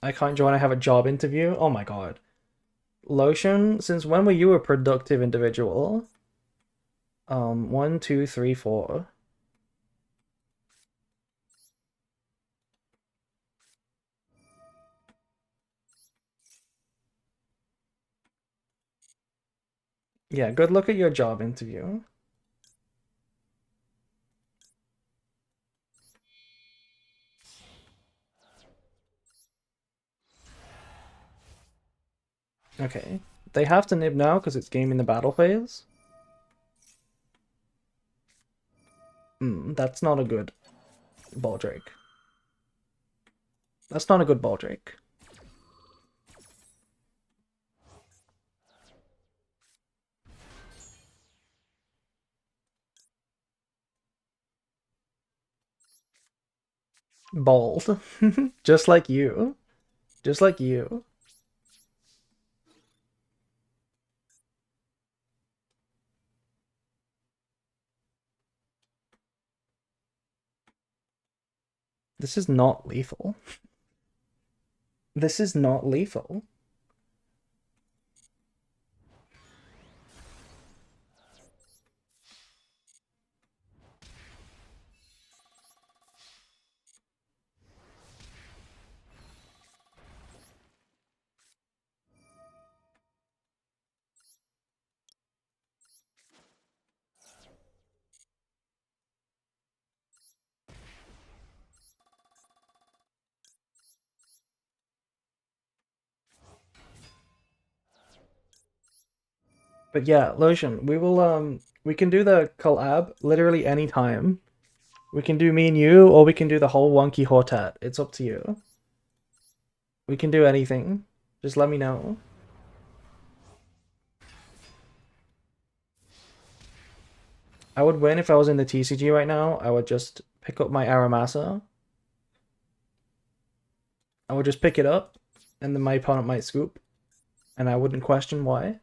I can't join. I have a job interview. Oh my god. Lotion, since when were you a productive individual? One, two, three, four. Yeah, good luck at your job interview. Okay. They have to nib now because it's game in the battle phase. That's not a good ball drake. That's not a good ball drake. Bald. Just like you. Just like you. This is not lethal. This is not lethal. But yeah, Lotion, we can do the collab literally anytime. We can do me and you, or we can do the whole wonky Hortat. It's up to you. We can do anything. Just let me know. I would win if I was in the TCG right now. I would just pick up my Aramasa. I would just pick it up, and then my opponent might scoop, and I wouldn't question why.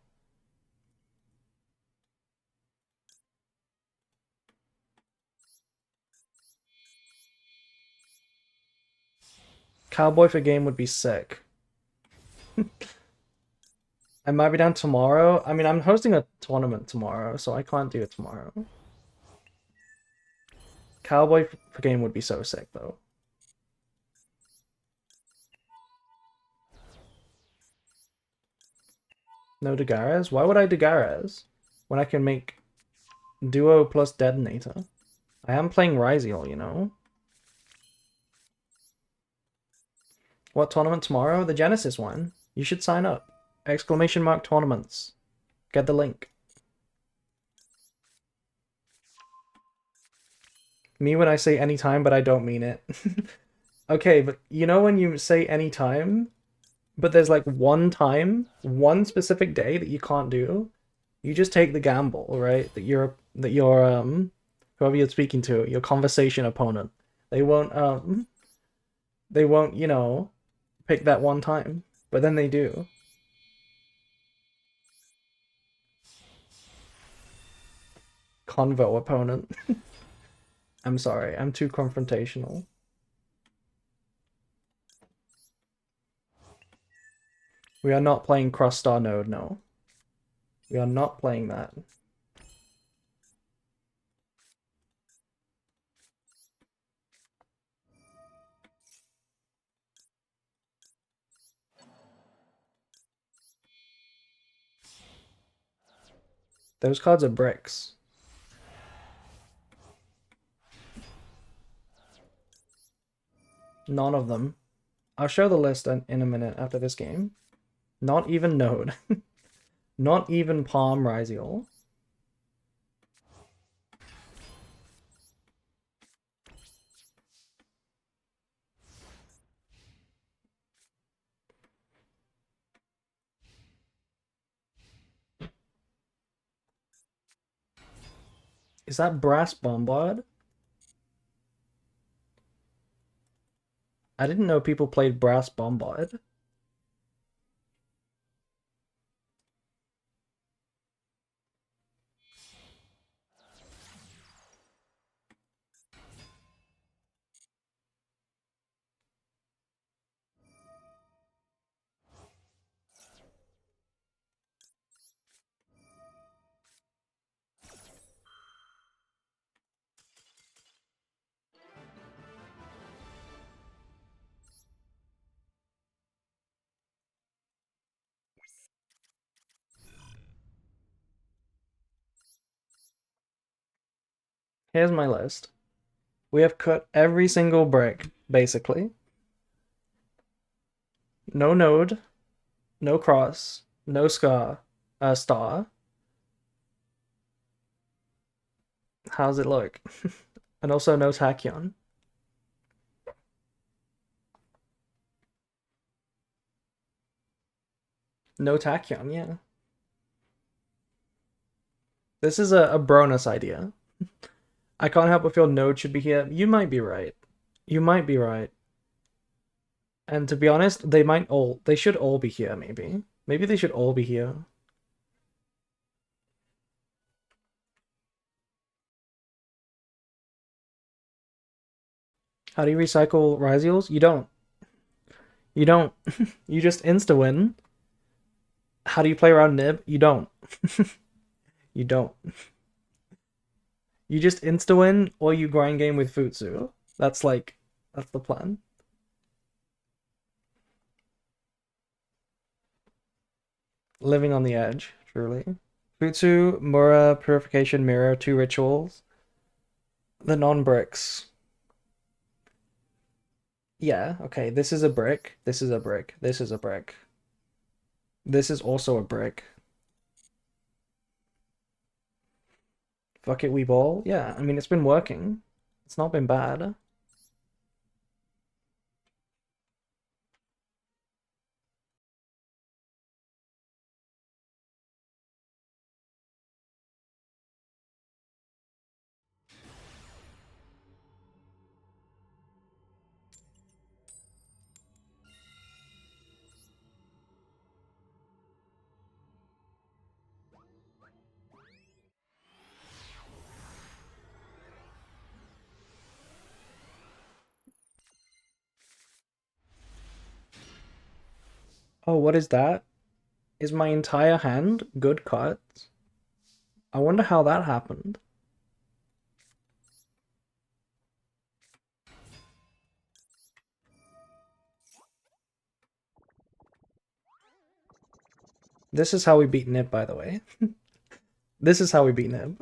Cowboy for game would be sick. I might be down tomorrow. I mean, I'm hosting a tournament tomorrow, so I can't do it tomorrow. Cowboy for game would be so sick, though. No Dagares? Why would I Dagares when I can make Duo plus Detonator? I am playing Ryziel, you know? What tournament tomorrow? The Genesis one. You should sign up. Exclamation mark tournaments. Get the link. Me when I say anytime, but I don't mean it. Okay, but you know when you say anytime, but there's like one time, one specific day that you can't do, you just take the gamble, right? That your whoever you're speaking to, your conversation opponent, they won't they won't, pick that one time. But then they do. Convo opponent. I'm sorry, I'm too confrontational. We are not playing Cross Star Node, no. We are not playing that. Those cards are bricks. None of them. I'll show the list in a minute after this game. Not even Node. Not even Palm Ryziel. Is that Brass Bombard? I didn't know people played Brass Bombard. Here's my list. We have cut every single brick, basically. No node, no cross, no star. How's it look? And also no tachyon. No tachyon, yeah. This is a bonus idea. I can't help but feel node should be here. You might be right. You might be right. And to be honest, they should all be here, maybe. Maybe they should all be here. How do you recycle Ryzials? You don't. You don't. You just insta-win. How do you play around Nib? You don't. You don't. You just insta-win or you grind game with Futsu. That's the plan. Living on the edge, truly. Futsu, Mura, Purification, Mirror, 2 rituals. The non-bricks. Yeah, okay, this is a brick. This is a brick. This is a brick. This is also a brick. Fuck it, we ball. Yeah, I mean, it's been working. It's not been bad. Oh, what is that? Is my entire hand good cards? I wonder how that happened. This is how we beat Nib, by the way. This is how we beat Nib.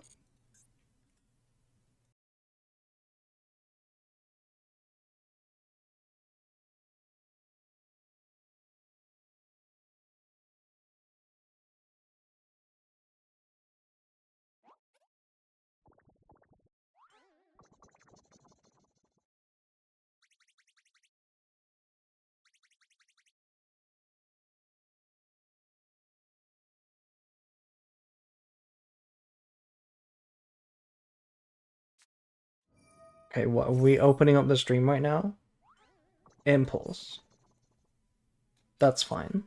Okay, what are we opening up the stream right now? Impulse. That's fine.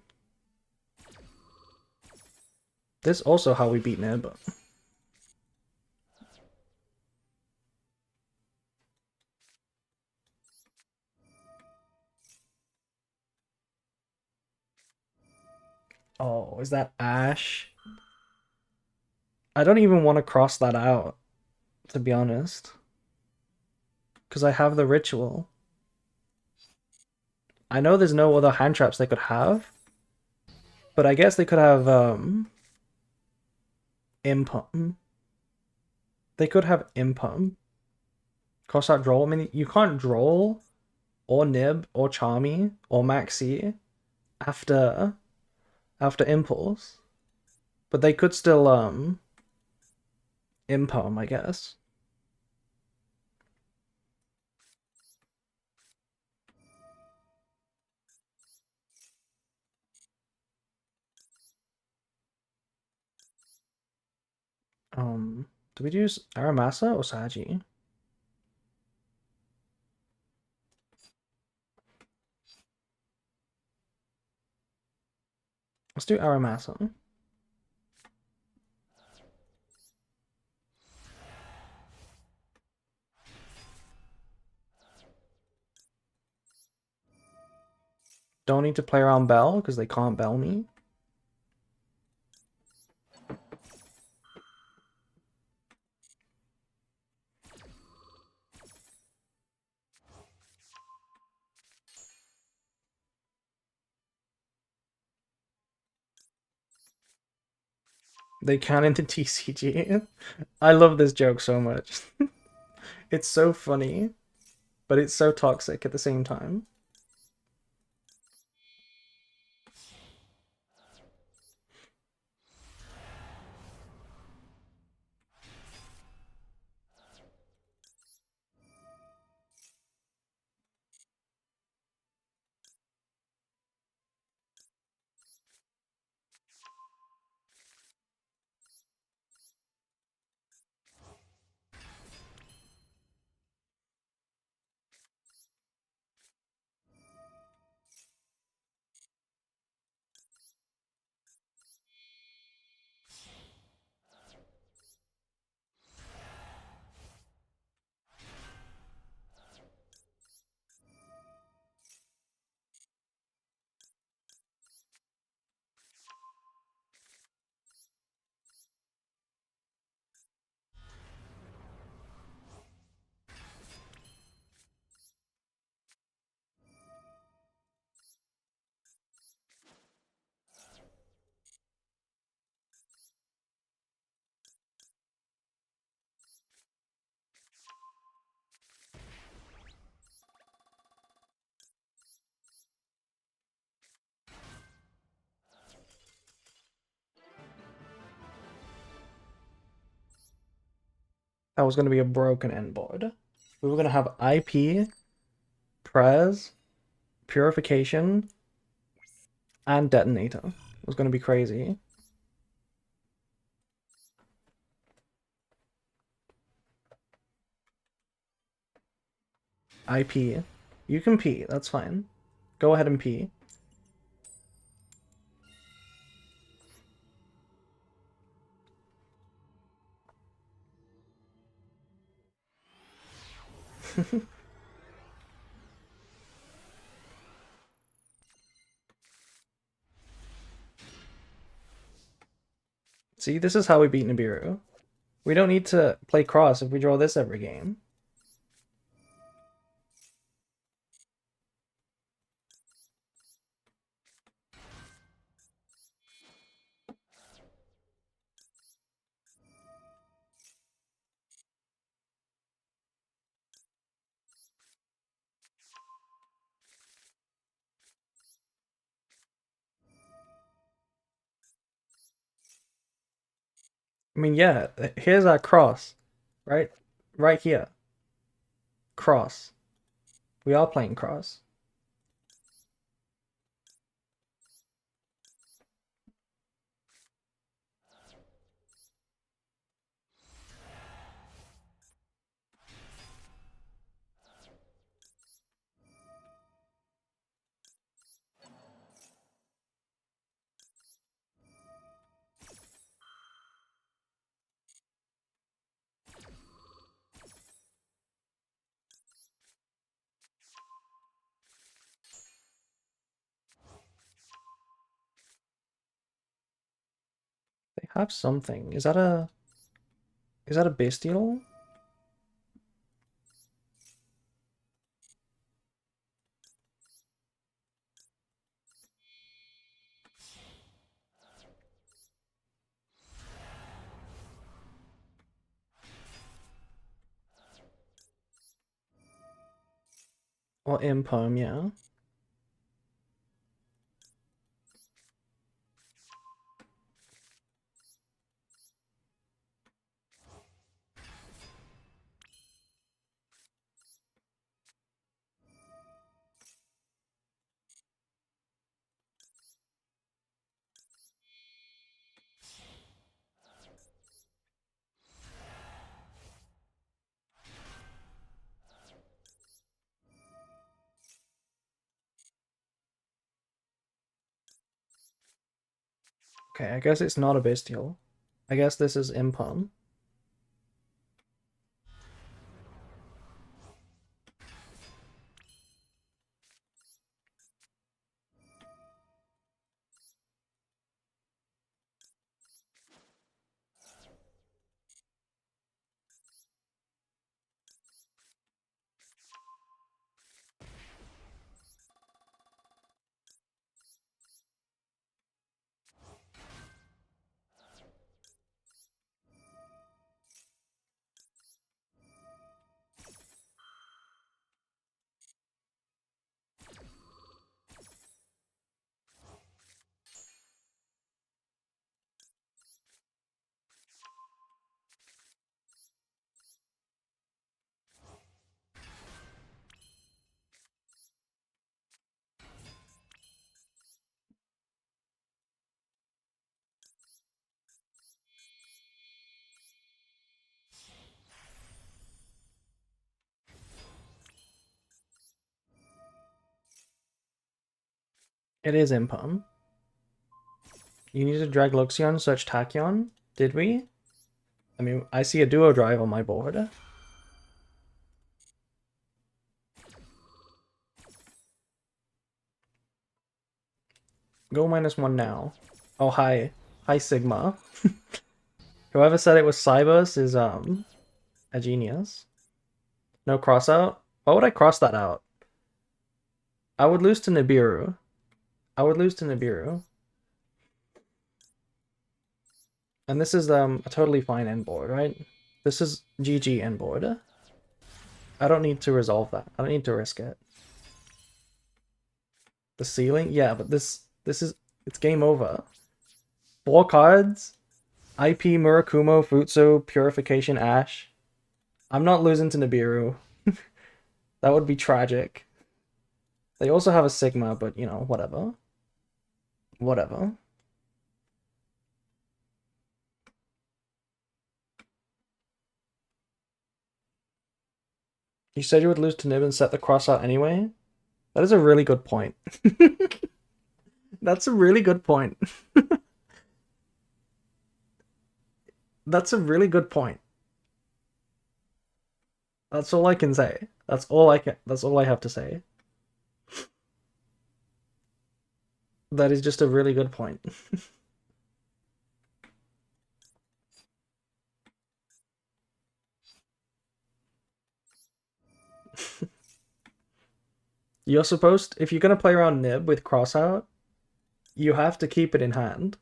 This also how we beat Nib. Oh, is that Ash? I don't even want to cross that out, to be honest. Because I have the ritual. I know there's no other hand traps they could have. But I guess they could have Impum. They could have Impum. Cross out Droll. I mean, you can't Droll or Nib or Charmy or Maxi after Impulse. But they could still Impum, I guess. Do we use Aramasa or Saji? Let's do Aramasa. Don't need to play around Bell because they can't Bell me. They can into TCG. I love this joke so much. It's so funny, but it's so toxic at the same time. That was going to be a broken end board. We were going to have IP, Prez, Purification, and Detonator. It was going to be crazy. IP. You can P, that's fine. Go ahead and P. See, this is how we beat Nibiru. We don't need to play cross if we draw this every game. I mean, yeah, here's our cross, right? Right here. Cross. We are playing cross. They have something. Is that a bestial? Or Imperm, yeah. Okay, I guess it's not a bestial. I guess this is Imperm. It is Impum. You need to drag Luxion, search Tachyon. Did we? I mean, I see a duo drive on my board. Go -1 now. Oh, hi. Hi, Sigma. Whoever said it was Cybus is, a genius. No cross out? Why would I cross that out? I would lose to Nibiru. I would lose to Nibiru. And this is, a totally fine end board, right? This is GG end board. I don't need to resolve that. I don't need to risk it. The ceiling? Yeah, but this is... It's game over. 4 cards? IP, Murakumo, Futsu, Purification, Ash. I'm not losing to Nibiru. That would be tragic. They also have a Sigma, but, you know, whatever. Whatever. You said you would lose to Nib and set the cross out anyway? That is a really good point. That's a really good point. That's a really good point. That's all I can say. That's all I have to say. That is just a really good point. You're supposed, if you're gonna play around Nib with crossout, you have to keep it in hand.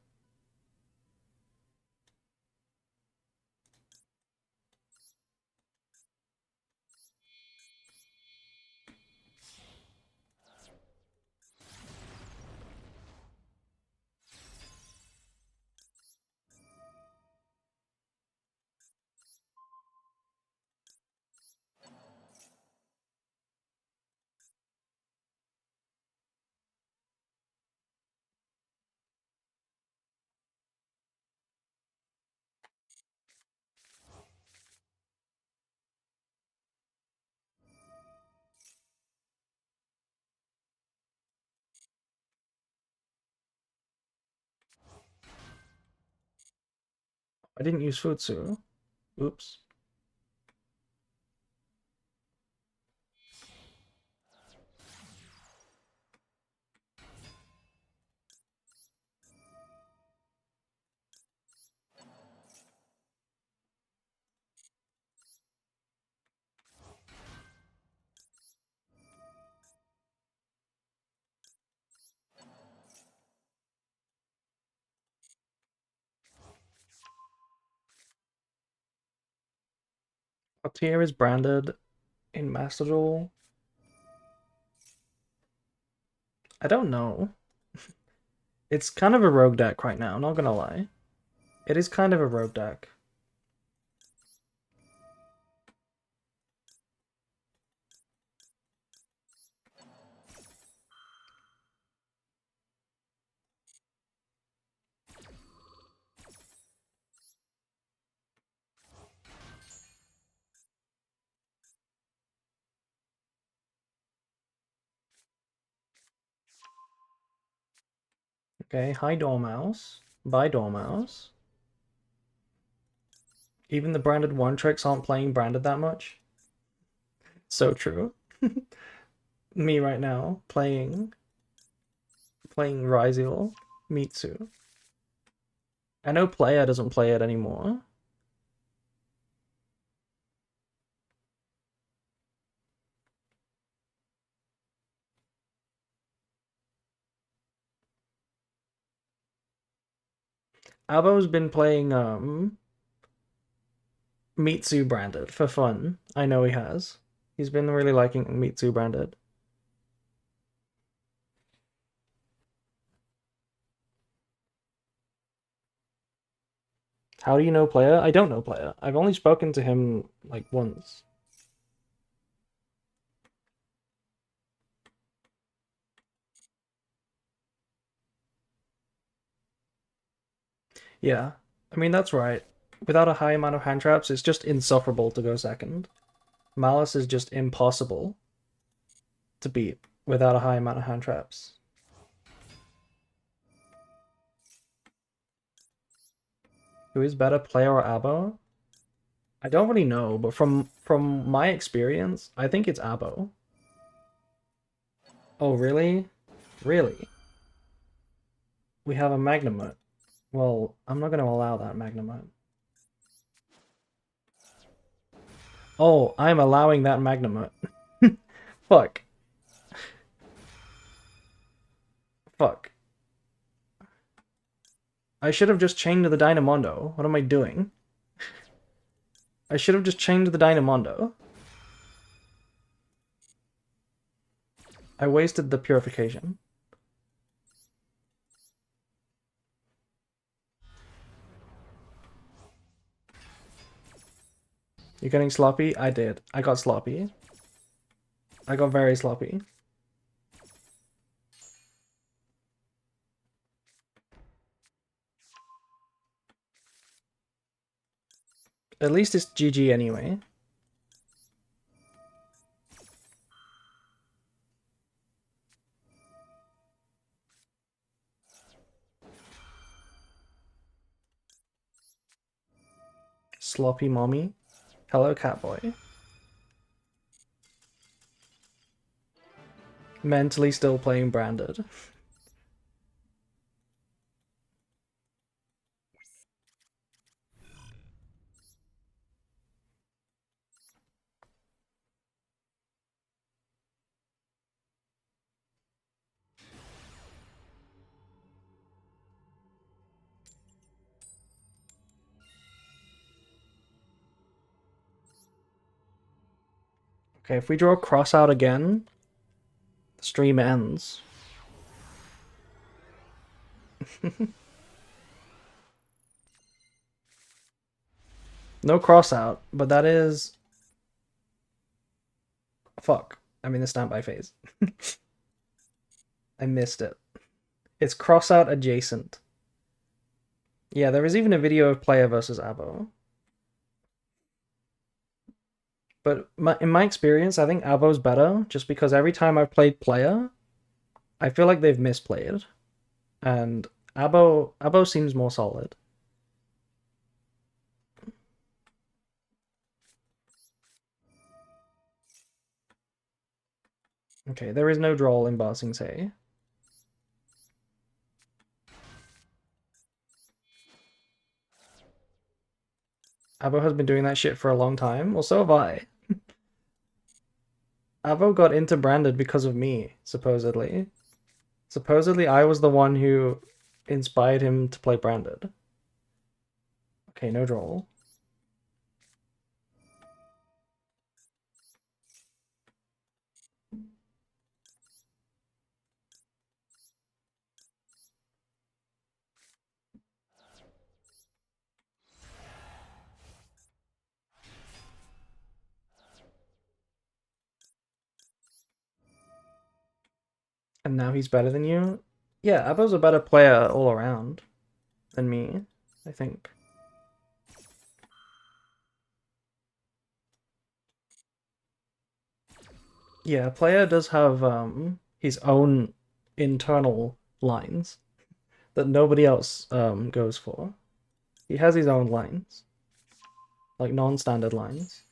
I didn't use Futsu. Oops. What tier is branded in Master Duel? I don't know. It's kind of a rogue deck right now, not gonna lie. It is kind of a rogue deck. Okay, hi Dormouse. Bye Dormouse. Even the branded one tricks aren't playing branded that much. So true. Me right now playing Ryziel, Mitsu. I know Player doesn't play it anymore. Abo's been playing Mitsu branded for fun. I know he has. He's been really liking Mitsu branded. How do you know Player? I don't know Player. I've only spoken to him like once. Yeah, I mean that's right. Without a high amount of hand traps, it's just insufferable to go second. Malice is just impossible to beat without a high amount of hand traps. Who is better, player or Abo? I don't really know, but from my experience, I think it's Abo. Oh, really? Really? We have a Magnemite. Well, I'm not going to allow that Magnemite. Oh, I'm allowing that Magnemite. Fuck. Fuck. I should have just chained the Dynamondo. What am I doing? I should have just chained the Dynamondo. I wasted the purification. You're getting sloppy? I did. I got sloppy. I got very sloppy. At least it's GG anyway. Sloppy mommy. Hello, Catboy. Mentally still playing branded. Okay, if we draw cross out again, the stream ends. No cross out, but that is... Fuck. I mean the standby phase. I missed it. It's cross out adjacent. Yeah, there is even a video of player versus Abo. But in my experience, I think Abo's better, just because every time I've played player, I feel like they've misplayed. And Abo seems more solid. Okay, there is no draw in Ba Sing Se. Abo has been doing that shit for a long time. Well, so have I. Abo got into branded because of me, supposedly. Supposedly, I was the one who inspired him to play branded. Okay, no draw. And now he's better than you? Yeah, Abo's a better player all around than me, I think. Yeah, player does have his own internal lines that nobody else goes for. He has his own lines, like non-standard lines.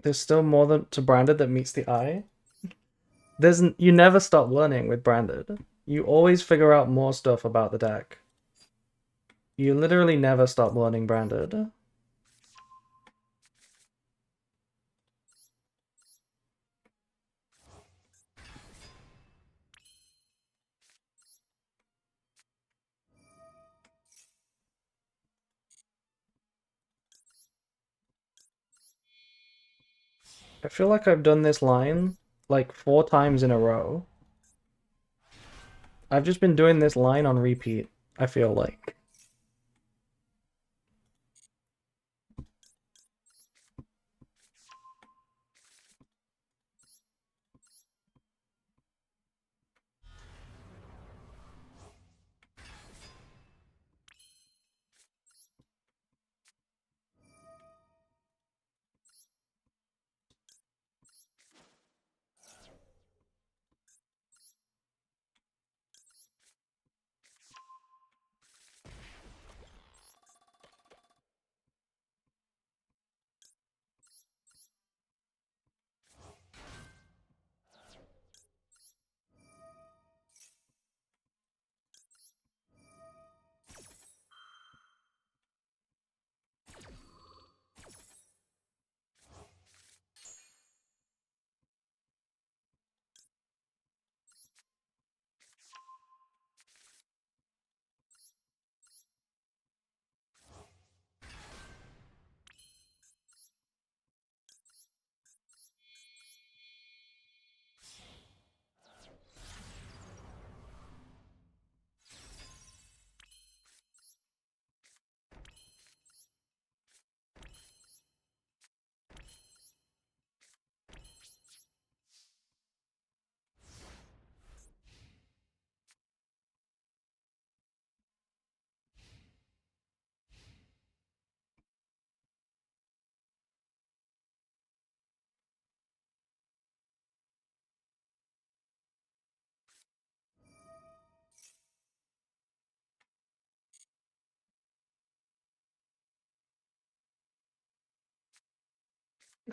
There's still more to branded that meets the eye. You never stop learning with branded. You always figure out more stuff about the deck. You literally never stop learning branded. I feel like I've done this line like 4 times in a row. I've just been doing this line on repeat, I feel like.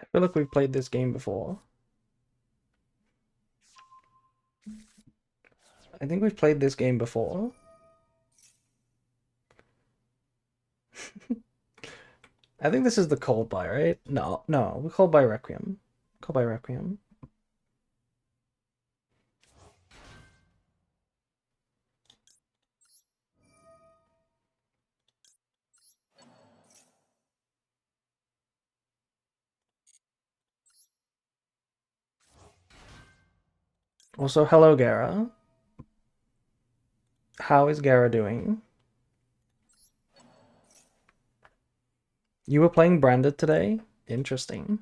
I feel like we've played this game before. I think we've played this game before. I think this is the Cold by, right? No, no, we Cold by Requiem. Cold by Requiem. Also, hello, Gara. How is Gara doing? You were playing Branded today? Interesting.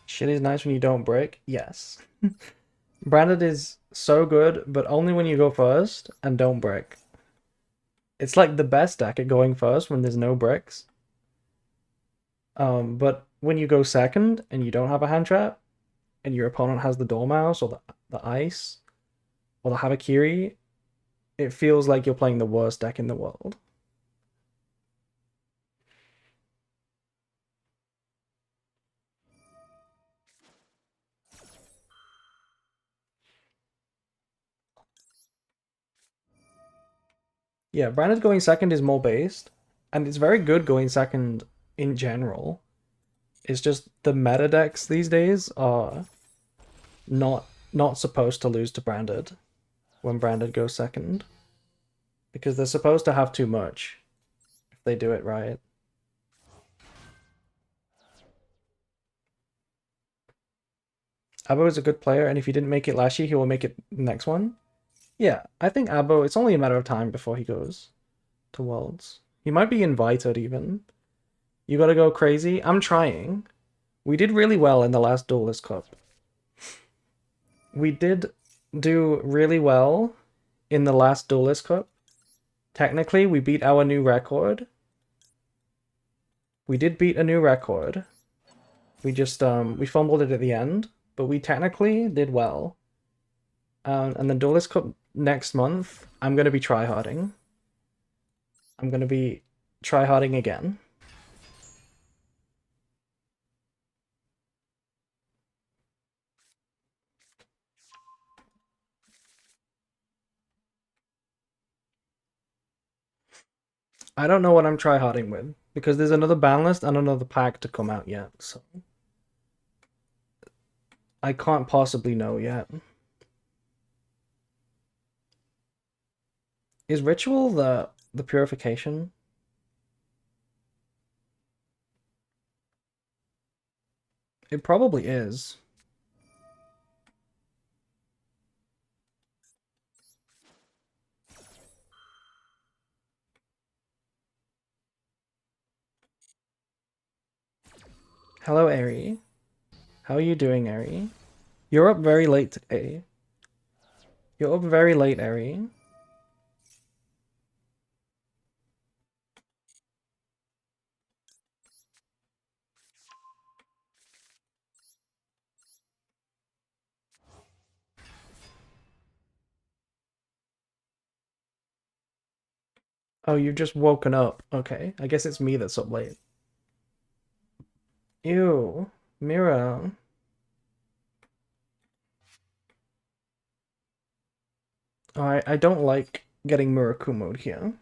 Shit is nice when you don't break? Yes. Branded is so good, but only when you go first and don't break. It's like the best deck at going first when there's no bricks. But when you go second and you don't have a hand trap, and your opponent has the Dormouse or the Ice or the Habakiri, it feels like you're playing the worst deck in the world. Yeah, Branded going second is more based, and it's very good going second in general. It's just the meta decks these days are not not supposed to lose to Branded when Branded goes second because they're supposed to have too much if they do it right. Abo is a good player, and if he didn't make it last year, he will make it next one. Yeah, I think Abo, it's only a matter of time before he goes to Worlds. He might be invited even. You gotta go crazy. I'm trying. We did really well in the last Duelist Cup. We did do really well in the last Duelist Cup. Technically, we beat our new record. We did beat a new record. We just we fumbled it at the end, but we technically did well. And the Duelist Cup next month, I'm gonna be tryharding. I'm gonna be tryharding again. I don't know what I'm tryharding with because there's another ban list and another pack to come out yet, so I can't possibly know yet. Is Ritual the purification? It probably is. Hello, Eri. How are you doing, Eri? You're up very late today. You're up very late, Eri. Oh, you've just woken up. Okay, I guess it's me that's up late. Ew, Mira. I don't like getting Murakumo'd here.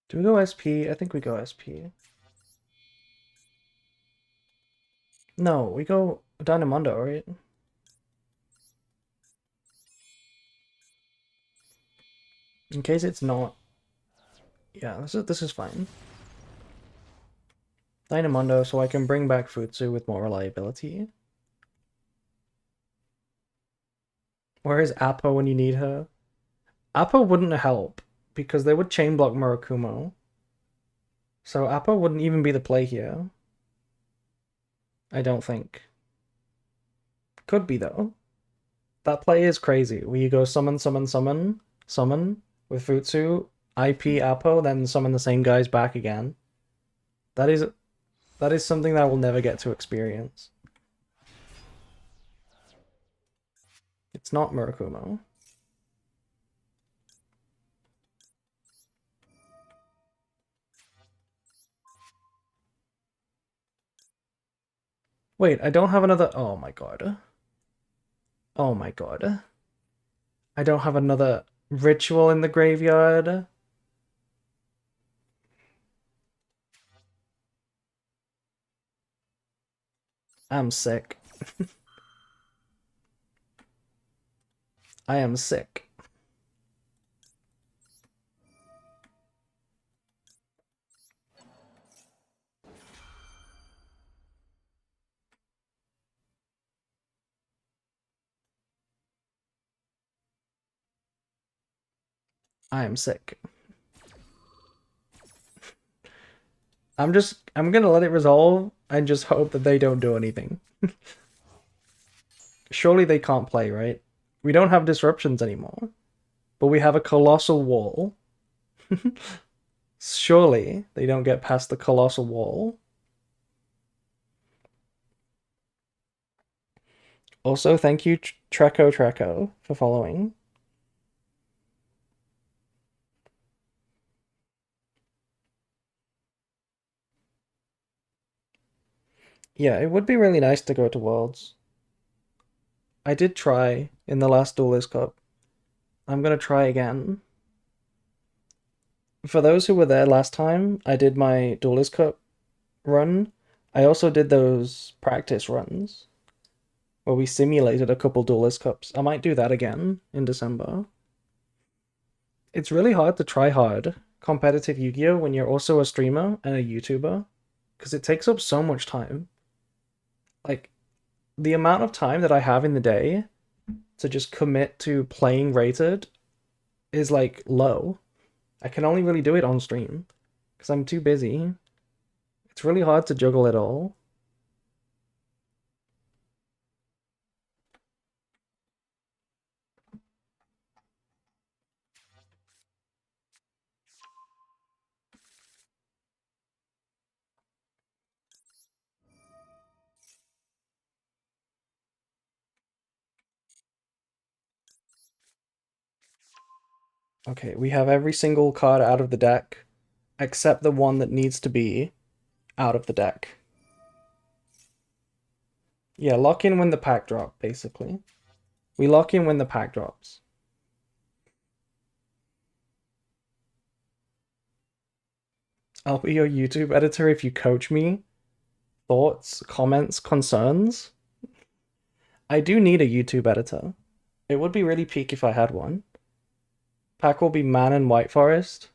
Do we go SP? I think we go SP. No, we go Dynamondo, right? In case it's not. Yeah, this is fine. Dynamondo, so I can bring back Futsu with more reliability. Where is Appa when you need her? Appa wouldn't help, because they would chain block Murakumo. So Appa wouldn't even be the play here. I don't think. Could be though. That play is crazy. Where you go summon, summon, summon, summon with Futsu, IP Appo, then summon the same guys back again. That is something that I will never get to experience. It's not Murakumo. Wait, I don't have another. Oh my god. Oh my god. I don't have another ritual in the graveyard. I'm sick. I am sick. I am sick. I'm gonna let it resolve and just hope that they don't do anything. Surely they can't play, right? We don't have disruptions anymore, but we have a colossal wall. Surely they don't get past the colossal wall. Also, thank you, Treco, for following. Yeah, it would be really nice to go to Worlds. I did try in the last Duelist Cup. I'm gonna try again. For those who were there last time, I did my Duelist Cup run. I also did those practice runs where we simulated a couple Duelist Cups. I might do that again in December. It's really hard to try hard competitive Yu-Gi-Oh when you're also a streamer and a YouTuber because it takes up so much time. Like the amount of time that I have in the day to just commit to playing rated is like low. I can only really do it on stream because I'm too busy. It's really hard to juggle it all. Okay, we have every single card out of the deck except the one that needs to be out of the deck. Yeah, lock in when the pack drop, basically. We lock in when the pack drops. I'll be your YouTube editor if you coach me. Thoughts, comments, concerns? I do need a YouTube editor. It would be really peak if I had one. Pack will be Man and White Forest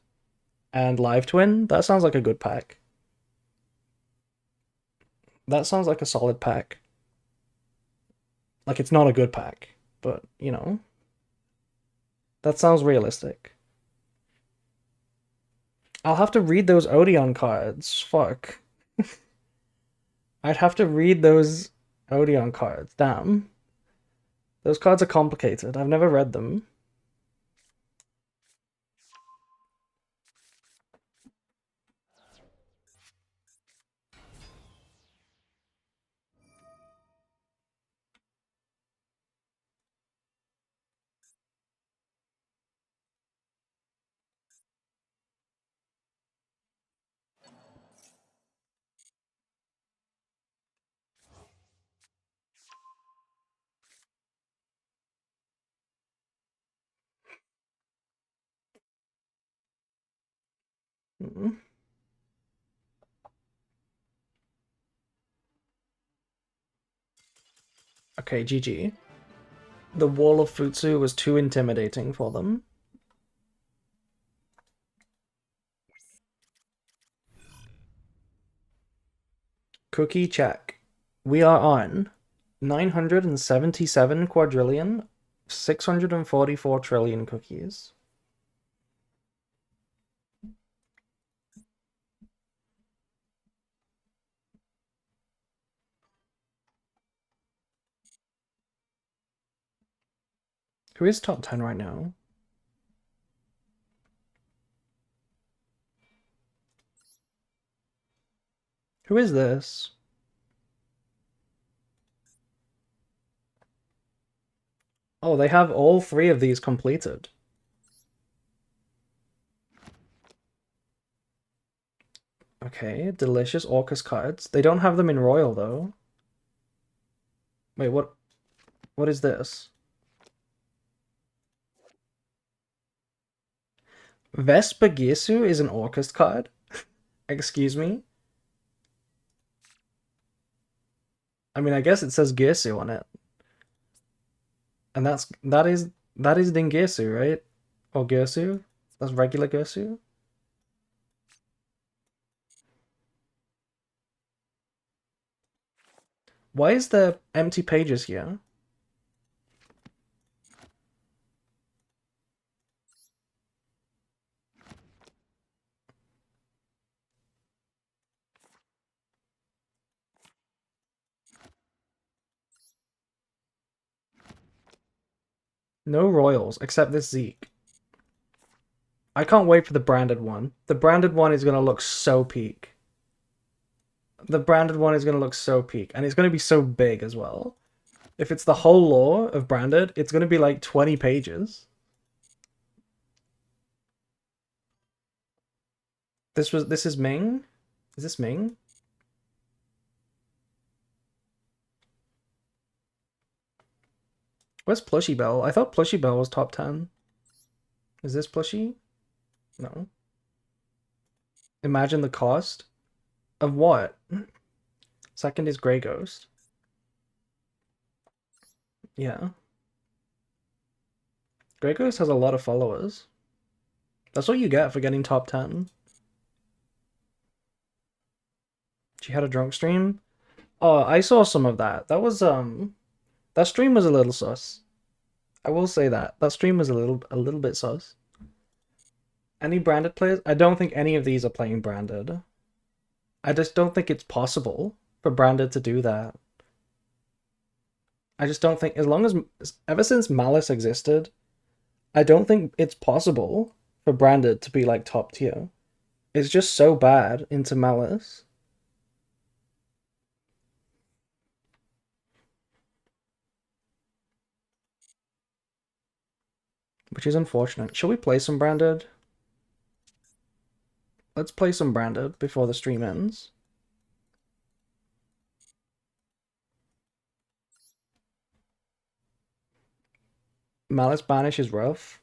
and Live Twin. That sounds like a good pack. That sounds like a solid pack. Like it's not a good pack, but you know, that sounds realistic. I'll have to read those Odeon cards. Fuck. I'd have to read those Odeon cards. Damn. Those cards are complicated. I've never read them. Mm. Okay, GG. The wall of Futsu was too intimidating for them. Cookie check. We are on 977 quadrillion, 644 trillion cookies. Who is top 10 right now? Who is this? Oh, they have all three of these completed. Okay, delicious Orcus cards. They don't have them in Royal, though. Wait, what? What is this? Vespa Girsu is an Orcus card? Excuse me? I mean, I guess it says Girsu on it. And that is Dingirsu, right? Or Girsu? That's regular Girsu? Why is there empty pages here? No Royals, except this Zeke. I can't wait for the branded one. The branded one is gonna look so peak. The branded one is gonna look so peak, and it's gonna be so big as well. If it's the whole lore of branded, it's gonna be like 20 pages. This is Ming? Is this Ming? Where's Plushy Bell? I thought Plushy Bell was top 10. Is this Plushy? No. Imagine the cost of what? Second is Grey Ghost. Yeah. Grey Ghost has a lot of followers. That's what you get for getting top 10. She had a drunk stream? Oh, I saw some of that. That stream was a little sus. I will say that. That stream was a little bit sus. Any branded players? I don't think any of these are playing branded. I just don't think it's possible for branded to do that. I just don't think, as long as, ever since Malice existed, I don't think it's possible for branded to be like top tier. It's just so bad into Malice. Which is unfortunate. Shall we play some branded? Let's play some branded before the stream ends. Malice Banish is rough.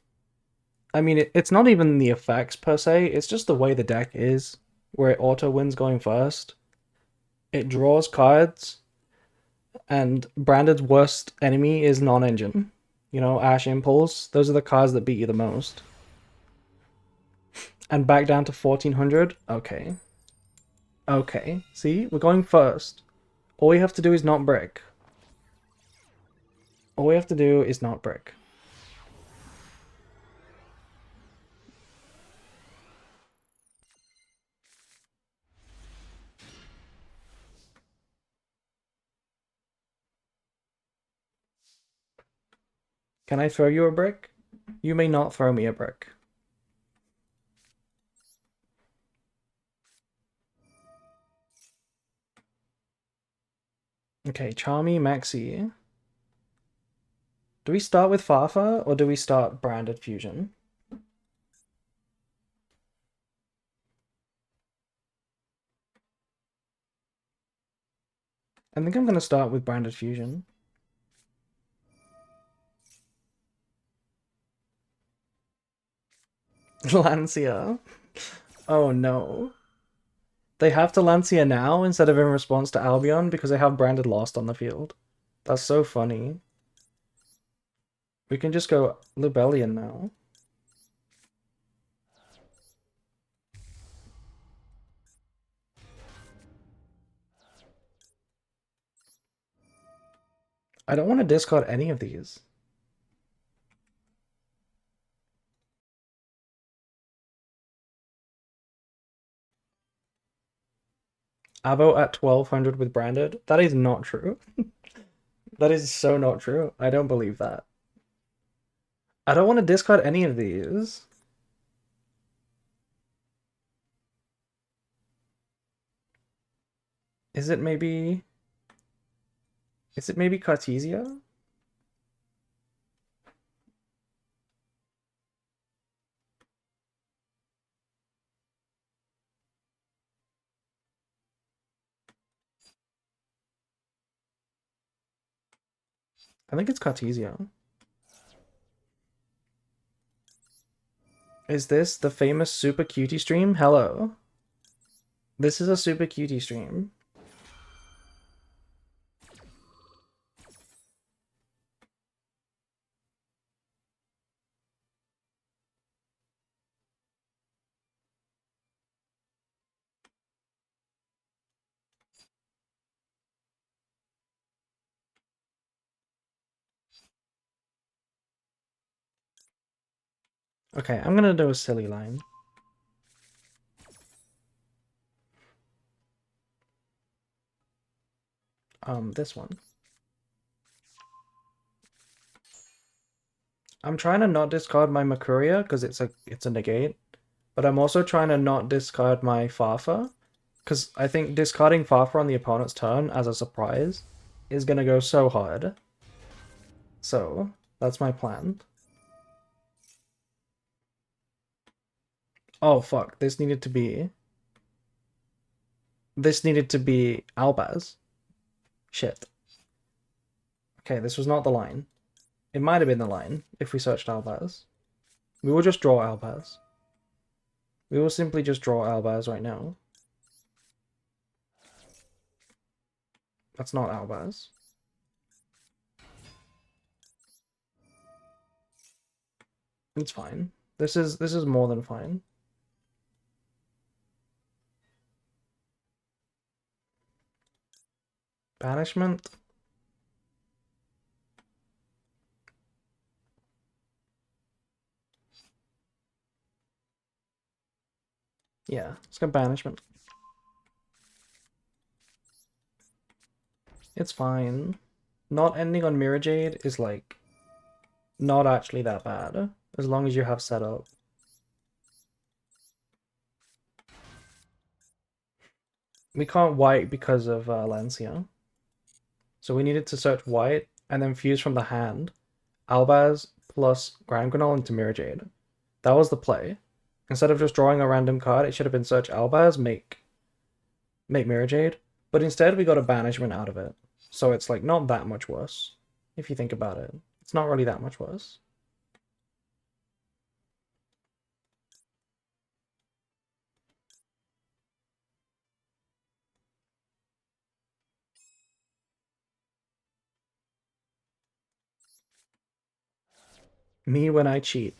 I mean, it's not even the effects per se, it's just the way the deck is, where it auto wins going first. It draws cards, and Branded's worst enemy is non-engine. You know, Ash Impulse, those are the cards that beat you the most. And back down to 1400? Okay. Okay, see? We're going first. All we have to do is not brick. All we have to do is not brick. Can I throw you a brick? You may not throw me a brick. Okay, Charmy, Maxi. Do we start with Fafa, or do we start Branded Fusion? I think I'm going to start with Branded Fusion. Lancia. Oh no. They have to Lancia now instead of in response to Albion because they have Branded Lost on the field. That's so funny. We can just go Lubellion now. I don't want to discard any of these. Avo at 1200 with branded. That is not true. That is so not true. I don't believe that. I don't want to discard any of these. Is it maybe... Is it maybe Cartesia? I think it's Cartesia. Is this the famous Super Cutie stream? Hello. This is a Super Cutie stream. Okay, I'm gonna do a silly line. This one. I'm trying to not discard my Makuria because it's a negate, but I'm also trying to not discard my Farfa because I think discarding Farfa on the opponent's turn as a surprise is gonna go so hard. So that's my plan. Oh fuck! This needed to be. This needed to be Albaz. Shit. Okay, this was not the line. It might have been the line if we searched Albaz. We will just draw Albaz. We will simply just draw Albaz right now. That's not Albaz. It's fine. This is more than fine. Banishment. Yeah, let's go banishment. It's fine. Not ending on Mirror Jade is like not actually that bad as long as you have setup. We can't white because of Lancia. So we needed to search white and then fuse from the hand Albaz plus Grand Granol into Mirror Jade. That was the play. Instead of just drawing a random card, it should have been search Albaz, make Mirror Jade. But instead we got a banishment out of it. So it's like not that much worse, if you think about it. It's not really that much worse. Me when I cheat.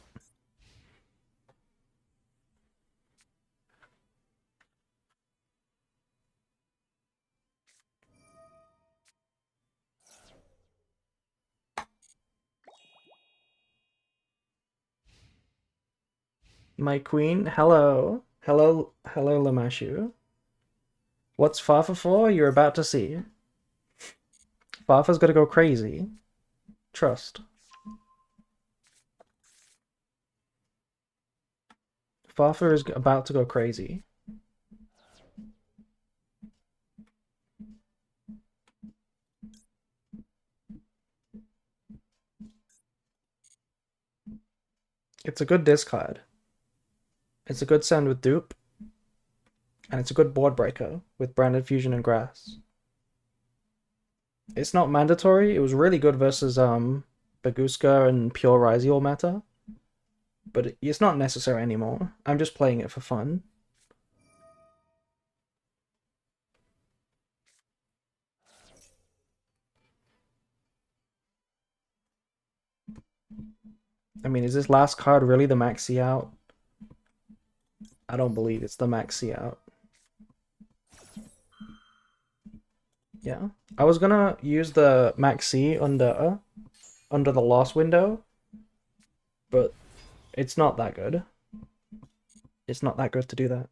My queen, hello. Hello, Lamashu. What's Fafa for? You're about to see. Fafa's gonna go crazy. Trust. Fafa is about to go crazy. It's a good discard. It's a good send with dupe. And it's a good board breaker with branded fusion and grass. It's not mandatory. It was really good versus Baguska and Pure Ryzial meta. But it's not necessary anymore. I'm just playing it for fun. I mean, is this last card really the maxi out? I don't believe it's the maxi out. Yeah. I was gonna use the Maxi under the loss window, but it's not that good. It's not that good to do that.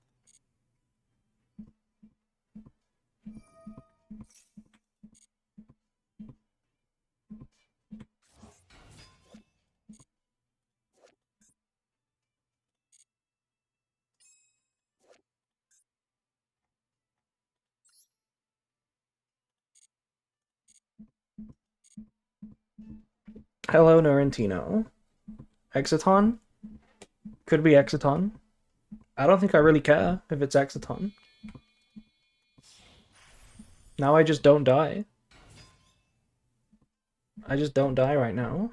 Hello, Norrentino. Exiton? Could be Exiton. I don't think I really care if it's Exiton. Now I just don't die. I just don't die right now.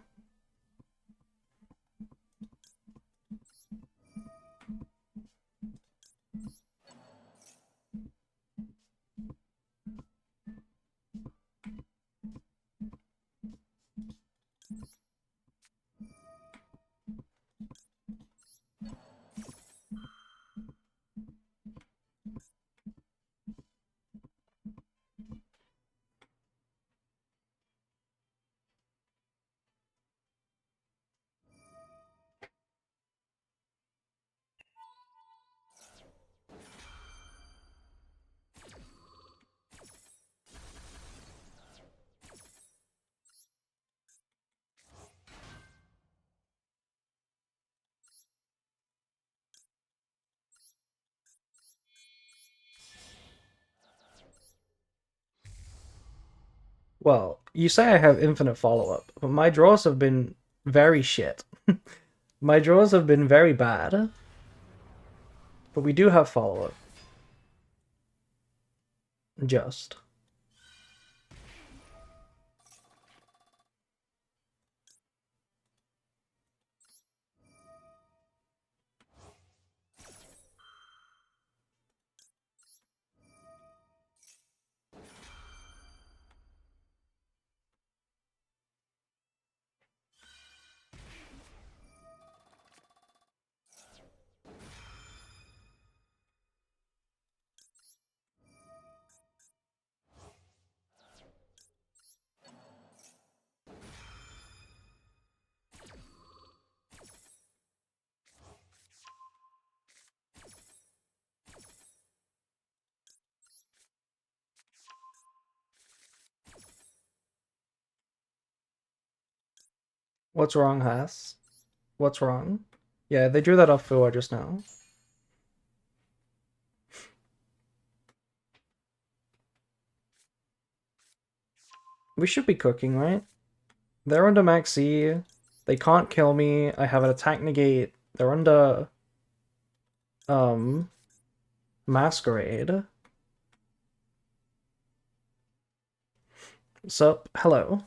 Well, you say I have infinite follow-up, but my draws have been very shit. My draws have been very bad, but we do have follow-up. Just. What's wrong, Haas? What's wrong? Yeah, they drew that off Fua just now. We should be cooking, right? They're under Maxi. They can't kill me. I have an attack negate. They're under Masquerade. Sup? Hello.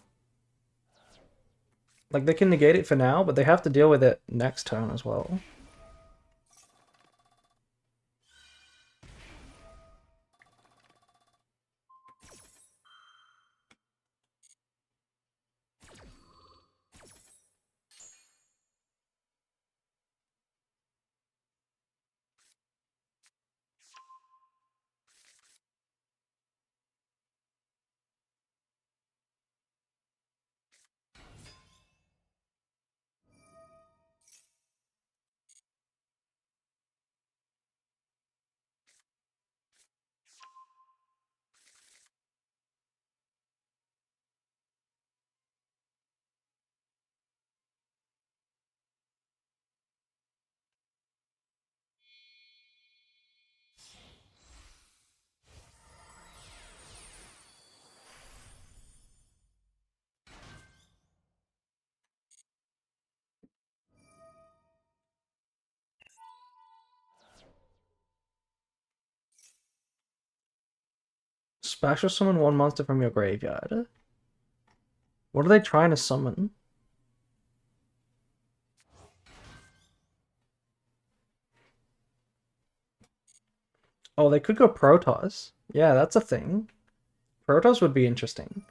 Like, they can negate it for now, but they have to deal with it next turn as well. Special summon one monster from your graveyard. What are they trying to summon? Oh, they could go Protoss. Yeah, that's a thing. Protoss would be interesting.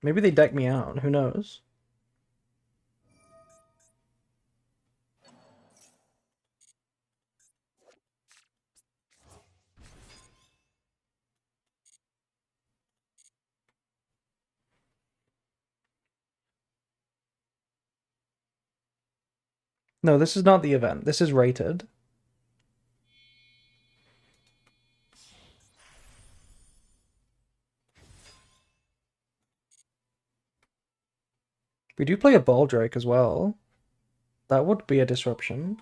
Maybe they deck me out. Who knows? No, this is not the event. This is rated. We do play a Baldrake as well. That would be a disruption.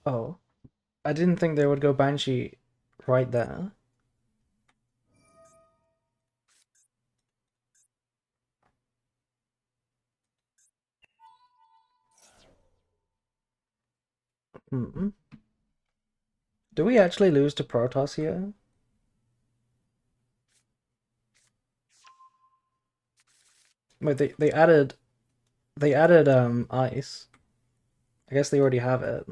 Oh, I didn't think they would go Banshee right there. Hmm. Do we actually lose to Protoss here? Wait, they added ice. I guess they already have it.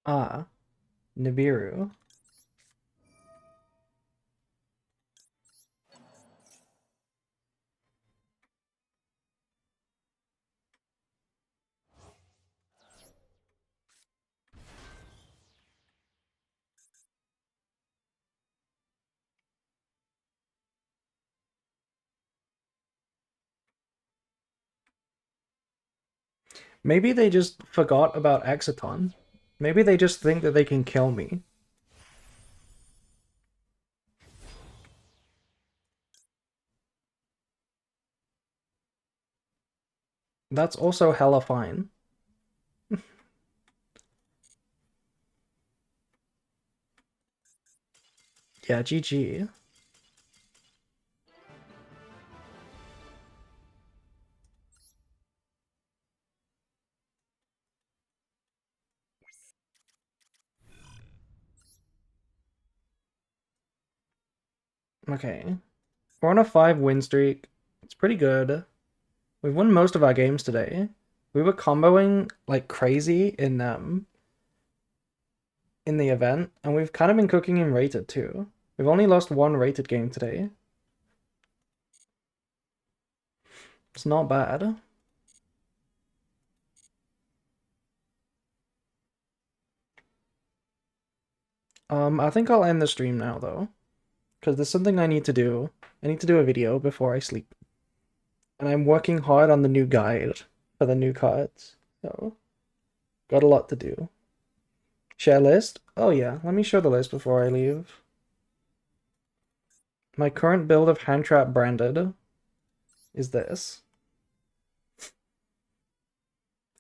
Ah, Nibiru. Maybe they just forgot about Exciton. Maybe they just think that they can kill me. That's also hella fine. Yeah, GG. Okay. We're on a 5 win streak. It's pretty good. We've won most of our games today. We were comboing like crazy in the event, and we've kind of been cooking in rated too. We've only lost one rated game today. It's not bad. I think I'll end the stream now though, because there's something I need to do. I need to do a video before I sleep. And I'm working hard on the new guide for the new cards. So, got a lot to do. Share list? Oh yeah, let me show the list before I leave. My current build of hand trap branded is this.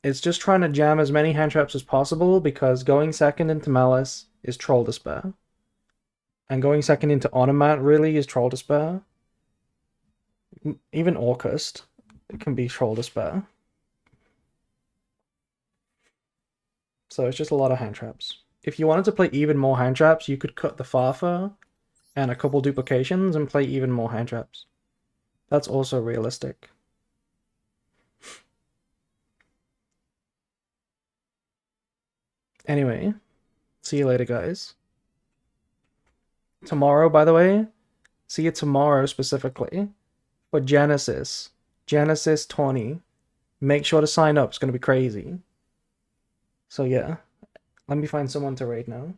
It's just trying to jam as many hand traps as possible because going second into Malice is Troll Despair. And going second into Onomat really is Troll Despair. Even Orcust can be Troll Despair. So it's just a lot of hand traps. If you wanted to play even more hand traps, you could cut the Farfa and a couple duplications and play even more hand traps. That's also realistic. Anyway, see you later, guys. Tomorrow, by the way, see you tomorrow specifically for Genesis. Genesis 20. Make sure to sign up, it's gonna be crazy. So yeah, let me find someone to raid now.